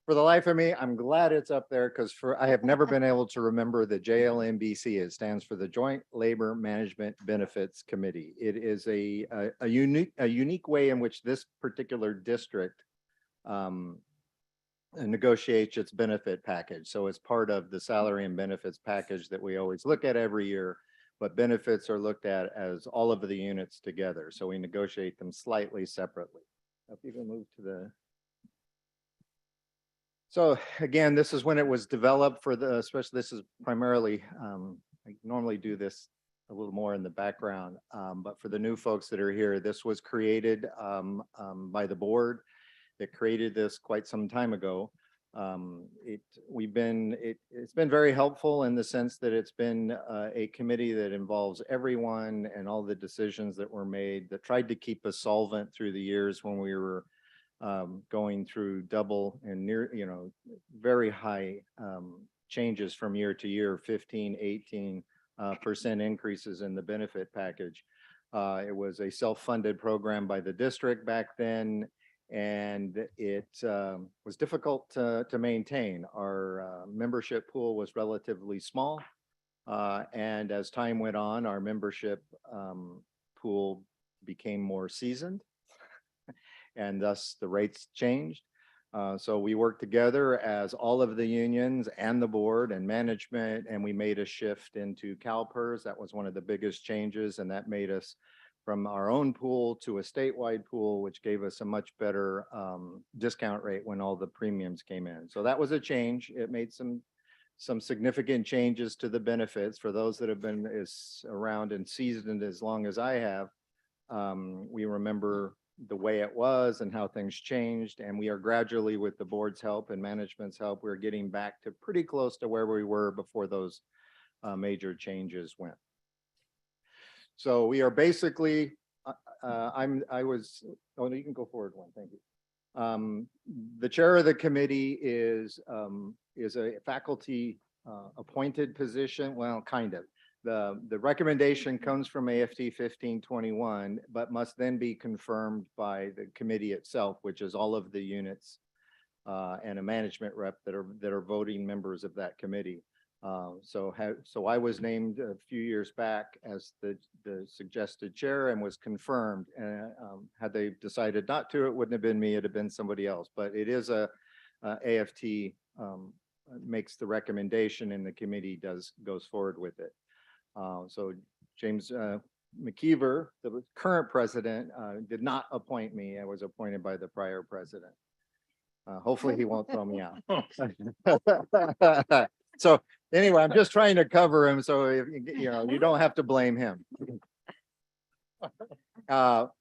Speaker 6: for the life of me, I'm glad it's up there because I have never been able to remember the JLMBC. It stands for the Joint Labor Management Benefits Committee. It is a unique way in which this particular district negotiates its benefit package. So it's part of the salary and benefits package that we always look at every year, but benefits are looked at as all of the units together. So we negotiate them slightly separately. If you can move to the. So again, this is when it was developed for the, especially this is primarily, I normally do this a little more in the background, but for the new folks that are here, this was created by the board that created this quite some time ago. It's been very helpful in the sense that it's been a committee that involves everyone and all the decisions that were made that tried to keep us solvent through the years when we were going through double and near, very high changes from year to year, 15, 18% increases in the benefit package. It was a self-funded program by the district back then, and it was difficult to maintain. Our membership pool was relatively small, and as time went on, our membership pool became more seasoned, and thus the rates changed. So we worked together as all of the unions and the board and management, and we made a shift into CalPERS. That was one of the biggest changes, and that made us from our own pool to a statewide pool, which gave us a much better discount rate when all the premiums came in. So that was a change. It made some significant changes to the benefits for those that have been around and seasoned as long as I have. We remember the way it was and how things changed, and we are gradually, with the board's help and management's help, we're getting back to pretty close to where we were before those major changes went. So we are basically, you can go forward one, thank you. The chair of the committee is a faculty appointed position, well, kind of. The recommendation comes from AFT 1521, but must then be confirmed by the committee itself, which is all of the units and a management rep that are voting members of that committee. So I was named a few years back as the suggested chair and was confirmed. Had they decided not to, it wouldn't have been me, it'd have been somebody else. But it is AFT makes the recommendation and the committee goes forward with it. So James McKeever, the current president, did not appoint me. I was appointed by the prior president. Hopefully he won't throw me out. So anyway, I'm just trying to cover him, so if, you don't have to blame him.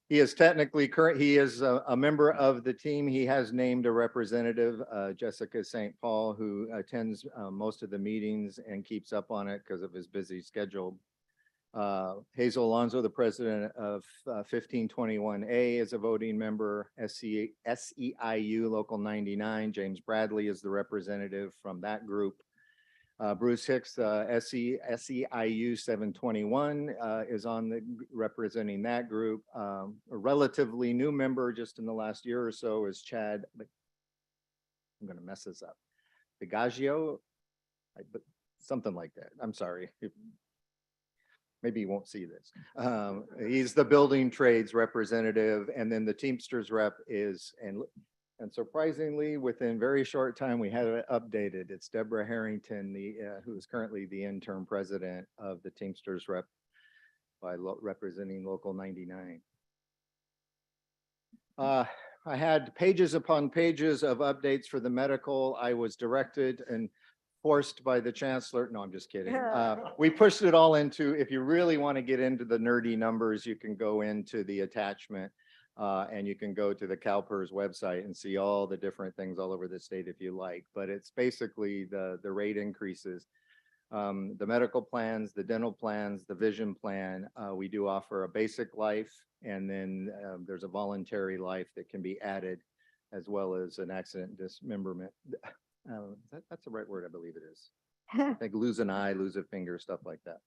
Speaker 6: He is technically current. He is a member of the team. He has named a representative, Jessica St. Paul, who attends most of the meetings and keeps up on it because of his busy schedule. Hazel Alonso, the president of 1521A, is a voting member. SEIU Local 99. James Bradley is the representative from that group. Bruce Hicks, SEIU 721, is representing that group. A relatively new member just in the last year or so is Chad. I'm going to mess this up. Biagio, something like that. I'm sorry. Maybe you won't see this. He's the building trades representative, and then the Teamsters rep is, and surprisingly, within very short time, we had it updated. It's Deborah Harrington, who is currently the interim president of the Teamsters rep representing Local 99. I had pages upon pages of updates for the medical. I was directed and forced by the chancellor. No, I'm just kidding. We pushed it all into, if you really want to get into the nerdy numbers, you can go into the attachment. And you can go to the CalPERS website and see all the different things all over the state if you like, but it's basically the rate increases. The medical plans, the dental plans, the vision plan, we do offer a basic life, and then there's a voluntary life that can be added, as well as an accident dismemberment. That's the right word, I believe it is. Like lose an eye, lose a finger, stuff like that.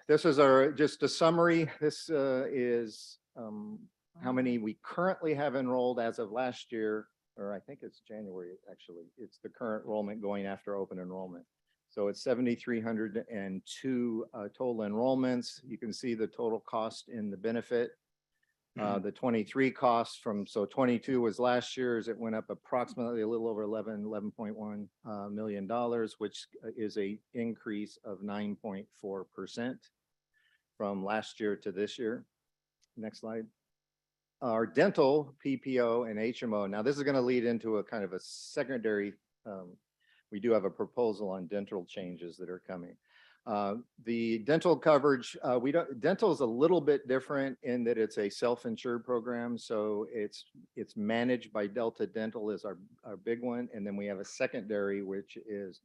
Speaker 6: This is just a summary. This is how many we currently have enrolled as of last year, or I think it's January, actually. It's the current enrollment going after open enrollment. So it's 7,302 total enrollments. You can see the total cost in the benefit. The 23 costs so 22 was last year's. It went up approximately a little over $11.1 million, which is a increase of 9.4% from last year to this year. Next slide. Our dental, PPO, and HMO. Now this is going to lead into a kind of a secondary. We do have a proposal on dental changes that are coming. The dental coverage, dental is a little bit different in that it's a self-insured program. So it's managed by Delta Dental is our big one. And then we have a secondary, which is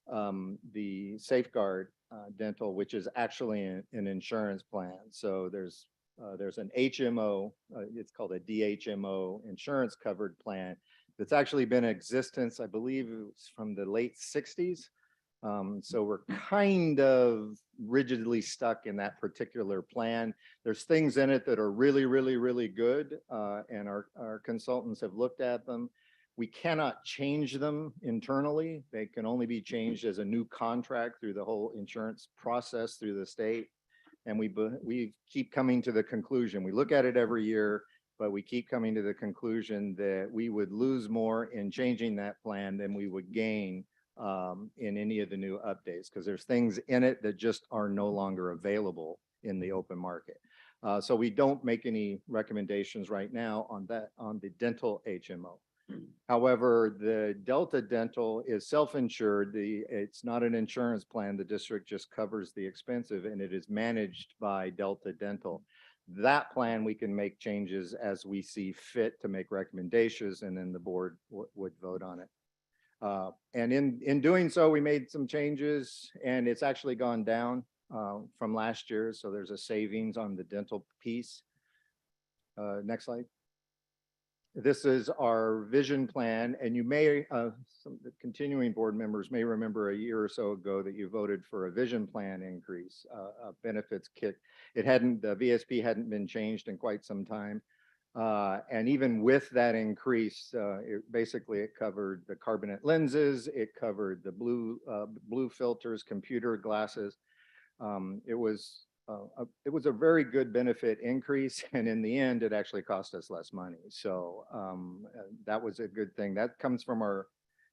Speaker 6: the Safeguard Dental, which is actually an insurance plan. So there's an HMO, it's called a DHMO insurance covered plan It's actually been in existence, I believe it was from the late 60s. So we're kind of rigidly stuck in that particular plan. There's things in it that are really, really, really good, and our consultants have looked at them. We cannot change them internally. They can only be changed as a new contract through the whole insurance process through the state. And we keep coming to the conclusion. We look at it every year, but we keep coming to the conclusion that we would lose more in changing that plan than we would gain in any of the new updates, because there's things in it that just are no longer available in the open market. So we don't make any recommendations right now on the dental HMO. However, the Delta Dental is self-insured. It's not an insurance plan. The district just covers the expensive, and it is managed by Delta Dental. That plan, we can make changes as we see fit to make recommendations, and then the board would vote on it. And in doing so, we made some changes, and it's actually gone down from last year. So there's a savings on the dental piece. Next slide. This is our vision plan, and you may, some of the continuing board members may remember a year or so ago that you voted for a vision plan increase, benefits kick. The VSP hadn't been changed in quite some time. And even with that increase, it covered the carbonate lenses, it covered the blue filters, computer glasses. It was a very good benefit increase, and in the end, it actually cost us less money. So that was a good thing. That comes from our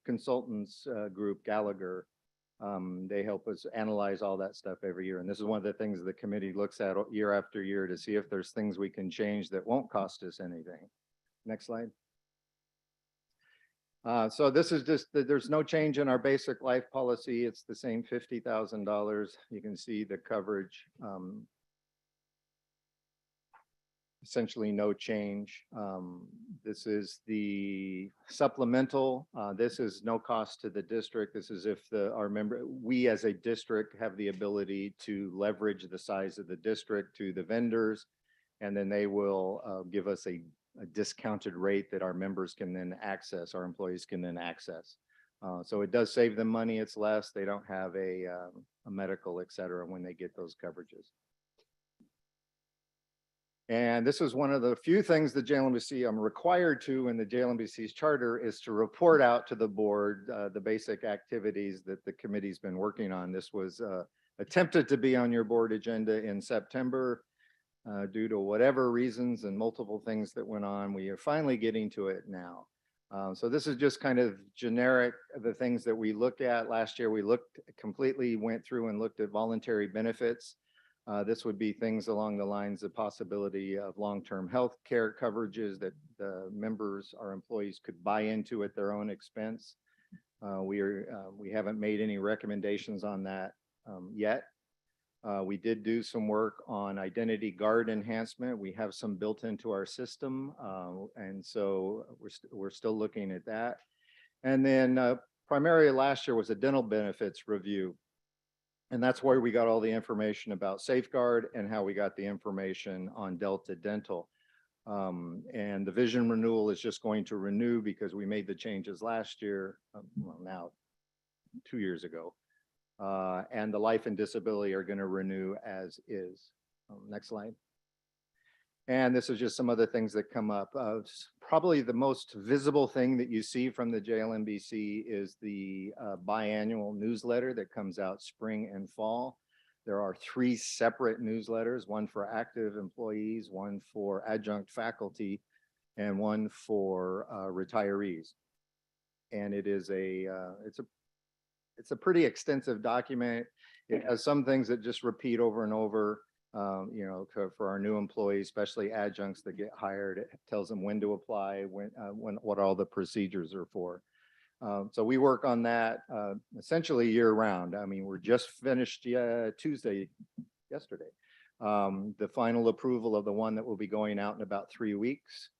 Speaker 6: consultants group, Gallagher. They help us analyze all that stuff every year. And this is one of the things the committee looks at year after year to see if there's things we can change that won't cost us anything. Next slide. So this is just, there's no change in our basic life policy. It's the same $50,000. You can see the coverage. Essentially no change. This is the supplemental. This is no cost to the district. This is if we as a district have the ability to leverage the size of the district to the vendors, and then they will give us a discounted rate that our members can then access, our employees can then access. So it does save them money. It's less. They don't have a medical, et cetera, when they get those coverages. And this is one of the few things the JLMBC I'm required to in the JLMBC's charter is to report out to the board the basic activities that the committee's been working on. This was attempted to be on your board agenda in September. Due to whatever reasons and multiple things that went on, we are finally getting to it now. So this is just kind of generic, the things that we looked at last year. We went through and looked at voluntary benefits. This would be things along the lines of possibility of long-term health care coverages that the members, our employees, could buy into at their own expense. We haven't made any recommendations on that yet. We did do some work on identity guard enhancement. We have some built into our system, and so we're still looking at that. And then primarily last year was a dental benefits review. And that's where we got all the information about Safeguard and how we got the information on Delta Dental. And the vision renewal is just going to renew because we made the changes last year, well, now 2 years ago. And the life and disability are going to renew as is. Next slide. And this is just some other things that come up. Probably the most visible thing that you see from the JLMBC is the biannual newsletter that comes out spring and fall. There are 3 separate newsletters, one for active employees, one for adjunct faculty, and one for retirees. And it is it's a pretty extensive document. It has some things that just repeat over and over. For our new employees, especially adjuncts that get hired, it tells them when to apply, what all the procedures are for. So we work on that essentially year round. I mean, we're just finished yesterday. The final approval of the one that will be going out in about 3 weeks.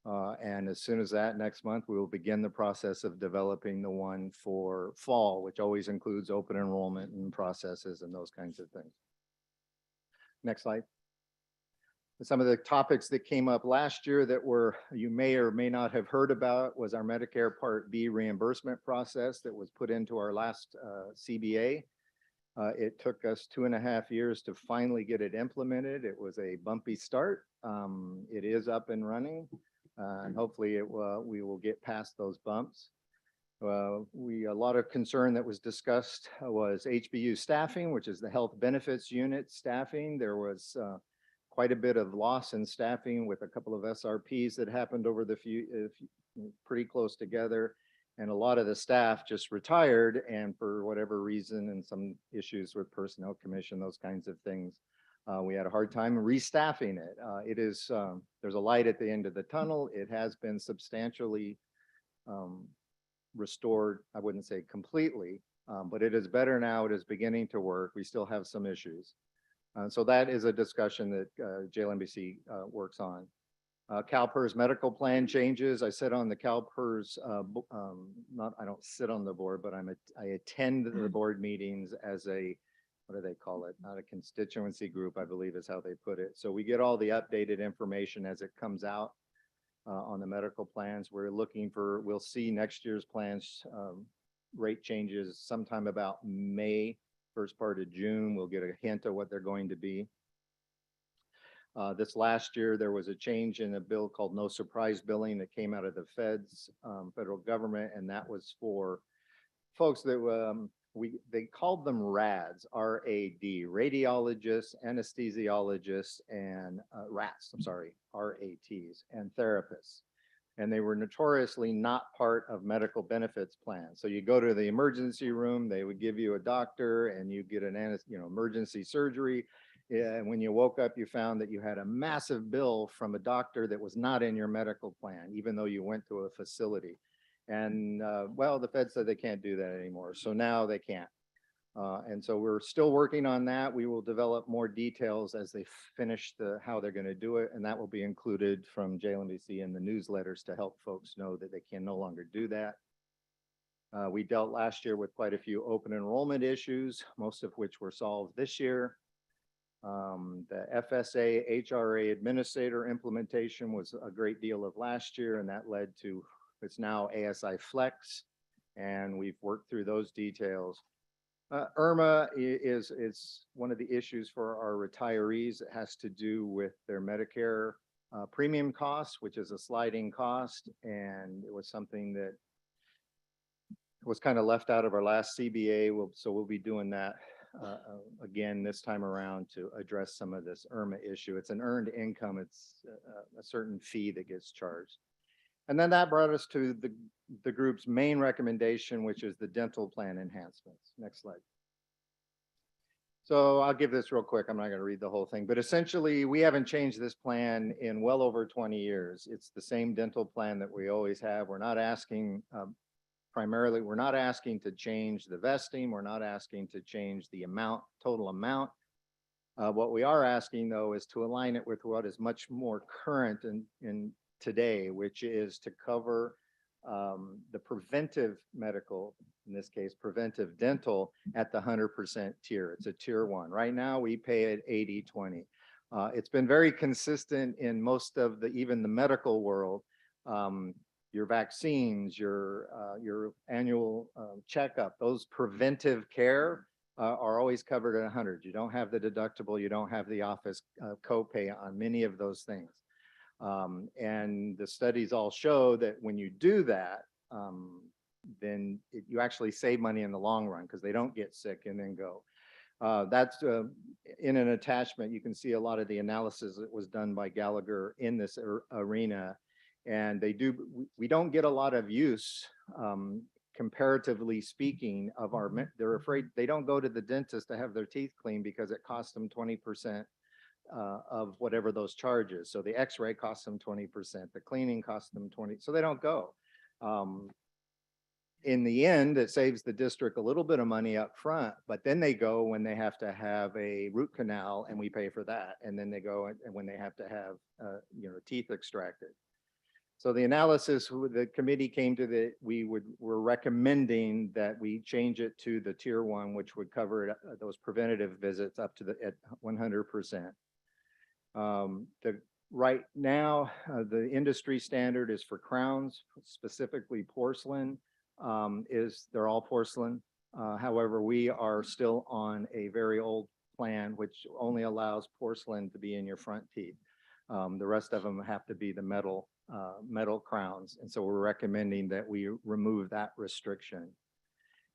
Speaker 6: And as soon as that next month, we will begin the process of developing the one for fall, which always includes open enrollment and processes and those kinds of things. Next slide. Some of the topics that came up last year that you may or may not have heard about was our Medicare Part B reimbursement process that was put into our last CBA. It took us 2.5 years to finally get it implemented. It was a bumpy start. It is up and running, and hopefully we will get past those bumps. A lot of concern that was discussed was HBU staffing, which is the health benefits unit staffing. There was quite a bit of loss in staffing with a couple of SRPs that happened over the pretty close together. And a lot of the staff just retired, and for whatever reason, and some issues with personnel commission, those kinds of things, we had a hard time restaffing it. There's a light at the end of the tunnel. It has been substantially restored. I wouldn't say completely, but it is better now. It is beginning to work. We still have some issues. So that is a discussion that JLMBC works on. CalPERS medical plan changes. I sit on the CalPERS, I don't sit on the board, but I attend the board meetings as a, what do they call it? Not a constituency group, I believe is how they put it. So we get all the updated information as it comes out on the medical plans. We'll see next year's plans, rate changes sometime about May, first part of June. We'll get a hint of what they're going to be. This last year, there was a change in a bill called no surprise billing that came out of the federal government, and that was for folks that they called them RADs, R-A-D, radiologists, anesthesiologists, and RATs, and therapists. And they were notoriously not part of medical benefits plans. So you go to the emergency room, they would give you a doctor, and you get an emergency surgery. And when you woke up, you found that you had a massive bill from a doctor that was not in your medical plan, even though you went to a facility. And well, the Fed said they can't do that anymore. So now they can't. And so we're still working on that. We will develop more details as they finish how they're going to do it. And that will be included from JLMBC in the newsletters to help folks know that they can no longer do that. We dealt last year with quite a few open enrollment issues, most of which were solved this year. The FSA HRA administrator implementation was a great deal of last year, and that led to, it's now ASI Flex, and we've worked through those details. IRMA is one of the issues for our retirees. It has to do with their Medicare premium costs, which is a sliding cost, and it was something that was kind of left out of our last CBA. So we'll be doing that again this time around to address some of this IRMA issue. It's an earned income. It's a certain fee that gets charged. And then that brought us to the group's main recommendation, which is the dental plan enhancements. Next slide. So I'll give this real quick. I'm not going to read the whole thing, but essentially we haven't changed this plan in well over 20 years. It's the same dental plan that we always have. We're not asking, primarily, we're not asking to change the vesting. We're not asking to change the total amount. What we are asking though is to align it with what is much more current in today, which is to cover the preventive medical, in this case, preventive dental at the 100% tier. It's a tier 1. Right now we pay at 80/20. It's been very consistent in most of even the medical world. Your vaccines, your annual checkup, those preventive care are always covered at 100. You don't have the deductible, you don't have the office copay on many of those things. And the studies all show that when you do that, then you actually save money in the long run because they don't get sick and then go. That's in an attachment. You can see a lot of the analysis that was done by Gallagher in this arena. And we don't get a lot of use, comparatively speaking, they're afraid they don't go to the dentist to have their teeth cleaned because it costs them 20% of whatever those charges. So the x-ray costs them 20%, the cleaning costs them 20%, so they don't go. In the end, it saves the district a little bit of money up front, but then they go when they have to have a root canal and we pay for that. And then they go and when they have to have teeth extracted. So the analysis, the committee came to that we're recommending that we change it to the tier 1, which would cover those preventative visits up to at 100%. Right now, the industry standard is for crowns, specifically porcelain, they're all porcelain. However, we are still on a very old plan, which only allows porcelain to be in your front teeth. The rest of them have to be the metal crowns. And so we're recommending that we remove that restriction.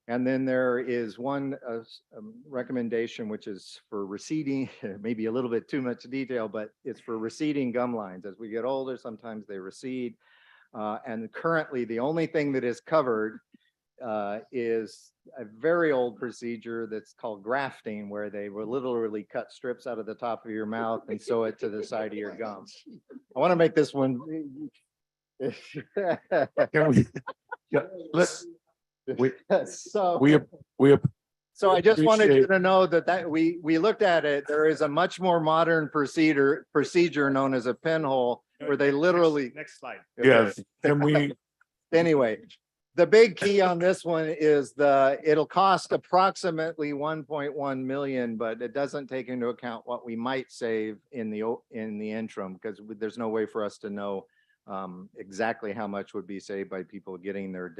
Speaker 6: And then there is one recommendation, which is for receding, maybe a little bit too much detail, but it's for receding gum lines. As we get older, sometimes they recede. And currently, the only thing that is covered is a very old procedure that's called grafting, where they will literally cut strips out of the top of your mouth and sew it to the side of your gums. I want to make this one.
Speaker 1: Can we, yeah, let's,
Speaker 6: So
Speaker 1: we
Speaker 6: so I just wanted you
Speaker 1: appreciate-
Speaker 6: to know that we looked at it. There is a much more modern procedure known as a pinhole, where they literally.
Speaker 20: Next slide.
Speaker 1: Yes, can we,
Speaker 6: Anyway, the big key on this one is it'll cost approximately 1.1 million, but it doesn't take into account what we might save in the interim, because there's no way for us to know exactly how much would be saved by people getting their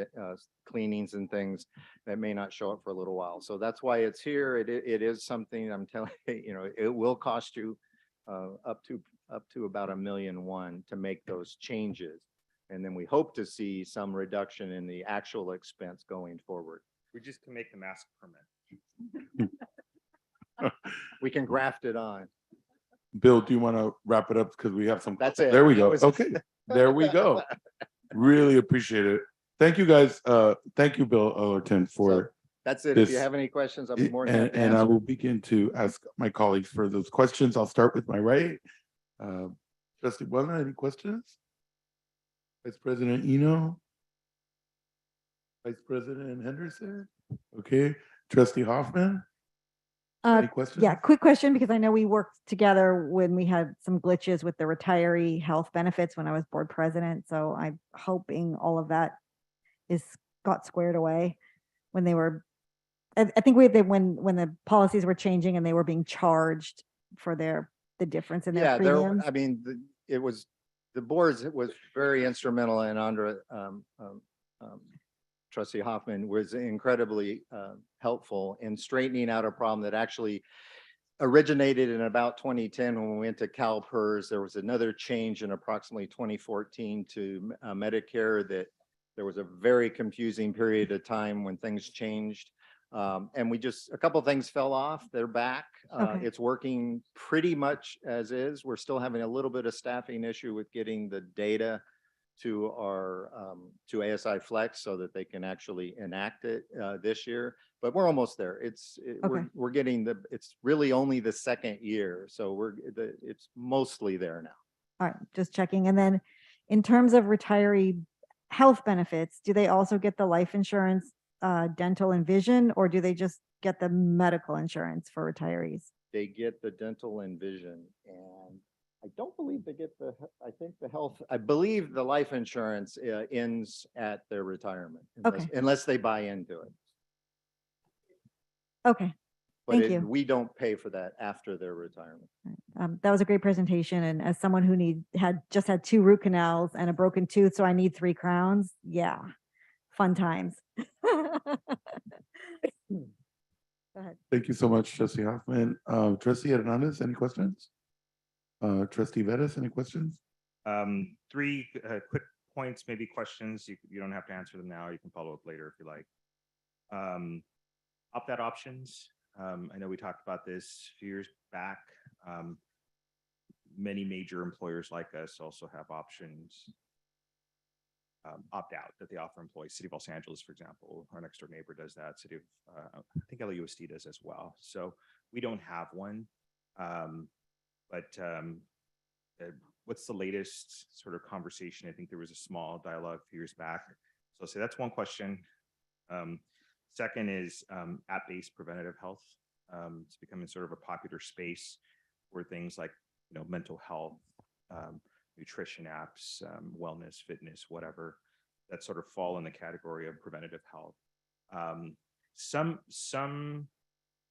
Speaker 6: cleanings and things that may not show up for a little while. So that's why it's here. It is something I'm telling you, it will cost you up to about $1.1 million to make those changes. And then we hope to see some reduction in the actual expense going forward.
Speaker 20: We just can make the mask permanent.
Speaker 6: We can graft it on.
Speaker 1: Bill, do you want to wrap it up? Because we have some.
Speaker 6: That's it.
Speaker 1: There we go.
Speaker 6: That was-
Speaker 1: Okay, there we go. Really appreciate it. Thank you, guys. Thank you, Bill Overton, for.
Speaker 6: That's it. If you
Speaker 1: this.
Speaker 6: have any questions, I'll be more than happy to
Speaker 1: And I
Speaker 6: answer.
Speaker 1: will begin to ask my colleagues for those questions. I'll start with my right. Trustee Buena, any questions? Vice President Eno? Vice President Henderson? Okay, Trustee Hoffman? Any questions?
Speaker 17: Yeah, quick question, because I know we worked together when we had some glitches with the retiree health benefits when I was board president. So I'm hoping all of that got squared away when they were, I think when the policies were changing and they were being charged for the difference in their
Speaker 6: Yeah,
Speaker 17: premiums.
Speaker 6: I mean, the boards was very instrumental, and Andra, Trustee Hoffman was incredibly helpful in straightening out a problem that actually originated in about 2010 when we went to CalPERS. There was another change in approximately 2014 to Medicare that there was a very confusing period of time when things changed. And a couple of things fell off. They're back.
Speaker 17: Okay.
Speaker 6: It's working pretty much as is. We're still having a little bit of staffing issue with getting the data to our to ASI Flex so that they can actually enact it this year. But we're almost there. We're getting it's really only the second year, so it's mostly there now.
Speaker 17: All right, just checking. And then in terms of retiree health benefits, do they also get the life insurance, dental and vision, or do they just get the medical insurance for retirees?
Speaker 6: They get the dental and vision, and I don't believe they get I believe the life insurance ends at their retirement unless they buy into it.
Speaker 17: Okay,
Speaker 6: But
Speaker 17: thank you.
Speaker 6: we don't pay for that after their retirement.
Speaker 17: That was a great presentation. And as someone who just had 2 root canals and a broken tooth, so I need 3 crowns. Yeah, fun times. Go ahead.
Speaker 1: Thank you so much, Trustee Hoffman. Trustee Hernandez, any questions? Trustee Vettis, any questions?
Speaker 7: 3 quick points, maybe questions. You don't have to answer them now. You can follow up later if you like. Opt-out options. I know we talked about this a few years back. Many major employers like us also have options. Opt out that they offer employees. City of Los Angeles, for example, our next door neighbor does that. City of, I think LAUSD does as well. So we don't have one. What's the latest sort of conversation? I think there was a small dialogue a few years back. So I'll say that's one question. Second is app-based preventative health. It's becoming sort of a popular space where things like mental health, nutrition apps, wellness, fitness, whatever, that sort of fall in the category of preventative health. Some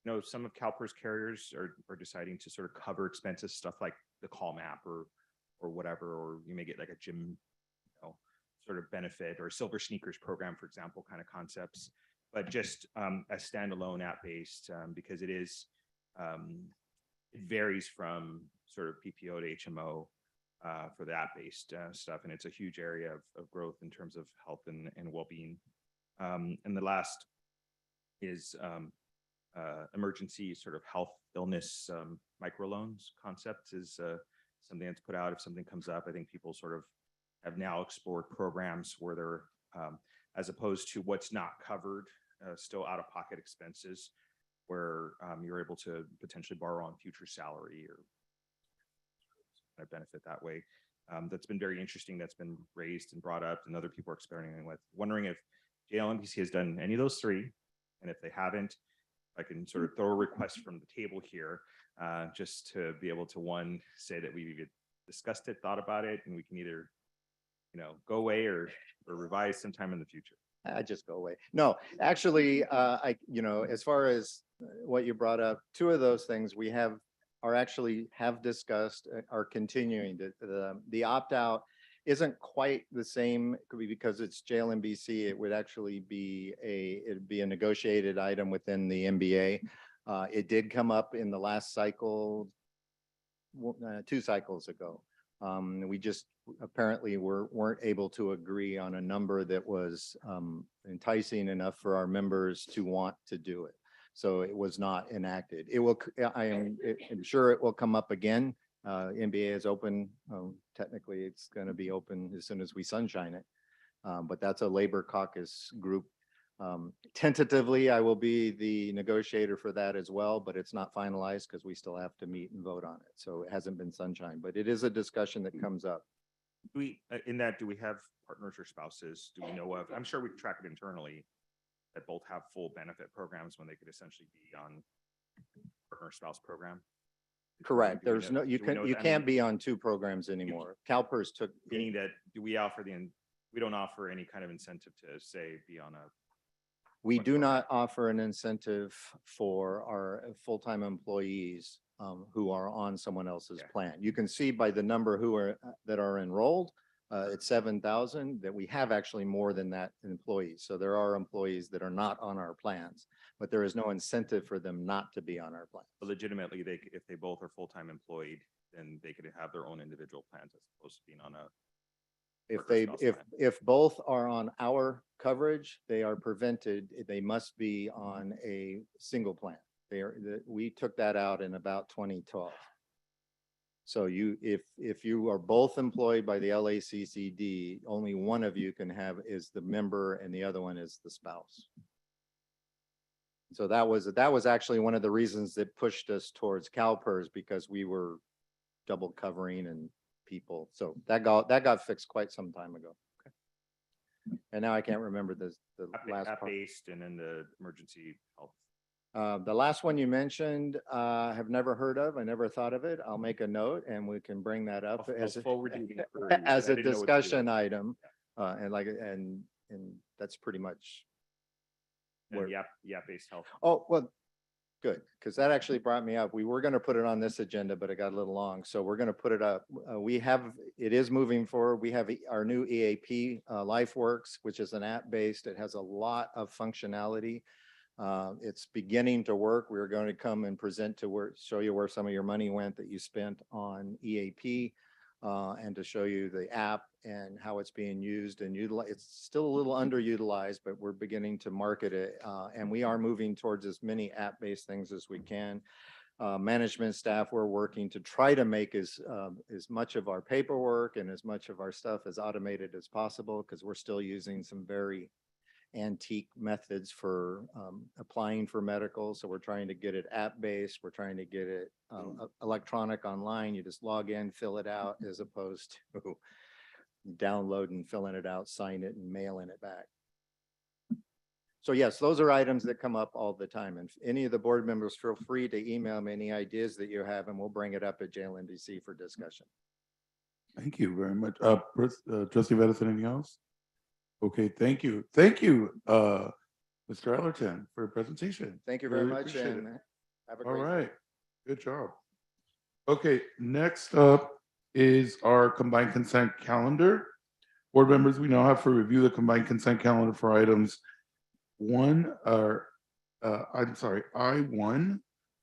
Speaker 7: of CalPERS carriers are deciding to sort of cover expenses, stuff like the call map or whatever, or you may get like a gym, sort of benefit, or silver sneakers program, for example, kind of concepts, but just a standalone app-based, because it is, it varies from sort of PPO to HMO for the app-based stuff, and it's a huge area of growth in terms of health and well-being. And the last is emergency sort of health illness microloans concept is something that's put out if something comes up. I think people sort of have now explored programs where they're, as opposed to what's not covered, still out-of-pocket expenses, where you're able to potentially borrow on future salary or benefit that way. That's been very interesting. That's been raised and brought up, and other people are experimenting with. Wondering if JLMBC has done any of those three, and if they haven't, I can sort of throw a request from the table here, just to be able to, one, say that we've discussed it, thought about it, and we can either, go away or revise sometime in the future.
Speaker 6: I just go away. No, actually, as far as what you brought up, two of those things we have discussed, are continuing. The opt-out isn't quite the same because it's JLMBC. It would actually be it'd be a negotiated item within the MBA. It did come up in the last cycle, 2 cycles ago. We just apparently weren't able to agree on a number that was enticing enough for our members to want to do it. So it was not enacted. I'm sure it will come up again. NBA is open. Technically, it's going to be open as soon as we sunshine it. But that's a labor caucus group. Tentatively, I will be the negotiator for that as well, but it's not finalized because we still have to meet and vote on it. So it hasn't been sunshine, but it is a discussion that comes up.
Speaker 7: Do we, do we have partners or spouses? Do we know of? I'm sure we track it internally, that both have full benefit programs when they could essentially be on partner spouse program.
Speaker 6: Correct.
Speaker 7: Do we
Speaker 6: There's
Speaker 7: know-
Speaker 6: no, you
Speaker 7: do we know that? I
Speaker 6: can't
Speaker 7: mean,
Speaker 6: be on 2 programs anymore. CalPERS took.
Speaker 7: meaning that, do we offer we don't offer any kind of incentive to say be on a.
Speaker 6: We do not offer an incentive for our full-time employees who are on someone else's plan. You can see by the number that are enrolled, it's 7,000, that we have actually more than that employees. So there are employees that are not on our plans, but there is no incentive for them not to be on our plan.
Speaker 7: But legitimately, if they both are full-time employed, then they could have their own individual plans as opposed to being on a.
Speaker 6: If both are on our coverage, they are prevented. They must be on a single plan. We took that out in about 2012. So if you are both employed by the LACCD, only one of you is the member and the other one is the spouse. So that was actually one of the reasons that pushed us towards CalPERS, because we were double covering and people. So that got fixed quite some time ago. Okay. And now I can't remember the last part.
Speaker 7: App-based and then the emergency health.
Speaker 6: The last one you mentioned, have never heard of. I never thought of it. I'll make a note and we can bring that up as a discussion item. And that's pretty much.
Speaker 7: The app-based health.
Speaker 6: Oh, well, good, because that actually brought me up. We were going to put it on this agenda, but it got a little long. So we're going to put it up. It is moving forward. We have our new EAP, LifeWorks, which is an app-based. It has a lot of functionality. It's beginning to work. We're going to come and show you where some of your money went that you spent on EAP, and to show you the app and how it's being used and utilized. It's still a little underutilized, but we're beginning to market it. And we are moving towards as many app-based things as we can. Management staff, we're working to try to make as much of our paperwork and as much of our stuff as automated as possible, because we're still using some very antique methods for applying for medical. So we're trying to get it app-based. We're trying to get it electronic online. You just log in, fill it out, as opposed to downloading, filling it out, sign it, and mailing it back. So yes, those are items that come up all the time. And any of the board members, feel free to email me any ideas that you have, and we'll bring it up at JLMBC for discussion.
Speaker 1: Thank you very much. Trustee Vedder, anything else? Okay, thank you. Thank you, Mr. Ellerton, for your presentation.
Speaker 6: Thank you very much.
Speaker 1: Appreciate
Speaker 6: And
Speaker 1: it.
Speaker 6: have a
Speaker 1: All
Speaker 6: great
Speaker 1: right, good job. Okay, next up is our combined consent calendar. Board members, we now have for review the combined consent calendar for items I1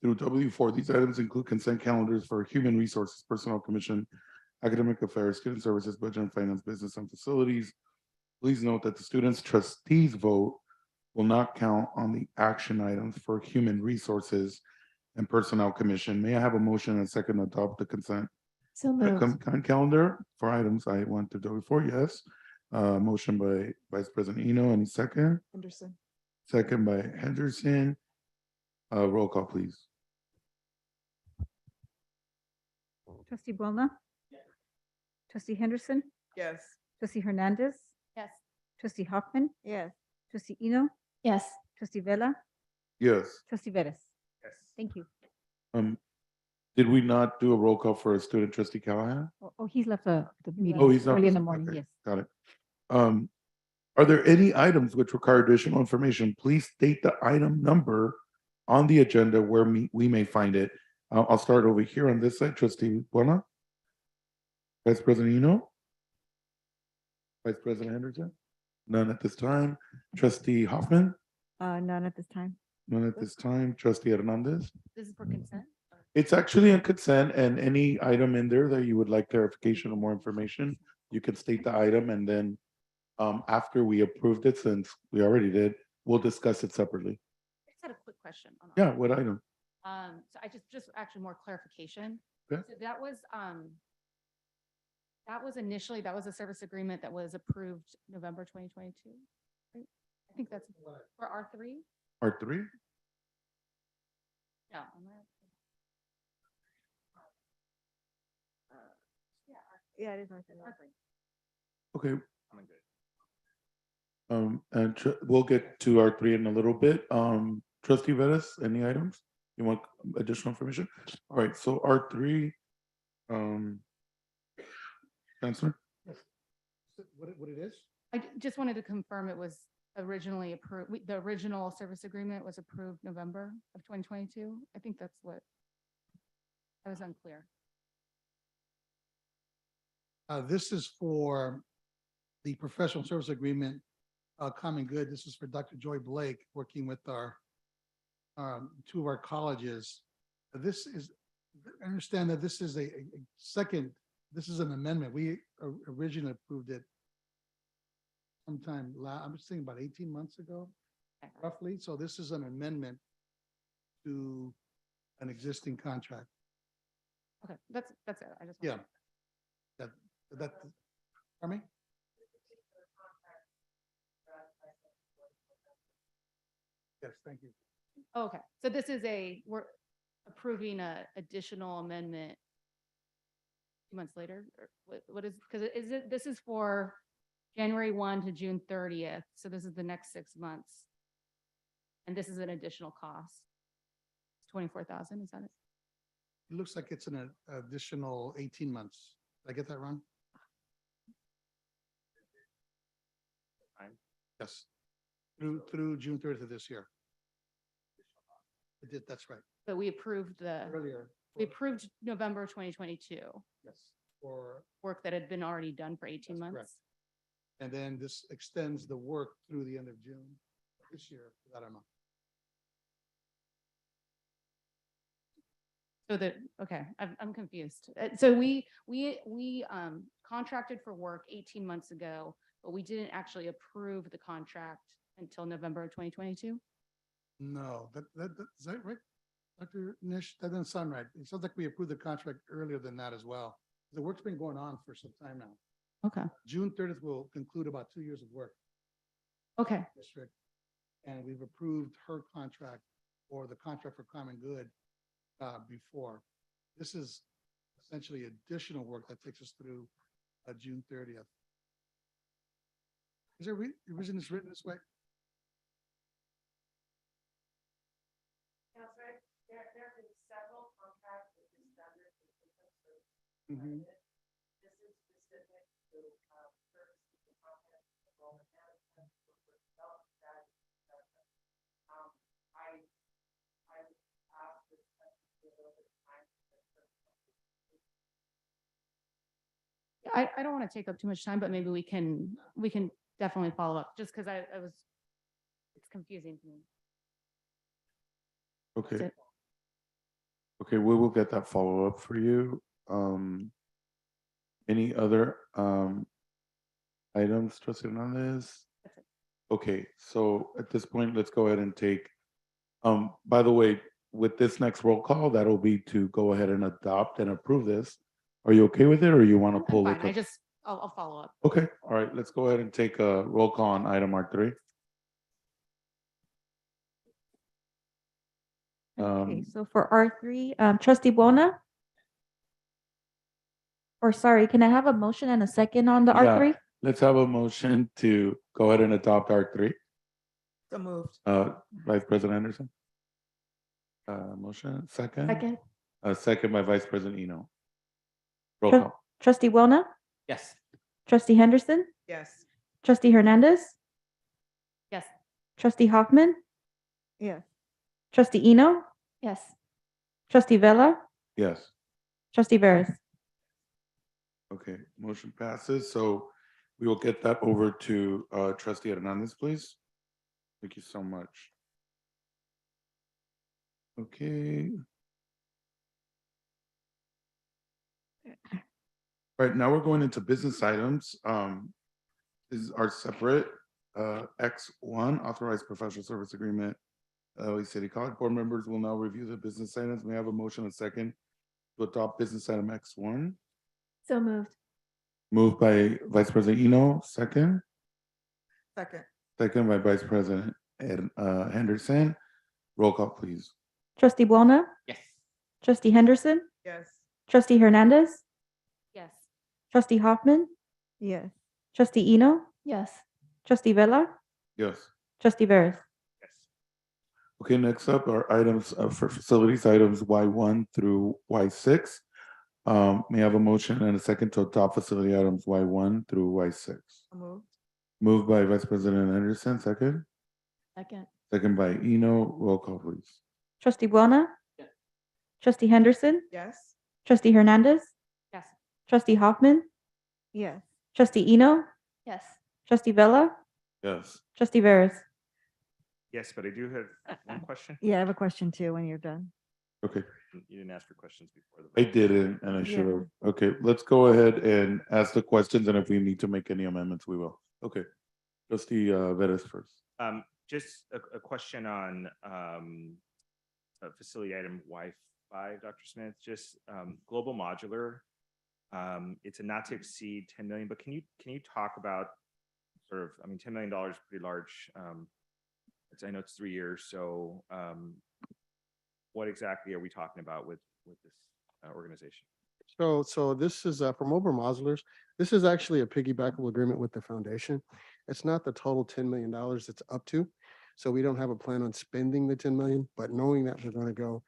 Speaker 1: through W4. These items include consent calendars for Human Resources, Personnel Commission, Academic Affairs, Student Services, Budget and Finance, Business and Facilities. Please note that the students' trustees vote will not count on the action items for Human Resources and Personnel Commission. May I have a motion and a second to adopt the consent
Speaker 13: So moved.
Speaker 1: calendar for items I1 to W4? Yes. Motion by Vice President Eno. Any second?
Speaker 13: Henderson.
Speaker 1: Second by Henderson. Roll call, please.
Speaker 3: Trustee Boulna? Trustee Henderson?
Speaker 14: Yes.
Speaker 3: Trustee Hernandez?
Speaker 16: Yes.
Speaker 3: Trustee Hoffman?
Speaker 17: Yes.
Speaker 3: Trustee Eno?
Speaker 13: Yes.
Speaker 3: Trustee Vella?
Speaker 1: Yes.
Speaker 3: Trustee Vettis?
Speaker 7: Yes.
Speaker 3: Thank you.
Speaker 1: Did we not do a roll call for a student trustee Callahan?
Speaker 3: Oh, he's left the meeting
Speaker 1: Oh, he's not.
Speaker 3: early in the morning,
Speaker 1: Okay,
Speaker 3: yes.
Speaker 1: got it. Are there any items which require additional information? Please state the item number on the agenda where we may find it. I'll start over here on this side. Trustee Buona? Vice President Eno? Vice President Henderson? None at this time. Trustee Hoffman?
Speaker 17: None at this time.
Speaker 1: None at this time. Trustee Hernandez?
Speaker 16: This is for consent?
Speaker 1: It's actually in consent, and any item in there that you would like clarification or more information, you can state the item, and then after we approved it, since we already did, we'll discuss it separately.
Speaker 16: I just had a quick question. on
Speaker 1: Yeah, what item?
Speaker 16: So I just actually more clarification.
Speaker 1: Okay.
Speaker 16: So that was initially, that was a service agreement that was approved November 2022. Right? I think that's for R3.
Speaker 1: R3?
Speaker 16: Yeah.
Speaker 17: Yeah, it is.
Speaker 1: Okay.
Speaker 7: I'm good.
Speaker 1: We'll get to R3 in a little bit. Trustee Vettis, any items? You want additional information? All right, so R3, Chancellor?
Speaker 5: What it is?
Speaker 16: I just wanted to confirm it was originally approved, the original service agreement was approved November of 2022. I think that's what, I was unclear.
Speaker 5: This is for the professional service agreement, Common Good. This is for Dr. Joy Blake, working with our two of our colleges. This is, I understand that this is a second, this is an amendment. We originally approved it sometime, I'm just thinking about 18 months ago, roughly. So this is an amendment to an existing contract.
Speaker 16: Okay, that's it. I just.
Speaker 5: Yeah. That, pardon me? Yes, thank you.
Speaker 16: Okay, so this is we're approving a additional amendment 2 months later, or what is, because this is for January 1 to June 30th, so this is the next 6 months. And this is an additional cost. 24,000, is that it?
Speaker 5: It looks like it's an additional 18 months. Did I get that wrong? Yes. Through June 30th of this year. It did, that's right.
Speaker 16: But we approved
Speaker 5: Earlier.
Speaker 16: we approved November 2022,
Speaker 5: Yes. For,
Speaker 16: work that had been already done for 18
Speaker 5: That's
Speaker 16: months.
Speaker 5: correct. and then this extends the work through the end of June this year, for that amount.
Speaker 16: So that, okay, I'm confused. So we contracted for work 18 months ago, but we didn't actually approve the contract until November of 2022.
Speaker 5: No, is that right? Dr. Nish, that doesn't sound right. It sounds like we approved the contract earlier than that as well. The work's been going on for some time now.
Speaker 16: Okay.
Speaker 5: June 30th will conclude about 2 years of work.
Speaker 16: Okay.
Speaker 5: District. And we've approved her contract or the contract for Common Good before. This is essentially additional work that takes us through June 30th. Is there a reason it's written this way?
Speaker 8: There have been several contracts with this vendor.
Speaker 5: Mhm.
Speaker 8: This is specific to services and content enrollment management for development strategy. I would ask this to be a little bit of time.
Speaker 16: I don't want to take up too much time, but maybe we can definitely follow up just because it's confusing to me.
Speaker 1: Okay.
Speaker 16: it.
Speaker 1: Okay, we will get that follow-up for you. Any other items, trustee Hernandez? Okay, so at this point, let's go ahead and take, by the way, with this next roll call, that'll be to go ahead and adopt and approve this. Are you okay with it, or you want to
Speaker 16: I'm
Speaker 1: pull
Speaker 16: fine.
Speaker 1: it?
Speaker 16: I'll follow up.
Speaker 1: Okay, all right, let's go ahead and take a roll call on item R3.
Speaker 17: Okay, so for R3, trustee Buona? Or sorry, can I have a motion and a second on the
Speaker 1: Yeah,
Speaker 17: R3?
Speaker 1: let's have a motion to go ahead and adopt R3.
Speaker 8: So moved.
Speaker 1: Vice President Anderson? Motion, second?
Speaker 13: Second.
Speaker 1: Second by Vice President Eno. Roll
Speaker 17: Tru-
Speaker 1: call.
Speaker 17: Trustee Buona?
Speaker 15: Yes.
Speaker 17: Trustee Henderson?
Speaker 8: Yes.
Speaker 17: Trustee Hernandez?
Speaker 16: Yes.
Speaker 17: Trustee Hoffman?
Speaker 10: Yes.
Speaker 17: Trustee Eno?
Speaker 13: Yes.
Speaker 17: Trustee Vella?
Speaker 1: Yes.
Speaker 17: Trustee Veras?
Speaker 1: Okay, motion passes. So we will get that over to trustee Hernandez, please. Thank you so much. Okay. All right, now we're going into business items. These are separate. X1, authorized professional service agreement. LACCD College board members will now review the business items. May I have a motion and second to adopt business item X1?
Speaker 13: So moved.
Speaker 1: Moved by Vice President Eno, second.
Speaker 8: Second.
Speaker 1: Second by Vice President Henderson. Roll call, please.
Speaker 17: Trustee Buona?
Speaker 15: Yes.
Speaker 17: Trustee Henderson?
Speaker 8: Yes.
Speaker 17: Trustee Hernandez?
Speaker 16: Yes.
Speaker 17: Trustee Hoffman?
Speaker 10: Yes.
Speaker 17: Trustee Eno?
Speaker 13: Yes.
Speaker 17: Trustee Vella?
Speaker 1: Yes.
Speaker 17: Trustee Veras?
Speaker 7: Yes.
Speaker 1: Okay, next up are items for facilities, items Y1 through Y6. May I have a motion and a second to adopt facility items Y1 through Y6?
Speaker 8: So moved.
Speaker 1: Moved by Vice President Henderson, second.
Speaker 13: Second.
Speaker 1: Second by Eno. Roll call, please.
Speaker 17: Trustee Buona?
Speaker 15: Yes.
Speaker 17: Trustee Henderson?
Speaker 8: Yes.
Speaker 17: Trustee Hernandez?
Speaker 16: Yes.
Speaker 17: Trustee Hoffman?
Speaker 10: Yes.
Speaker 17: Trustee Eno?
Speaker 13: Yes.
Speaker 17: Trustee Vella?
Speaker 1: Yes.
Speaker 17: Trustee Veras?
Speaker 7: Yes, but I do have one question.
Speaker 17: Yeah, I have a question too when you're done.
Speaker 1: Okay,
Speaker 7: You didn't ask for questions before the.
Speaker 1: I
Speaker 7: vote.
Speaker 1: didn't, and I should have. Okay, let's go ahead and ask the questions, and if we need to make any amendments, we will. Okay. Trustee Veras first.
Speaker 7: Just a question on facility item Y5, Dr. Smith, just global modular. It's a not to exceed 10 million, but can you talk about sort of, I mean, $10 million is pretty large. I know it's 3 years. So what exactly are we talking about with this organization?
Speaker 11: So this is for mobile modulars. This is actually a piggybackable agreement with the foundation. It's not the total $10 million it's up to. So we don't have a plan on spending the 10 million, but knowing that we're going to go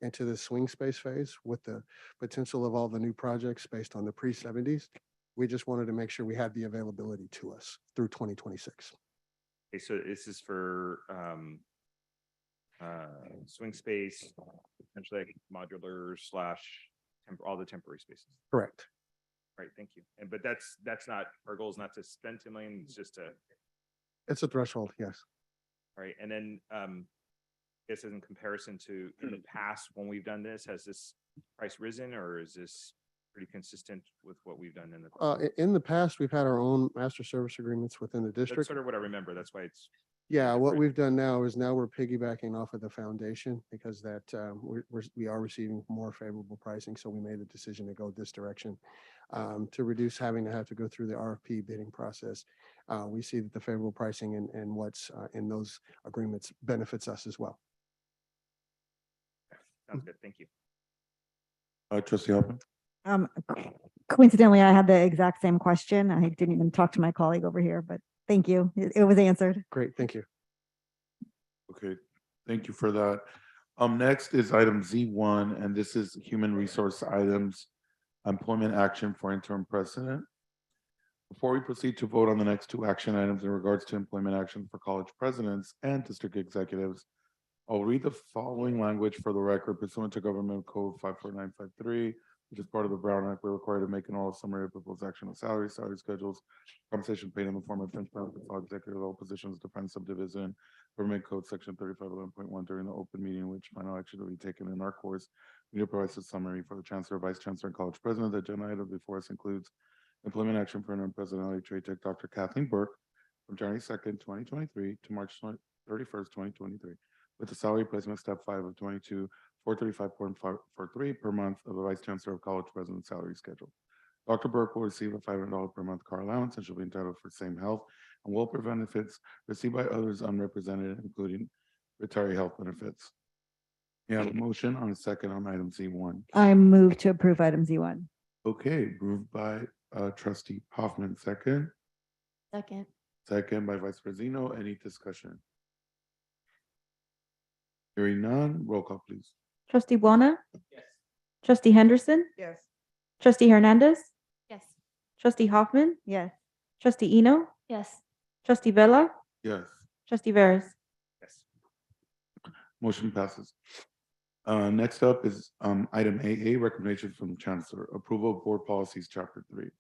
Speaker 11: into the swing space phase with the potential of all the new projects based on the pre-70s, we just wanted to make sure we had the availability to us through 2026.
Speaker 7: Okay, so this is for swing space, potentially like modular / all the temporary spaces.
Speaker 11: Correct.
Speaker 7: Right, thank you. And but that's not, our goal is not to spend 10 million, it's just to.
Speaker 11: It's a threshold, yes.
Speaker 7: All right, and then I guess in comparison to in the past when we've done this, has this price risen or is this pretty consistent with what we've done in the?
Speaker 11: In the past, we've had our own master service agreements within the
Speaker 7: That's
Speaker 11: district.
Speaker 7: sort of what I remember. That's why it's.
Speaker 11: Yeah, what we've done now is we're piggybacking off of the foundation because that we are receiving more favorable pricing. So we made the decision to go this direction to reduce having to have to go through the RFP bidding process. We see that the favorable pricing and what's in those agreements benefits us as well.
Speaker 7: Sounds good. Thank you.
Speaker 1: Trustee Hoffman.
Speaker 17: Coincidentally, I had the exact same question. I didn't even talk to my colleague over here, but thank you. It was answered.
Speaker 11: Great, thank you.
Speaker 1: Okay, thank you for that. Next is item Z1, and this is human resource items, employment action for interim president. Before we proceed to vote on the next two action items in regards to employment action for college presidents and district executives, I'll read the following language for the record pursuant to Government Code 54953. which is part of the Brown Act, we're required to make an oral summary of proposed action of salary schedules, compensation paid in the form of fringe benefits, all executive level positions, defense subdivision, government code section 3511.1 during the open meeting, in which final action will be taken in our course. Media provides a summary for the Chancellor, Vice Chancellor, and College President. The agenda item before us includes employment action for interim president, Trade Tech, Dr. Kathleen Burke, from January 2nd, 2023 to March 31st, 2023, with the salary placement step 5 of 22,435.43 per month of the Vice Chancellor of College President salary schedule. Dr. Burke will receive a $500 per month car allowance and she'll be entitled for same health and welfare benefits received by others unrepresented, including retiree health benefits. You have a motion on a second on item Z1.
Speaker 17: I move to approve item Z1.
Speaker 1: Okay, moved by trustee Hoffman, second.
Speaker 13: Second.
Speaker 1: Second by Vice President. Any discussion? Hearing none, roll call, please.
Speaker 3: Trustee Buona?
Speaker 15: Yes.
Speaker 3: Trustee Henderson?
Speaker 8: Yes.
Speaker 3: Trustee Hernandez?
Speaker 16: Yes.
Speaker 3: Trustee Hoffman?
Speaker 17: Yes.
Speaker 3: Trustee Eno?
Speaker 13: Yes.
Speaker 3: Trustee Vella?
Speaker 1: Yes.
Speaker 3: Trustee Veras?
Speaker 7: Yes.
Speaker 1: Motion passes. Next up is item AA, recommendations from the Chancellor, approval of board policies, chapter 3.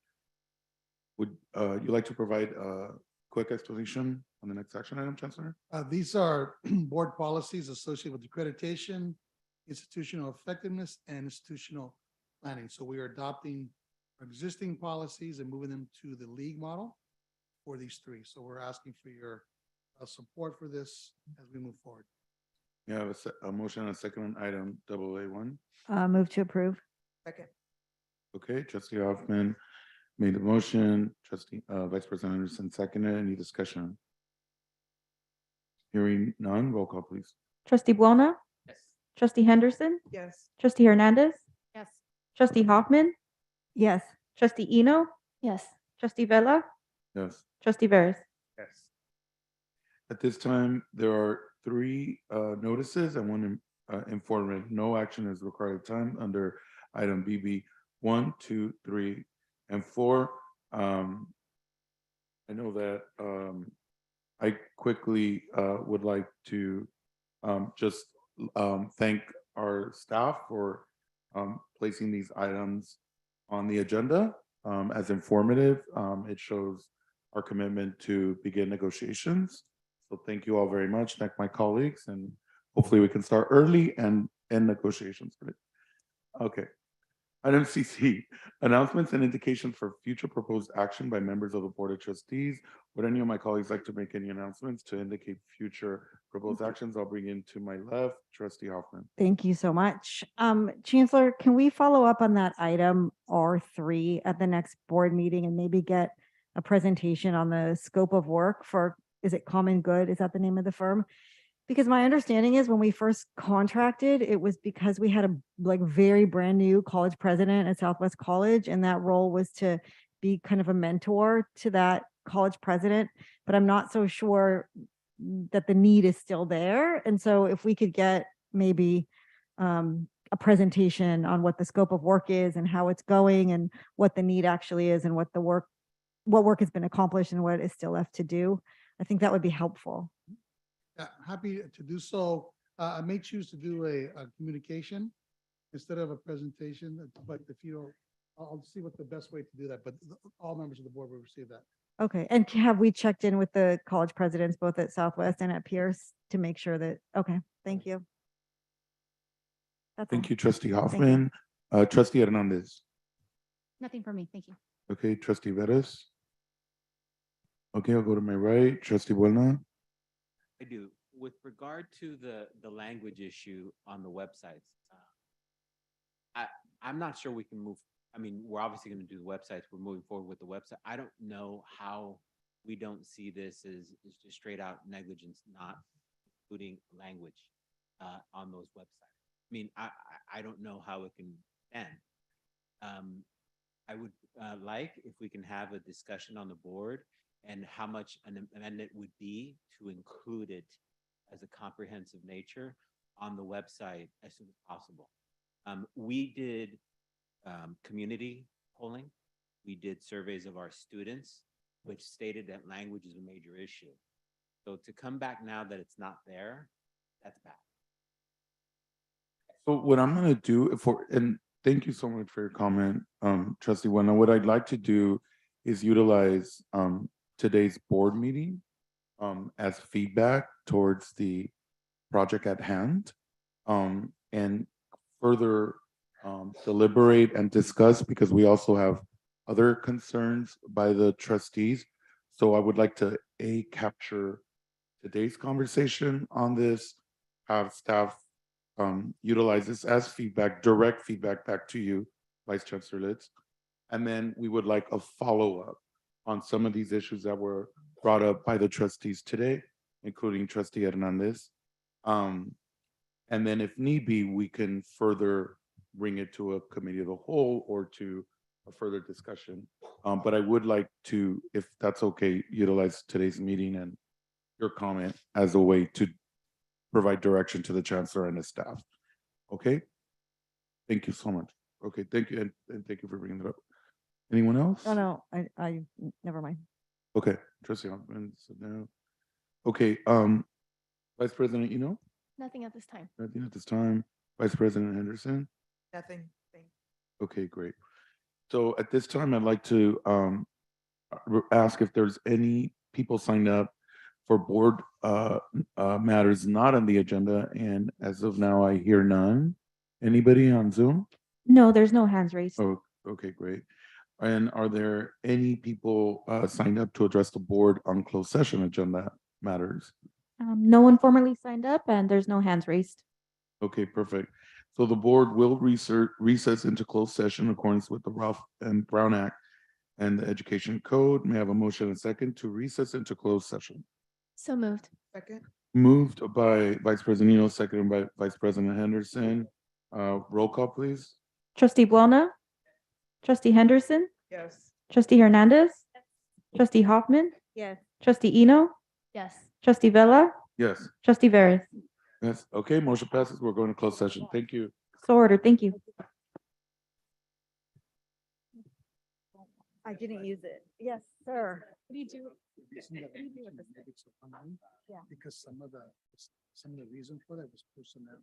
Speaker 1: Would you like to provide a quick explanation on the next action item, Chancellor?
Speaker 5: These are board policies associated with accreditation, institutional effectiveness, and institutional planning. So we are adopting our existing policies and moving them to the league model for these three. So we're asking for your support for this as we move forward.
Speaker 1: You have a motion and a second on item AA1.
Speaker 17: Move to approve.
Speaker 8: Second.
Speaker 1: Okay, trustee Hoffman made the motion, trustee Vice President Anderson seconded. Any discussion? Hearing none, roll call, please.
Speaker 3: Trustee Buona?
Speaker 15: Yes.
Speaker 3: Trustee Henderson?
Speaker 8: Yes.
Speaker 3: Trustee Hernandez?
Speaker 16: Yes.
Speaker 3: Trustee Hoffman?
Speaker 17: Yes.
Speaker 3: Trustee Eno?
Speaker 13: Yes.
Speaker 3: Trustee Vella?
Speaker 1: Yes.
Speaker 3: Trustee Veras?
Speaker 7: Yes.
Speaker 1: At this time, there are 3 notices. I want to inform that no action is required at time under item BB 1, 2, 3, and 4. I know that I quickly would like to just thank our staff for placing these items on the agenda as informative. It shows our commitment to begin negotiations. So thank you all very much. Thank my colleagues, and hopefully we can start early and end negotiations. Okay. Item CC, announcements and indications for future proposed action by members of the Board of Trustees. Would any of my colleagues like to make any announcements to indicate future proposed actions? I'll bring in to my left, trustee Hoffman.
Speaker 17: Thank you so much. Chancellor, can we follow up on that item R3 at the next board meeting and maybe get a presentation on the scope of work for, is it Common Good? Is that the name of the firm? Because my understanding is when we first contracted, it was because we had a very brand new college president at Southwest College, and that role was to be kind of a mentor to that college president. But I'm not so sure that the need is still there. And so if we could get maybe a presentation on what the scope of work is and how it's going and what the need actually is and what work has been accomplished and what is still left to do, I think that would be helpful.
Speaker 5: Yeah, happy to do so. I may choose to do a communication instead of a presentation, but if you don't, I'll see what the best way to do that, but all members of the board will receive that.
Speaker 17: Okay, and have we checked in with the college presidents, both at Southwest and at Pierce, to make sure that, okay, thank you. That's
Speaker 1: Thank
Speaker 17: all.
Speaker 1: you, trustee
Speaker 17: Thank you.
Speaker 1: Hoffman. Trustee Hernandez.
Speaker 16: Nothing for me. Thank you.
Speaker 1: Okay, trustee Veras. Okay, I'll go to my right, trustee Buona.
Speaker 15: I do. With regard to the language issue on the websites, I'm not sure we can move. I mean, we're obviously going to do the websites. We're moving forward with the website. I don't know how we don't see this as just straight out negligence, not including language on those websites. I mean, I don't know how it can end. I would like if we can have a discussion on the board and how much an amendment would be to include it as a comprehensive nature on the website as soon as possible. We did community polling. We did surveys of our students, which stated that language is a major issue. So to come back now that it's not there, that's bad.
Speaker 1: So what I'm gonna do and thank you so much for your comment, trustee Wena. What I'd like to do is utilize today's board meeting as feedback towards the project at hand, and further deliberate and discuss, because we also have other concerns by the trustees. So I would like to capture today's conversation on this, have staff utilize this as feedback, direct feedback back to you, Vice Chancellor Litz. And then we would like a follow-up on some of these issues that were brought up by the trustees today, including trustee Hernandez. And then if need be, we can further bring it to a committee of the whole or to a further discussion. But I would like to, if that's okay, utilize today's meeting and your comment as a way to provide direction to the chancellor and his staff. Okay? Thank you so much. Okay, thank you. And thank you for bringing that up. Anyone else?
Speaker 17: Oh, no, never mind.
Speaker 1: Okay, trustee Hoffman, sit down. Okay, Vice President,
Speaker 13: Nothing at this time.
Speaker 1: nothing at this time. Vice President Henderson?
Speaker 8: Nothing.
Speaker 1: Okay, great. So at this time, I'd like to ask if there's any people signed up for board matters not on the agenda, and as of now, I hear none. Anybody on Zoom?
Speaker 10: No, there's no hands raised.
Speaker 1: Oh, okay, great. And are there any people signed up to address the board on closed session agenda matters?
Speaker 10: No one formally signed up and there's no hands raised.
Speaker 1: Okay, perfect. So the board will recess into closed session in accordance with the Ralph M. Brown Act and the Education Code. May I have a motion and second to recess into closed session?
Speaker 13: So moved.
Speaker 8: Second.
Speaker 1: Moved by Vice President Eno, seconded by Vice President Henderson. Roll call, please.
Speaker 10: Trustee Buona? Trustee Henderson?
Speaker 8: Yes.
Speaker 10: Trustee Hernandez? Trustee Hoffman?
Speaker 4: Yes.
Speaker 10: Trustee Eno?
Speaker 13: Yes.
Speaker 10: Trustee Vella?
Speaker 1: Yes.
Speaker 10: Trustee Veras?
Speaker 1: Yes. Okay, motion passes. We're going to closed session. Thank you.
Speaker 10: So ordered. Thank you.
Speaker 17: I didn't use it. Yes, sir.
Speaker 13: What do you do?
Speaker 17: Yeah.
Speaker 5: Because some of the reason for that was personnel.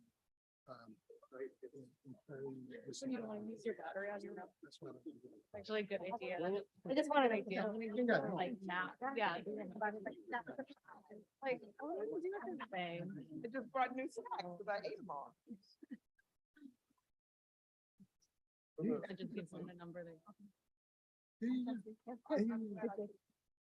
Speaker 13: So you don't want to use your battery on your.
Speaker 5: That's what I'm doing.
Speaker 13: Actually, a good idea. I just wanted an idea. Like not, yeah. Like, I want to do this thing.
Speaker 8: It just brought new snacks because I ate them all.
Speaker 13: I just give someone a number.
Speaker 5: Yeah, yeah, yeah.